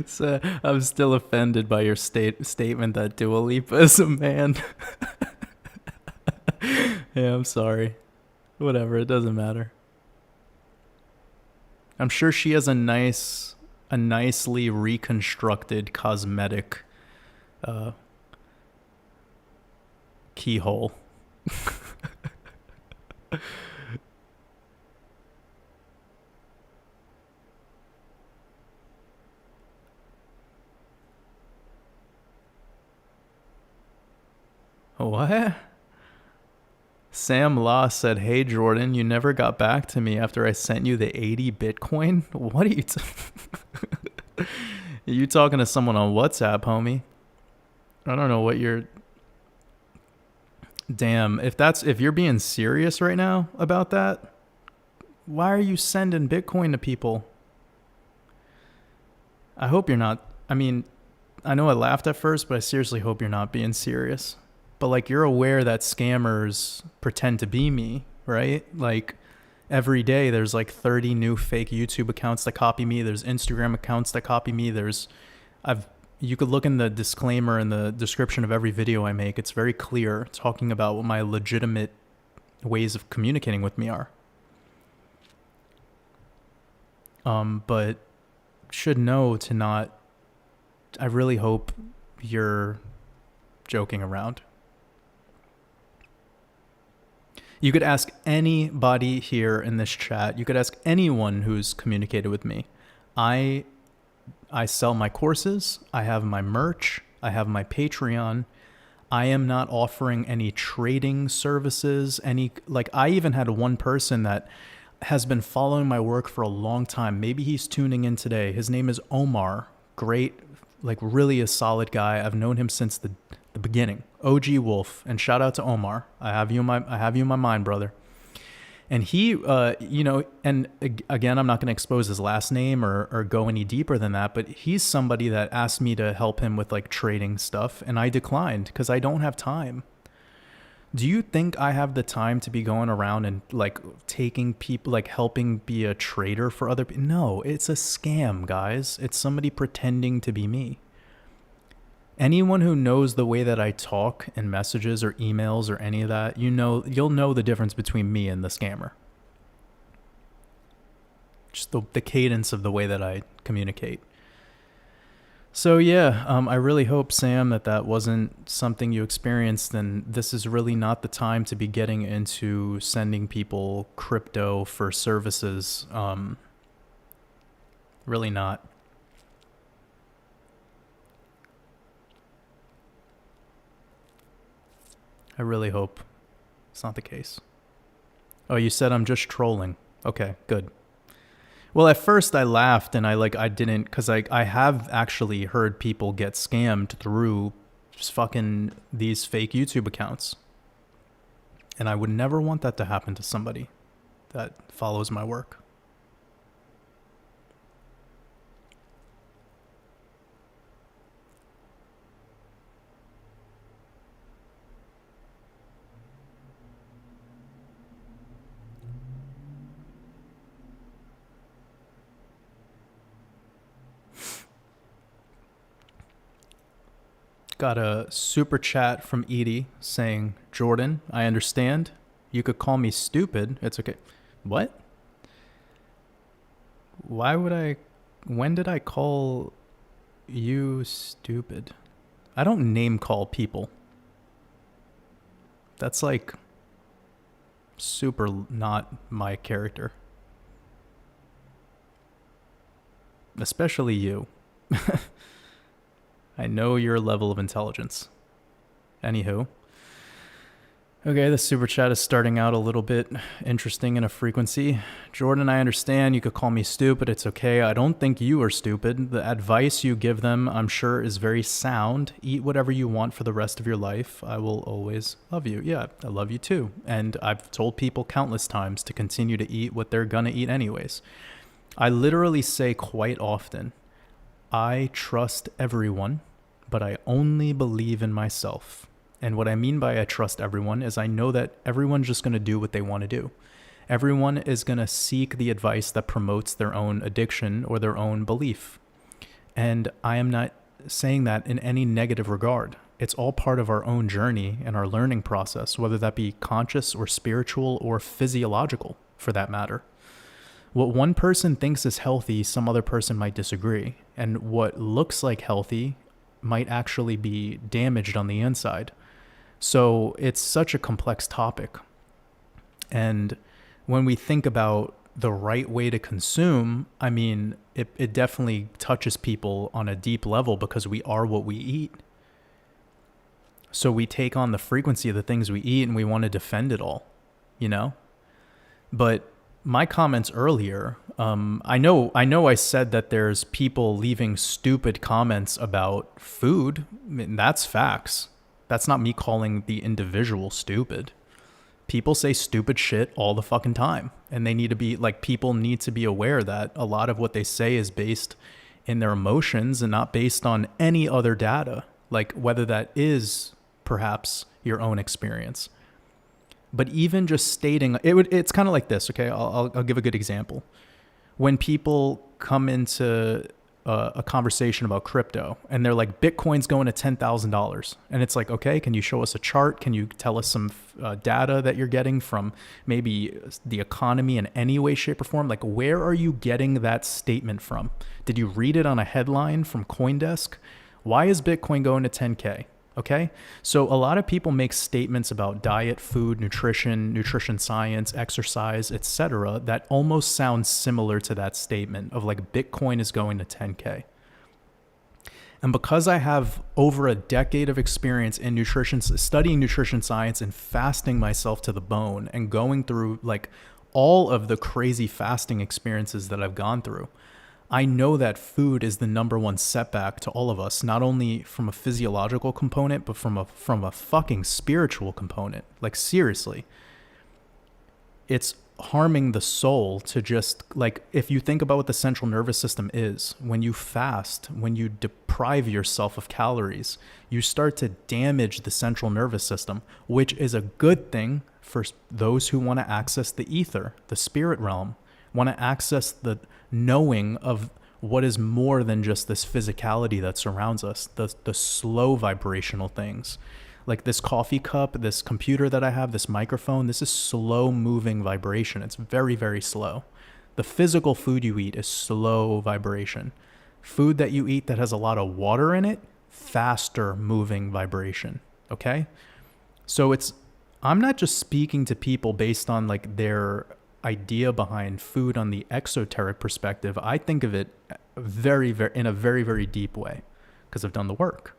So I'm still offended by your statement that Dua Lipa is a man. Yeah, I'm sorry. Whatever, it doesn't matter. I'm sure she has a nicely reconstructed cosmetic keyhole. What? Sam Law said, "Hey Jordan, you never got back to me after I sent you the 80 Bitcoin. What are you are you talking to someone on WhatsApp, homie? I don't know what you're... Damn, if you're being serious right now about that, why are you sending Bitcoin to people? I hope you're not. I mean, I know I laughed at first, but I seriously hope you're not being serious. But like, you're aware that scammers pretend to be me, right? Like, every day there's like 30 new fake YouTube accounts that copy me. There's Instagram accounts that copy me. You could look in the disclaimer in the description of every video I make. It's very clear talking about what my legitimate ways of communicating with me are. But should know to not, I really hope you're joking around. You could ask anybody here in this chat. You could ask anyone who's communicated with me. I sell my courses. I have my merch. I have my Patreon. I am not offering any trading services. I even had one person that has been following my work for a long time. Maybe he's tuning in today. His name is Omar. Great, like really a solid guy. I've known him since the beginning. OG Wolf, and shout out to Omar. I have you in my mind, brother. And he, and again, I'm not going to expose his last name or go any deeper than that, but he's somebody that asked me to help him with like trading stuff, and I declined because I don't have time. Do you think I have the time to be going around and like taking people, like helping be a trader for other people? No, it's a scam, guys. It's somebody pretending to be me. Anyone who knows the way that I talk in messages or emails or any of that, you'll know the difference between me and the scammer. Just the cadence of the way that I communicate. So yeah, I really hope, Sam, that wasn't something you experienced, and this is really not the time to be getting into sending people crypto for services. Really not. I really hope it's not the case. Oh, you said I'm just trolling. Okay, good. Well, at first I laughed and I didn't, because I have actually heard people get scammed through fucking these fake YouTube accounts. And I would never want that to happen to somebody that follows my work. Got a super chat from Edie saying, Jordan, I understand. You could call me stupid. It's okay. What? When did I call you stupid? I don't name call people. That's like super not my character. Especially you. I know your level of intelligence. Anywho. Okay, the super chat is starting out a little bit interesting in a frequency. Jordan, I understand you could call me stupid. It's okay. I don't think you are stupid. The advice you give them, I'm sure, is very sound. Eat whatever you want for the rest of your life. I will always love you. Yeah, I love you too. And I've told people countless times to continue to eat what they're gonna eat anyways. I literally say quite often, I trust everyone, but I only believe in myself. And what I mean by I trust everyone is I know that everyone's just going to do what they want to do. Everyone is going to seek the advice that promotes their own addiction or their own belief. And I am not saying that in any negative regard. It's all part of our own journey and our learning process, whether that be conscious or spiritual or physiological, for that matter. What one person thinks is healthy, some other person might disagree. And what looks like healthy might actually be damaged on the inside. So it's such a complex topic. And when we think about the right way to consume, I mean, it definitely touches people on a deep level because we are what we eat. So we take on the frequency of the things we eat and we want to defend it all, you know? But my comments earlier, I know I said that there's people leaving stupid comments about food. I mean, that's facts. That's not me calling the individual stupid. People say stupid shit all the fucking time. And they need to be, like, people need to be aware that a lot of what they say is based in their emotions and not based on any other data, like whether that is perhaps your own experience. But even just stating it's kind of like this. Okay, I'll give a good example. When people come into a conversation about crypto and they're like, Bitcoin's going to $10,000, and it's like, okay, can you show us a chart? Can you tell us some data that you're getting from maybe the economy in any way, shape, or form? Like, where are you getting that statement from? Did you read it on a headline from CoinDesk? Why is Bitcoin going to 10K? Okay, so a lot of people make statements about diet, food, nutrition science, exercise, etc. that almost sound similar to that statement of like Bitcoin is going to 10K. And because I have over a decade of experience in nutrition, studying nutrition science and fasting myself to the bone and going through like all of the crazy fasting experiences that I've gone through, I know that food is the number one setback to all of us, not only from a physiological component, but from a fucking spiritual component. Like, seriously, it's harming the soul to just, like, if you think about what the central nervous system is, when you fast, when you deprive yourself of calories, you start to damage the central nervous system, which is a good thing for those who want to access the ether, the spirit realm, want to access the knowing of what is more than just this physicality that surrounds us, the slow vibrational things. Like this coffee cup, this computer that I have, this microphone, this is slow moving vibration. It's very, very slow. The physical food you eat is slow vibration. Food that you eat that has a lot of water in it, faster moving vibration. Okay? So I'm not just speaking to people based on like their idea behind food on the exoteric perspective. I think of it in a very, very deep way because I've done the work.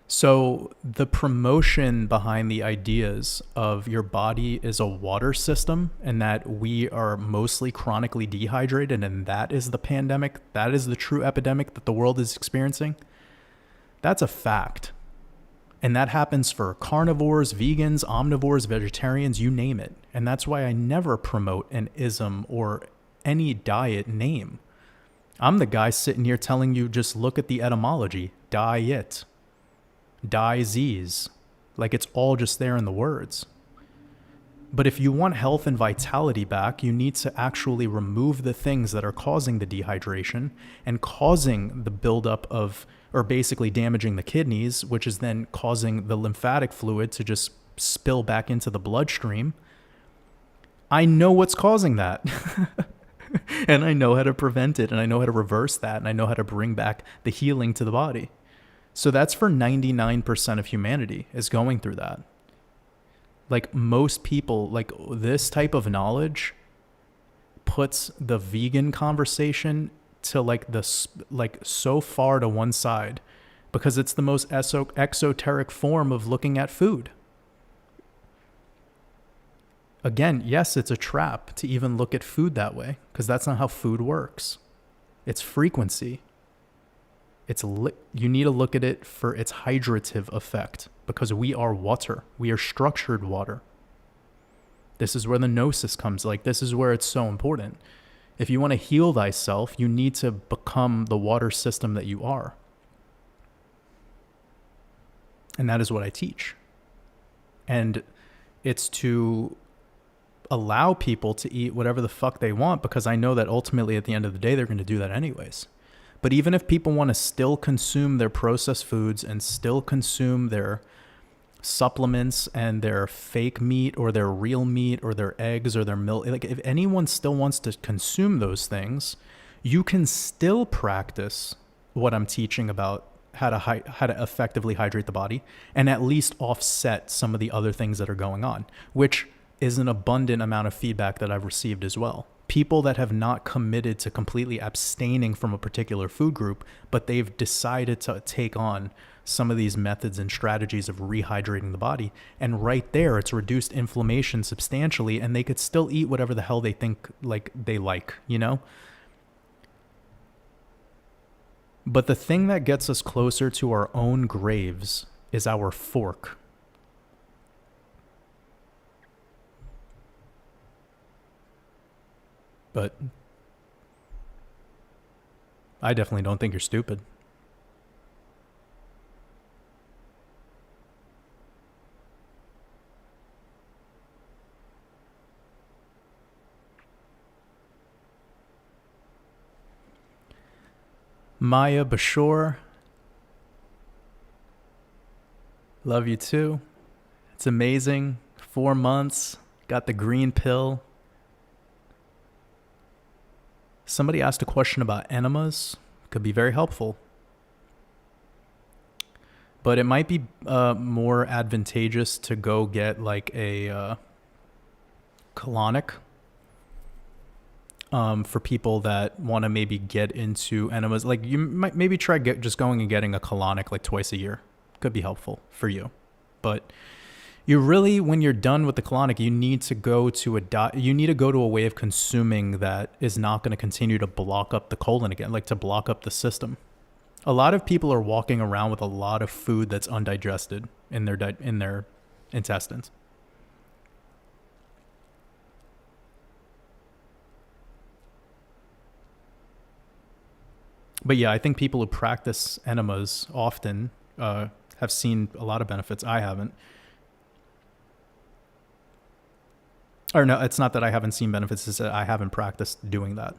So the promotion behind the ideas of your body is a water system and that we are mostly chronically dehydrated and that is the pandemic, that is the true epidemic that the world is experiencing, that's a fact. And that happens for carnivores, vegans, omnivores, vegetarians, you name it. And that's why I never promote an ism or any diet name. I'm the guy sitting here telling you just look at the etymology. Diet. Disease. Like it's all just there in the words. But if you want health and vitality back, you need to actually remove the things that are causing the dehydration and causing the buildup of, or basically damaging the kidneys, which is then causing the lymphatic fluid to just spill back into the bloodstream. I know what's causing that. And I know how to prevent it, and I know how to reverse that, and I know how to bring back the healing to the body. So that's for 99% of humanity is going through that. Like most people, like this type of knowledge puts the vegan conversation to like this, like so far to one side because it's the most exoteric form of looking at food. Again, yes, it's a trap to even look at food that way because that's not how food works. It's frequency. You need to look at it for its hydrative effect because we are water. We are structured water. This is where the gnosis comes. Like this is where it's so important. If you want to heal thyself, you need to become the water system that you are. And that is what I teach. And it's to allow people to eat whatever the fuck they want because I know that ultimately at the end of the day, they're going to do that anyways. But even if people want to still consume their processed foods and still consume their supplements and their fake meat or their real meat or their eggs or their milk, like if anyone still wants to consume those things, you can still practice what I'm teaching about how to effectively hydrate the body and at least offset some of the other things that are going on, which is an abundant amount of feedback that I've received as well. People that have not committed to completely abstaining from a particular food group, but they've decided to take on some of these methods and strategies of rehydrating the body. And right there, it's reduced inflammation substantially, and they could still eat whatever the hell they think they like, you know? But the thing that gets us closer to our own graves is our fork. But I definitely don't think you're stupid. Maya Bashor, love you too. It's amazing. 4 months, got the green pill. Somebody asked a question about enemas. Could be very helpful. But it might be more advantageous to go get like a colonic for people that want to maybe get into enemas. Like you might maybe try just going and getting a colonic like twice a year. Could be helpful for you. But you really, when you're done with the colonic, you need to go to a way of consuming that is not going to continue to block up the colon again, like to block up the system. A lot of people are walking around with a lot of food that's undigested in their intestines. But yeah, I think people who practice enemas often have seen a lot of benefits. I haven't. Or no, it's not that I haven't seen benefits, it's that I haven't practiced doing that.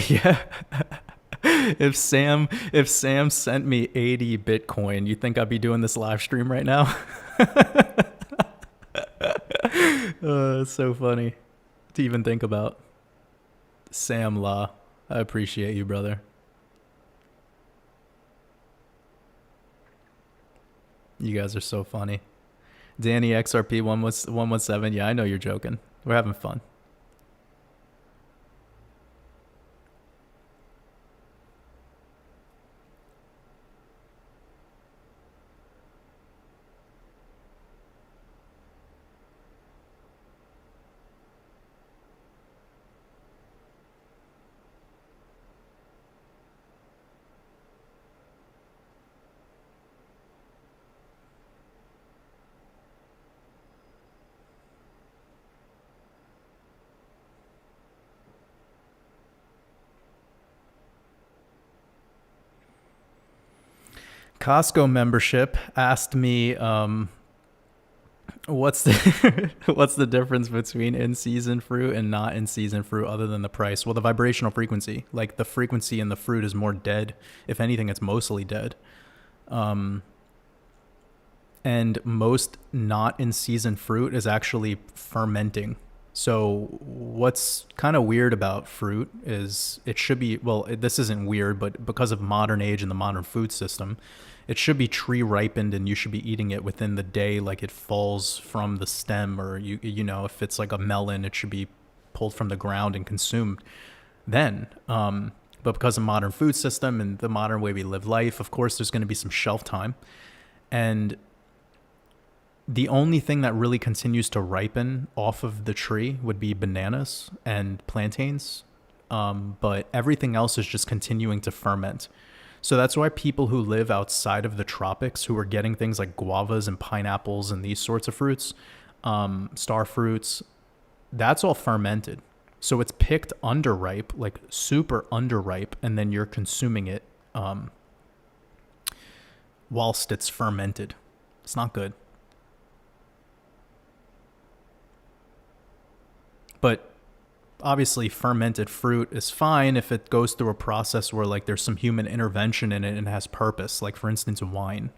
Yeah. If Sam sent me 80 Bitcoin, you think I'd be doing this live stream right now? It's so funny to even think about. Sam La, I appreciate you, brother. You guys are so funny. Danny XRP 117. Yeah, I know you're joking. We're having fun. Costco membership asked me what's the what's the difference between in-season fruit and not in-season fruit other than the price. Well, the vibrational frequency, like the frequency in the fruit is more dead. If anything, it's mostly dead. And most not in-season fruit is actually fermenting. So what's kind of weird about fruit is it should be, well, this isn't weird, but because of modern age and the modern food system, it should be tree ripened and you should be eating it within the day, like it falls from the stem, or you know, if it's like a melon, it should be pulled from the ground and consumed then. But because of modern food system and the modern way we live life, of course, there's going to be some shelf time. And the only thing that really continues to ripen off of the tree would be bananas and plantains. But everything else is just continuing to ferment. So that's why people who live outside of the tropics, who are getting things like guavas and pineapples and these sorts of fruits, star fruits, that's all fermented. So it's picked underripe, like super underripe, and then you're consuming it whilst it's fermented. It's not good. But obviously fermented fruit is fine if it goes through a process where like there's some human intervention in it and it has purpose, like for instance wine.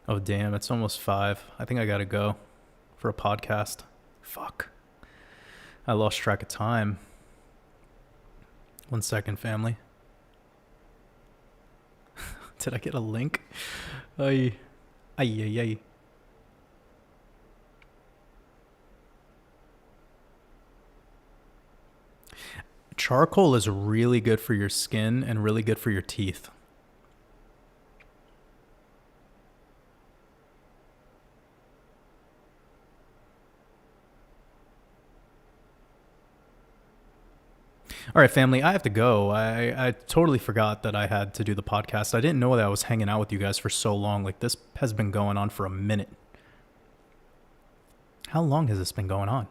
Oh damn, it's almost 5. I think I gotta go for a podcast. Fuck. I lost track of time. 1 second, family. Did I get a link? Ay, ay, ay, ay. Charcoal is really good for your skin and really good for your teeth. All right, family, I have to go. I totally forgot that I had to do the podcast. I didn't know that I was hanging out with you guys for so long. Like, this has been going on for a minute. How long has this been going on?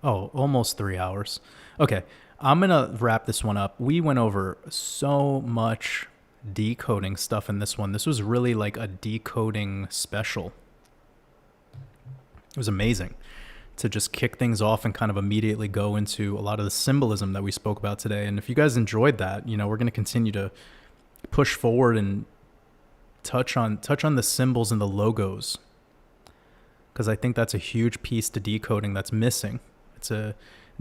Oh, almost 3 hours. Okay, I'm going to wrap this one up. We went over so much decoding stuff in this one. This was really like a decoding special. It was amazing to just kick things off and kind of immediately go into a lot of the symbolism that we spoke about today. And if you guys enjoyed that, you know, we're going to continue to push forward and touch on the symbols and the logos, because I think that's a huge piece to decoding that's missing.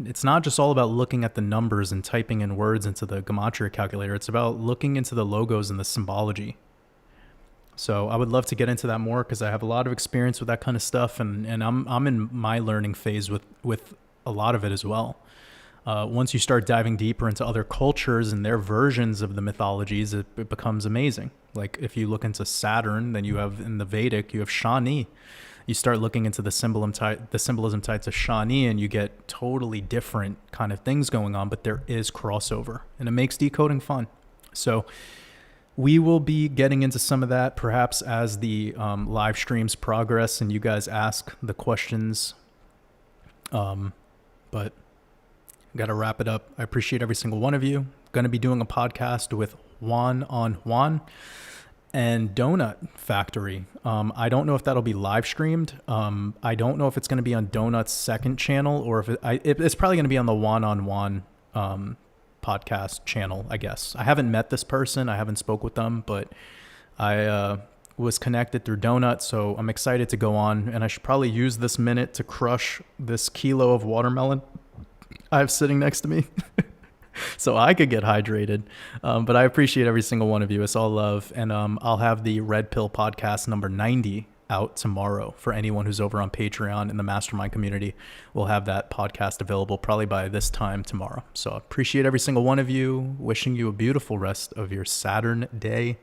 It's not just all about looking at the numbers and typing in words into the Gematria calculator. It's about looking into the logos and the symbology. So I would love to get into that more because I have a lot of experience with that kind of stuff, and I'm in my learning phase with a lot of it as well. Once you start diving deeper into other cultures and their versions of the mythologies, it becomes amazing. Like if you look into Saturn, then you have in the Vedic, you have Shani. You start looking into the symbolism tied to Shani, and you get totally different kind of things going on, but there is crossover, and it makes decoding fun. So we will be getting into some of that perhaps as the live streams progress and you guys ask the questions. But got to wrap it up. I appreciate every single one of you. Going to be doing a podcast with Juan on Juan and Donut Factory. I don't know if that'll be live streamed. I don't know if it's going to be on Donut's second channel or if it's probably going to be on the Juan on Juan podcast channel, I guess. I haven't met this person. I haven't spoke with them, but I was connected through Donut, so I'm excited to go on, and I should probably use this minute to crush this kilo of watermelon I have sitting next to me so I could get hydrated. But I appreciate every single one of you. It's all love, and I'll have the Red Pill podcast number 90 out tomorrow for anyone who's over on Patreon in the Mastermind community. We'll have that podcast available probably by this time tomorrow. So I appreciate every single one of you. Wishing you a beautiful rest of your Saturn day.